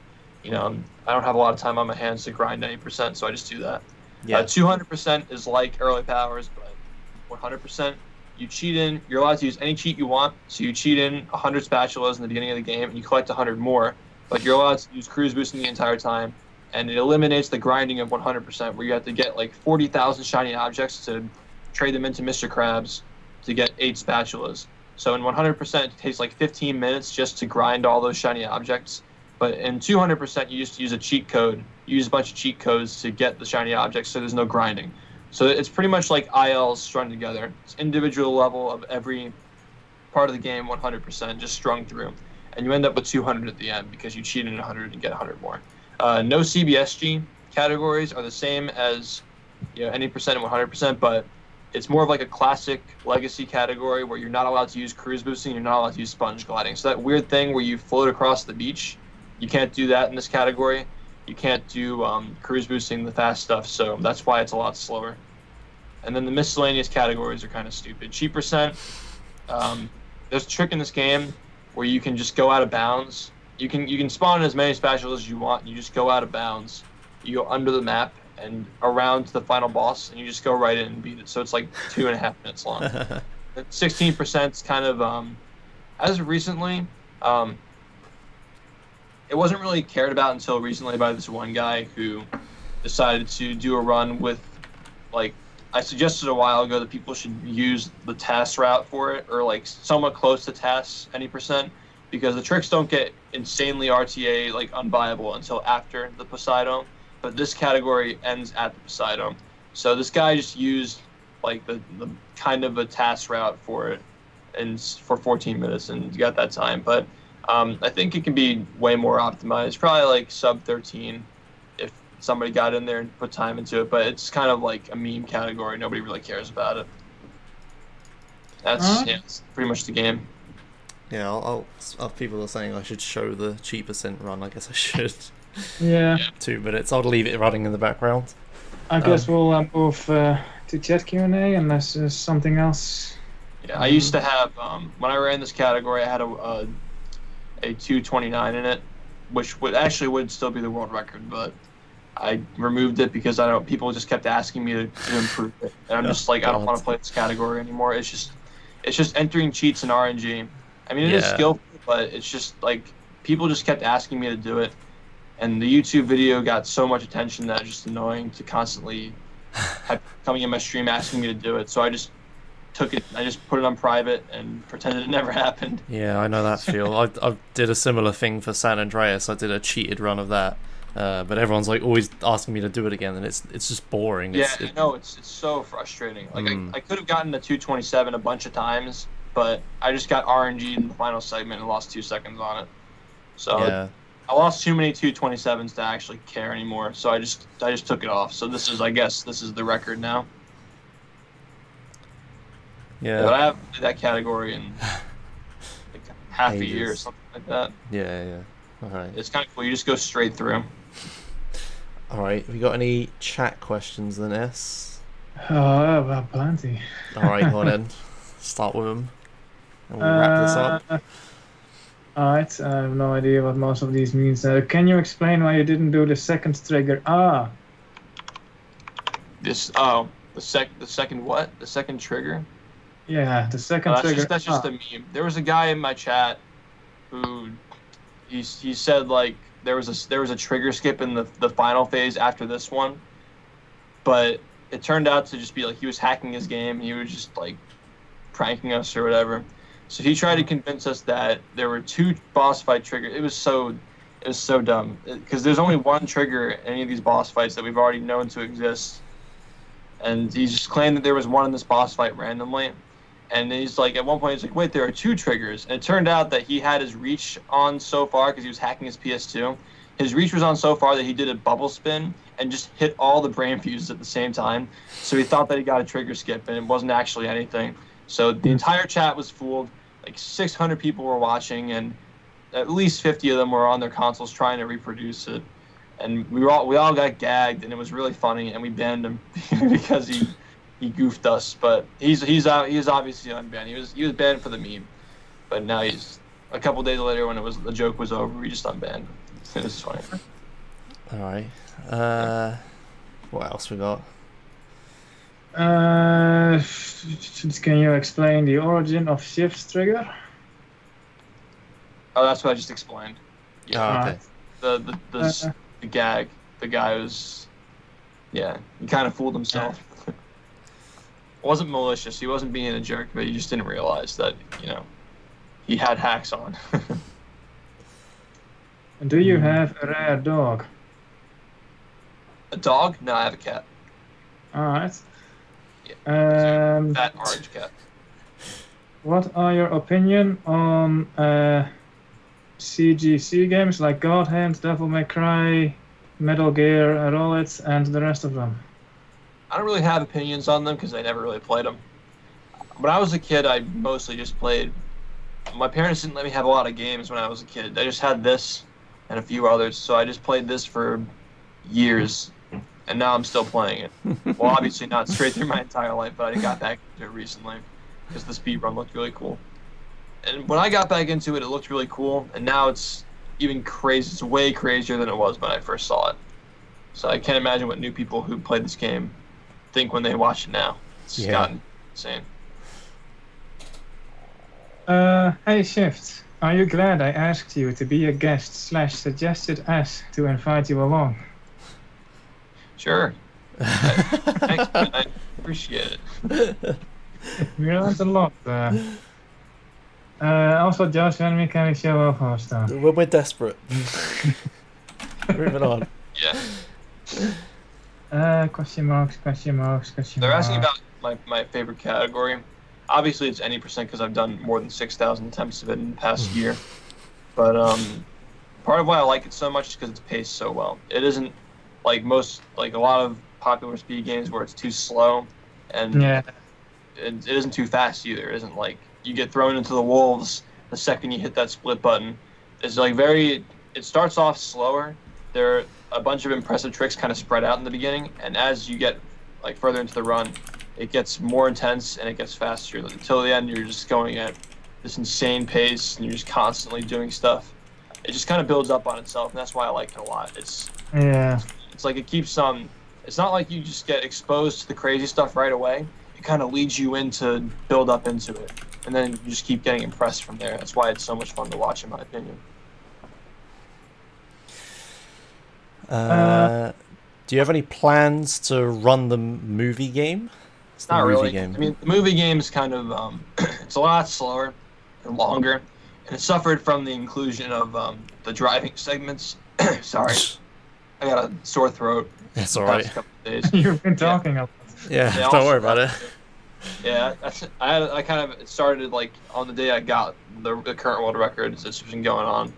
I don't have a lot of time on my hands to grind 90%, so I just do that. Yeah. 200% is like early powers, but 100%. You cheat in, you're allowed to use any cheat you want. So you cheat in 100 spatulas in the beginning of the game, and you collect 100 more. But you're allowed to use cruise boosting the entire time, and it eliminates the grinding of 100%, where you have to get like 40,000 shiny objects to trade them into Mr. Krabs to get 8 spatulas. So in 100%, it takes like 15 minutes just to grind all those shiny objects. But in 200%, you just use a cheat code. You use a bunch of cheat codes to get the shiny objects, so there's no grinding. So it's pretty much like ILs strung together. It's individual level of every part of the game, 100%, just strung through. And you end up with 200 at the end because you cheated 100 and get 100 more. No CBSG categories are the same as any percent and 100%, but it's more of like a classic legacy category where you're not allowed to use cruise boosting, you're not allowed to use sponge gliding. So that weird thing where you float across the beach, you can't do that in this category. You can't do cruise boosting, the fast stuff, so that's why it's a lot slower. And then the miscellaneous categories are kind of stupid. Cheat percent, there's a trick in this game where you can just go out of bounds. You can spawn in as many spatulas as you want, and you just go out of bounds. You go under the map and around to the final boss, and you just go right in and beat it. So it's like 2.5 minutes long. 16% is kind of, as of recently, it wasn't really cared about until recently by this one guy who decided to do a run with, like, I suggested a while ago that people should use the TAS route for it, or like somewhat close to TAS, any percent, because the tricks don't get insanely RTA, like, unviable until after the Poseidon, but this category ends at the Poseidon. So this guy just used, like, the kind of a TAS route for it, and for 14 minutes, and got that time, but I think it can be way more optimized, probably like sub 13 if somebody got in there and put time into it, but it's kind of like a meme category. Nobody really cares about it. That's pretty much the game. Yeah, people are saying I should show the cheat percent run. I guess I should. Yeah. 2 minutes. I'll leave it running in the background. I guess we'll move to chat Q&A unless there's something else. Yeah, I used to have, when I ran this category, I had a 229 in it, which would still be the world record, but I removed it because people just kept asking me to improve it, and I'm just like, I don't want to play this category anymore. It's just entering cheats in RNG. I mean, it is skillful, but it's just like people just kept asking me to do it, and the YouTube video got so much attention that it's just annoying to constantly have coming in my stream asking me to do it. So I just took it. I just put it on private and pretended it never happened. Yeah, I know that feel. I did a similar thing for San Andreas. I did a cheated run of that, but everyone's like always asking me to do it again, and it's just boring. Yeah, I know, it's so frustrating. Like I could have gotten the 227 a bunch of times, but I just got RNG in the final segment and lost 2 seconds on it. So yeah. I lost too many 227s to actually care anymore. So I just took it off. So I guess this is the record now. Yeah. But I haven't played that category in like half a year or something like that. Yeah. Alright. It's kind of cool. You just go straight through. Alright, have you got any chat questions then, S? Oh, well, plenty. Alright, go on then. Start with them. And we'll wrap this up. Alright, I have no idea what most of these means. Can you explain why you didn't do the second trigger? The second what? The second trigger? Yeah, the second trigger. That's just a meme. There was a guy in my chat who he said like there was a trigger skip in the final phase after this one, but it turned out to just be like he was hacking his game. He was just like pranking us or whatever. So he tried to convince us that there were 2 boss fight triggers. It was so dumb because there's only 1 trigger in any of these boss fights that we've already known to exist. And he just claimed that there was 1 in this boss fight randomly. And he's like, at one point, he's like, wait, there are 2 triggers. And it turned out that he had his reach on so far because he was hacking his PS2. His reach was on so far that he did a bubble spin and just hit all the brain fuses at the same time. So he thought that he got a trigger skip, and it wasn't actually anything. So the entire chat was fooled. Like 600 people were watching, and at least 50 of them were on their consoles trying to reproduce it. And we all got gagged, and it was really funny. And we banned him because he goofed us. But he's obviously unbanned. He was banned for the meme, but now he's a couple days later when the joke was over, we just unbanned him. It was funny. All right. What else we got? Can you explain the origin of SHiFT trigger? Oh, that's what I just explained. Yeah. Oh, okay. The gag. The guy was, yeah, he kind of fooled himself. It wasn't malicious. He wasn't being a jerk, but he just didn't realize that, he had hacks on. And do you have a rare dog? A dog? No, I have a cat. Alright. Yeah. Fat orange cat. What are your opinion on CGC games like God Hand, Devil May Cry, Metal Gear, Roll It, and the rest of them? I don't really have opinions on them because I never really played them. When I was a kid, I mostly just played. My parents didn't let me have a lot of games when I was a kid. I just had this and a few others, so I just played this for years, and now I'm still playing it. Well, obviously not straight through my entire life, but I got back into it recently because the speedrun looked really cool. And when I got back into it, it looked really cool, and now it's even crazy. It's way crazier than it was when I first saw it. So I can't imagine what new people who played this game think when they watch it now. It's just gotten insane. Hey SHiFT, are you glad I asked you to be a guest / suggested us to invite you along? Sure. Thanks, I appreciate it. We learned a lot. Also, Josh, when can we show off our stuff? We're desperate. Moving on. Yeah. Question marks. They're asking about my favorite category. Obviously, it's any percent because I've done more than 6,000 attempts of it in the past year. But part of why I like it so much is because it's paced so well. It isn't like a lot of popular speed games where it's too slow, and it isn't too fast either. It isn't like you get thrown into the wolves the second you hit that split button. It's like it starts off slower. There are a bunch of impressive tricks kind of spread out in the beginning, and as you get like further into the run, it gets more intense and it gets faster. Until the end, you're just going at this insane pace and you're just constantly doing stuff. It just kind of builds up on itself, and that's why I like it a lot. It's like it keeps it's not like you just get exposed to the crazy stuff right away. It kind of leads you into build up into it, and then you just keep getting impressed from there. That's why it's so much fun to watch, in my opinion. Do you have any plans to run the movie game? Not really. I mean, the movie game is kind of it's a lot slower and longer, and it suffered from the inclusion of the driving segments. Sorry, I got a sore throat. It's all right. You've been talking a lot. Yeah, don't worry about it. Yeah, I kind of started like on the day I got the current world record. It's been going on,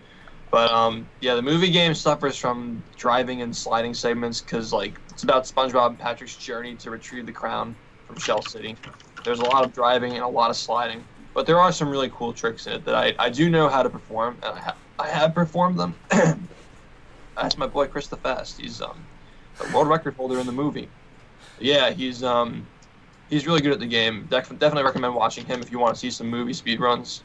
but yeah, the movie game suffers from driving and sliding segments because like it's about SpongeBob and Patrick's journey to retrieve the crown from Shell City. There's a lot of driving and a lot of sliding, but there are some really cool tricks in it that I do know how to perform, and I have performed them. That's my boy Chris the Fast. He's the world record holder in the movie. Yeah, he's really good at the game. Definitely recommend watching him if you want to see some movie speedruns.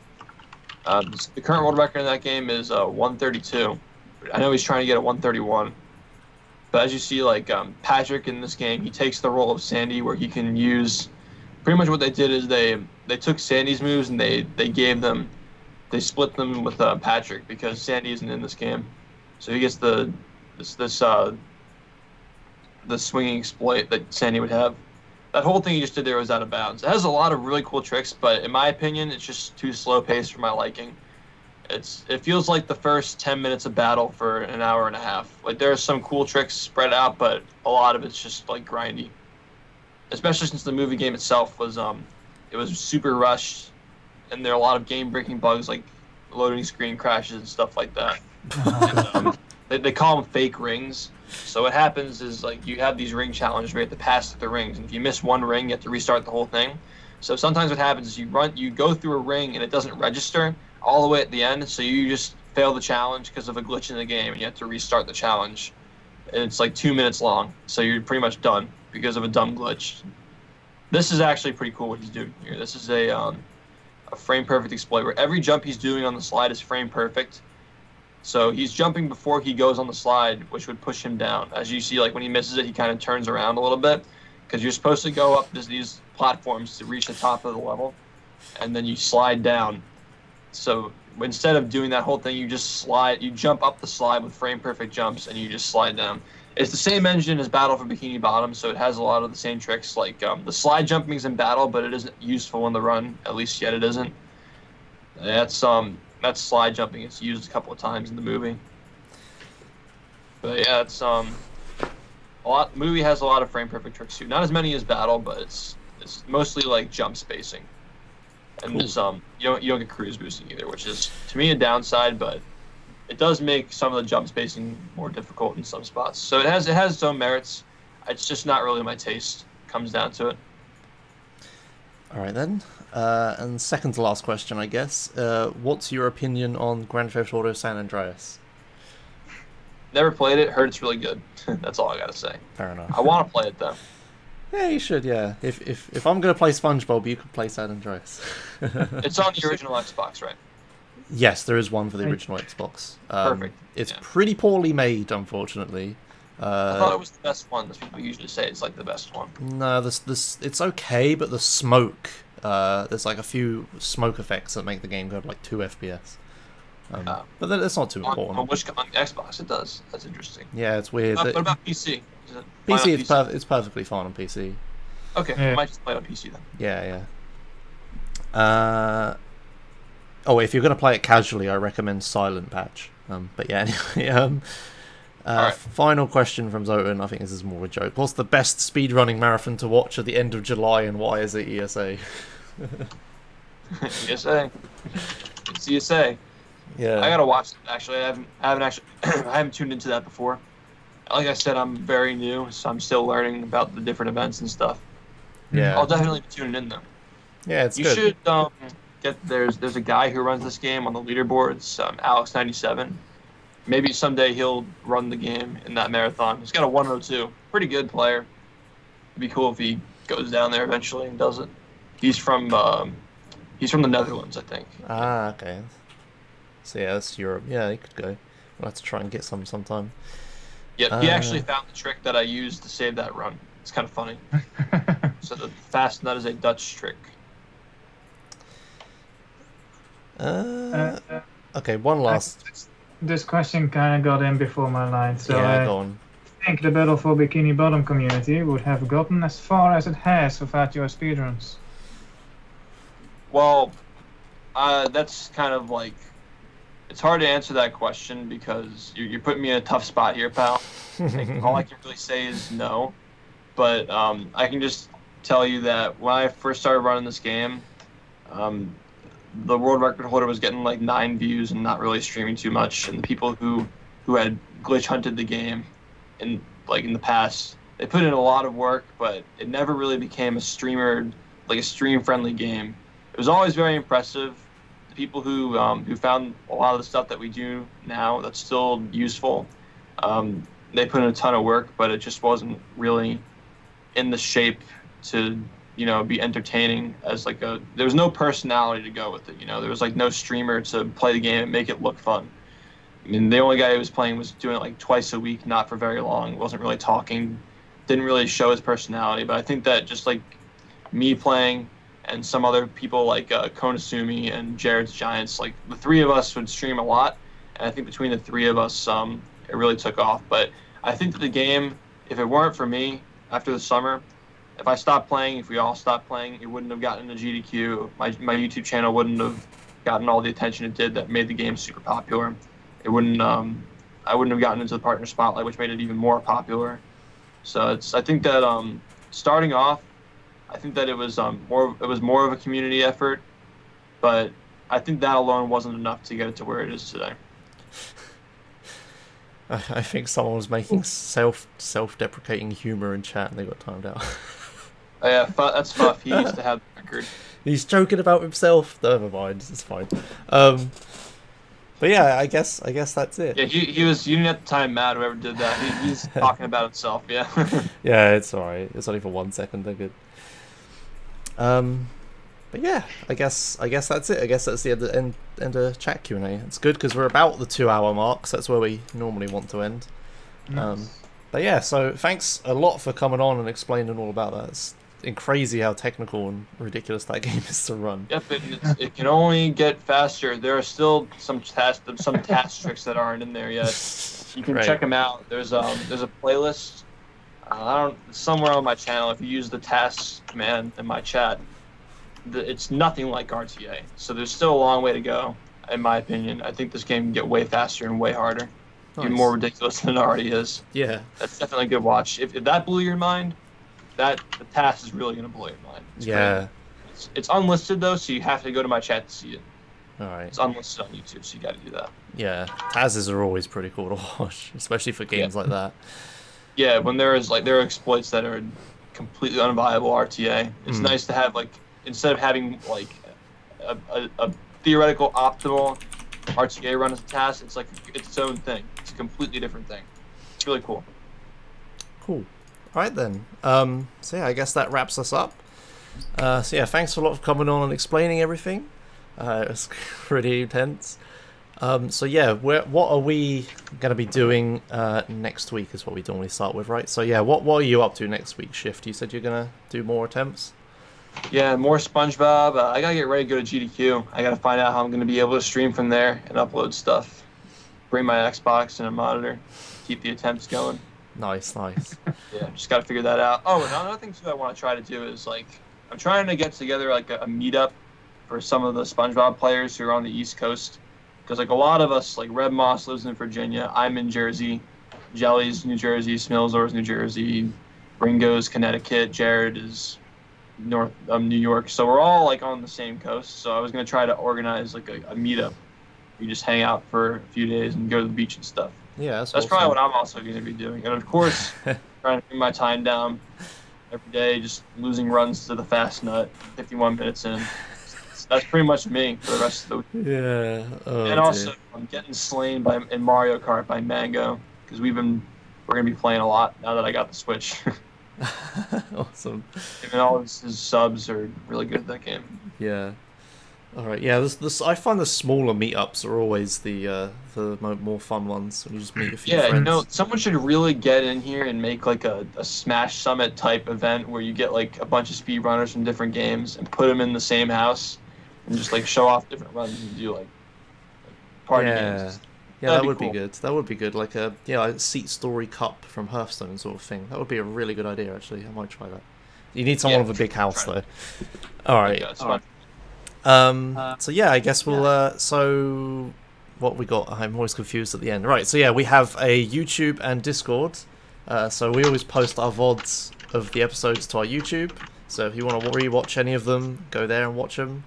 The current world record in that game is 132. I know he's trying to get a 131. But as you see, like Patrick in this game, he takes the role of Sandy, where he can use. Pretty much what they did is they took Sandy's moves and they gave them they split them with Patrick because Sandy isn't in this game, so he gets the swinging exploit that Sandy would have. That whole thing he just did there was out of bounds. It has a lot of really cool tricks, but in my opinion, it's just too slow paced for my liking. It feels like the first 10 minutes of battle for an hour and a half. Like there's some cool tricks spread out, but a lot of it's just like grindy. Especially since the movie game itself was it was super rushed, and there are a lot of game-breaking bugs like loading screen crashes and stuff like that. And, they call them fake rings. So what happens is like you have these ring challenges where you have to pass through the rings, and if you miss one ring, you have to restart the whole thing. So sometimes what happens is you go through a ring and it doesn't register all the way at the end, so you just fail the challenge because of a glitch in the game, and you have to restart the challenge. And it's like 2 minutes long, so you're pretty much done because of a dumb glitch. This is actually pretty cool what he's doing here. This is a frame perfect exploit where every jump he's doing on the slide is frame perfect. So he's jumping before he goes on the slide, which would push him down. As you see, like when he misses it, he kind of turns around a little bit because you're supposed to go up these platforms to reach the top of the level, and then you slide down. So instead of doing that whole thing, you just slide, you jump up the slide with frame perfect jumps, and you just slide down. It's the same engine as Battle for Bikini Bottom, so it has a lot of the same tricks. Like the slide jumping is in Battle, but it isn't useful in the run. At least yet, it isn't. That's slide jumping. It's used a couple of times in the movie. But yeah, it's movie has a lot of frame perfect tricks too. Not as many as Battle, but it's mostly like jump spacing. And cool. It's you don't get cruise boosting either, which is to me a downside, but it does make some of the jump spacing more difficult in some spots. So it has its own merits. It's just not really my taste. Comes down to it. All right then. And second to last question, I guess. What's your opinion on Grand Theft Auto San Andreas? Never played it. Heard it's really good. That's all I gotta say. Fair enough. I want to play it though. Yeah, you should. Yeah. If I'm gonna play SpongeBob, you could play San Andreas. It's on the original Xbox, right? Yes, there is one for the original Xbox. Perfect. It's pretty poorly made, unfortunately. I thought it was the best one. That's people usually say it's like the best one. No, this it's okay, but the smoke. There's like a few smoke effects that make the game go to like 2 FPS. But that's not too important. On Xbox it does. That's interesting. Yeah, it's weird. What about PC? PC, it's perfectly fine on PC. Okay, yeah. I might just play it on PC then. Yeah, yeah. Oh, if you're going to play it casually, I recommend Silent Patch. But yeah, anyway. Right. Final question from Zoten. I think this is more a joke. What's the best speedrunning marathon to watch at the end of July, and why is it ESA? ESA. It's ESA. Yeah. I gotta watch it. Actually, I haven't tuned into that before. Like I said, I'm very new, so I'm still learning about the different events and stuff. Yeah. I'll definitely be tuning in though. Yeah, it's good. You should there's a guy who runs this game on the leaderboards, Alex97. Maybe someday he'll run the game in that marathon. He's got a 102. Pretty good player. It'd be cool if he goes down there eventually and does it. He's from the Netherlands, I think. Ah, okay. So yeah, that's Europe. Yeah, he could go. We'll have to try and get some sometime. Yeah, he actually found the trick that I used to save that run. It's kind of funny. So the fast nut is a Dutch trick. Okay, one last. This question kind of got in before my line, so yeah, go on. I think the Battle for Bikini Bottom community would have gotten as far as it has without your speedruns. Well, that's kind of like, it's hard to answer that question because you're putting me in a tough spot here, pal. All I can really say is no, but I can just tell you that when I first started running this game, the world record holder was getting like 9 views and not really streaming too much, and the people who had glitch hunted the game in the past, they put in a lot of work, but it never really became a stream friendly game. It was always very impressive. The people who found a lot of the stuff that we do now that's still useful, they put in a ton of work, but it just wasn't really in the shape to be entertaining as there was no personality to go with it. There was no streamer to play the game and make it look fun. I mean, the only guy who was playing was doing it twice a week, not for very long. Wasn't really talking, didn't really show his personality. But I think that just me playing and some other people like Konasumi and Jared's Giants. Like the three of us would stream a lot, and I think between the three of us, it really took off. But I think that the game, if it weren't for me after the summer, if I stopped playing, if we all stopped playing, it wouldn't have gotten into GDQ. My YouTube channel wouldn't have gotten all the attention it did that made the game super popular. It wouldn't. I wouldn't have gotten into the partner spotlight, which made it even more popular. So I think that starting off, I think that it was more of a community effort, but I think that alone wasn't enough to get it to where it is today. I think someone was making self-deprecating humor in chat and they got timed out. Oh, yeah, that's Fuff. He used to have the record. He's joking about himself. Never mind, it's fine. But yeah, I guess that's it. Yeah, he was. You didn't have to time Matt, whoever did that. He's talking about himself. Yeah. Yeah, it's alright. It's only for 1 second. They're good. But yeah, I guess that's it. I guess that's the end of chat Q&A. It's good because we're about the 2-hour mark, so that's where we normally want to end. Nice. But yeah, so thanks a lot for coming on and explaining all about that. It's crazy how technical and ridiculous that game is to run. Yep, it can only get faster. There are still some task tricks that aren't in there yet. You can check them out. There's a playlist. Somewhere on my channel. If you use the tasks command in my chat, it's nothing like RTA. So there's still a long way to go, in my opinion. I think this game can get way faster and way harder, even more ridiculous than it already is. Yeah, that's definitely a good watch. If that blew your mind, the task is really gonna blow your mind. It's unlisted though, so you have to go to my chat to see it. All right. It's unlisted on YouTube, so you got to do that. Yeah, Tazes are always pretty cool to watch, especially for games like that. Yeah, when there are exploits that are completely unviable RTA. It's nice to have, like, instead of having like a theoretical optimal RTA run as a task, it's like its own thing. It's a completely different thing. It's really cool. Cool. All right then. So yeah, I guess that wraps us up. So yeah, thanks a lot for coming on and explaining everything. It was pretty intense. So yeah, what are we going to be doing next week is what we normally start with, right? So yeah, what are you up to next week, SHiFT? You said you're going to do more attempts? Yeah, more Spongebob. I got to get ready to go to GDQ. I got to find out how I'm going to be able to stream from there and upload stuff. Bring my Xbox and a monitor. Keep the attempts going. Nice. Yeah, just got to figure that out. Oh, and another thing too I want to try to do is, like, I'm trying to get together like a meetup for some of the Spongebob players who are on the East Coast. Because, like, a lot of us, like, Red Moss lives in Virginia, I'm in Jersey, Jelly's New Jersey, Smilzor's New Jersey, Ringo's Connecticut, Jared is New York. So we're all, like, on the same coast. So I was going to try to organize, like, a meetup. You just hang out for a few days and go to the beach and stuff. Yeah, that's probably what I'm also going to be doing. And, of course, trying to bring my time down every day, just losing runs to the fast nut, 51 minutes in. That's pretty much me for the rest of the week. Yeah. Oh, and also, I'm getting slain in Mario Kart by Mango, because we're gonna be playing a lot now that I got the Switch. Awesome. And all his subs are really good at that game. Yeah. All right. Yeah. I find the smaller meetups are always the more fun ones when you just meet a few friends. Yeah. You know, someone should really get in here and make like a Smash Summit type event where you get like a bunch of speedrunners from different games and put them in the same house. And just like show off different runs and do like party games. Yeah, that would be good. That would be good. Like a Seat Story Cup from Hearthstone sort of thing. That would be a really good idea. Actually, I might try that. You need someone with a big house though. All right. So yeah, I guess we'll. So what we got? I'm always confused at the end. Right. So yeah, we have a YouTube and Discord. So we always post our VODs of the episodes to our YouTube. So if you want to rewatch any of them, go there and watch them.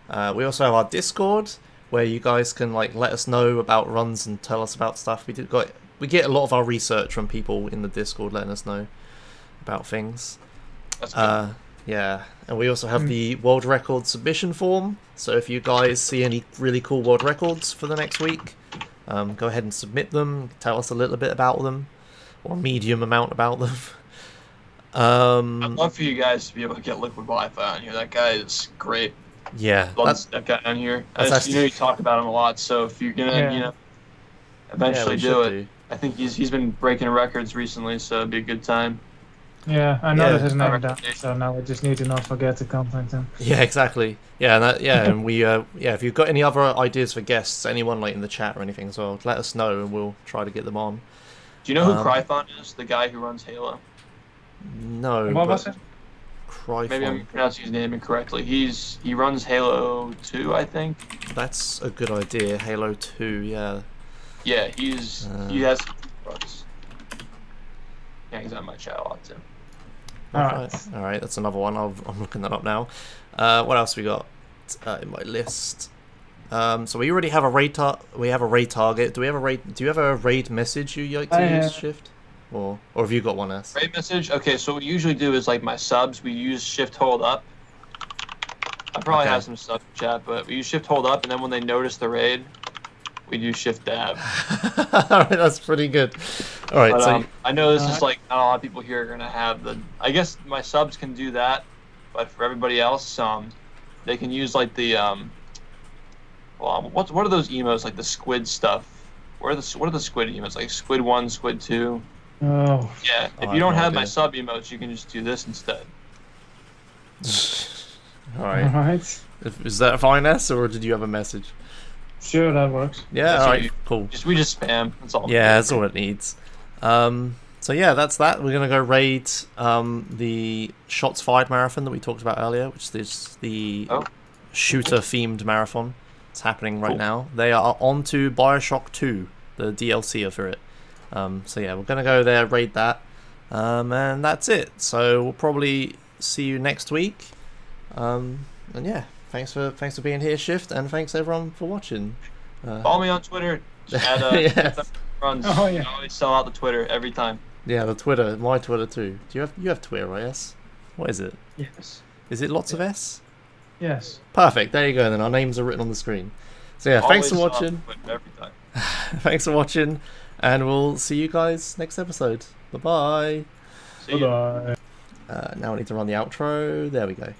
We also have our Discord, where you guys can like let us know about runs and tell us about stuff. We get a lot of our research from people in the Discord letting us know about things. That's good. Yeah, and we also have the world record submission form. So if you guys see any really cool world records for the next week, go ahead and submit them. Tell us a little bit about them, or a medium amount about them. I'd love for you guys to be able to get Liquid Wi-Fi on here. That guy is great. Yeah, that guy on here. You talk about him a lot. So if you're gonna, eventually do it, I think he's been breaking records recently, so it'd be a good time. Yeah, I noted Yeah. his name down, so now I just need to not forget to contact him. Yeah, exactly. Yeah, and and we yeah, if you've got any other ideas for guests, anyone like in the chat or anything as well, let us know and we'll try to get them on. Do you know who Crython is? The guy who runs Halo. No. What was it? Crython. Maybe I'm pronouncing his name incorrectly. He runs Halo 2, I think. That's a good idea. Halo 2, yeah. Yeah, he has runs. Yeah, he's on my chat a lot too. Alright, that's another one. I'm looking that up now. What else we got in my list? So we already have a raid we have a raid target. Do you have a raid message you like to use, SHiFT? Or have you got one, S? Raid message? Okay, so what we usually do is like my subs, we use shift hold up. I probably have some stuff in chat, but we use shift hold up, and then when they notice the raid, we do shift dab. Alright, that's pretty good. Alright, but, so I know this is like not a lot of people here are gonna have the. I guess my subs can do that, but for everybody else, they can use like the well, what are those emotes, like the squid stuff? What are the squid emotes, like squid 1, squid 2? Oh. Yeah, if you don't have my sub emotes, you can just do this instead. Alright. Is that fine, S, or did you have a message? Sure, that works. Yeah, alright, cool. We just spam, that's all. Yeah, that's all it needs. So yeah, that's that. We're gonna go raid the Shots Fired marathon that we talked about earlier, which is the shooter-themed marathon. It's happening right now. They are on to Bioshock 2, the DLC for it. So yeah, we're gonna go there, raid that, and that's it. So we'll probably see you next week. And yeah, thanks for being here, SHiFT, and thanks everyone for watching. Follow me on Twitter. Runs. Oh yeah. I always sell out the Twitter every time. Yeah, the Twitter, my Twitter too. You have Twitter, right? S? What is it? Yes. Is it lots of S? Yes. Perfect. There you go. Then our names are written on the screen. So yeah, thanks for watching. Every time. Thanks for watching, and we'll see you guys next episode. Bye bye. Bye bye. Now I need to run the outro. There we go.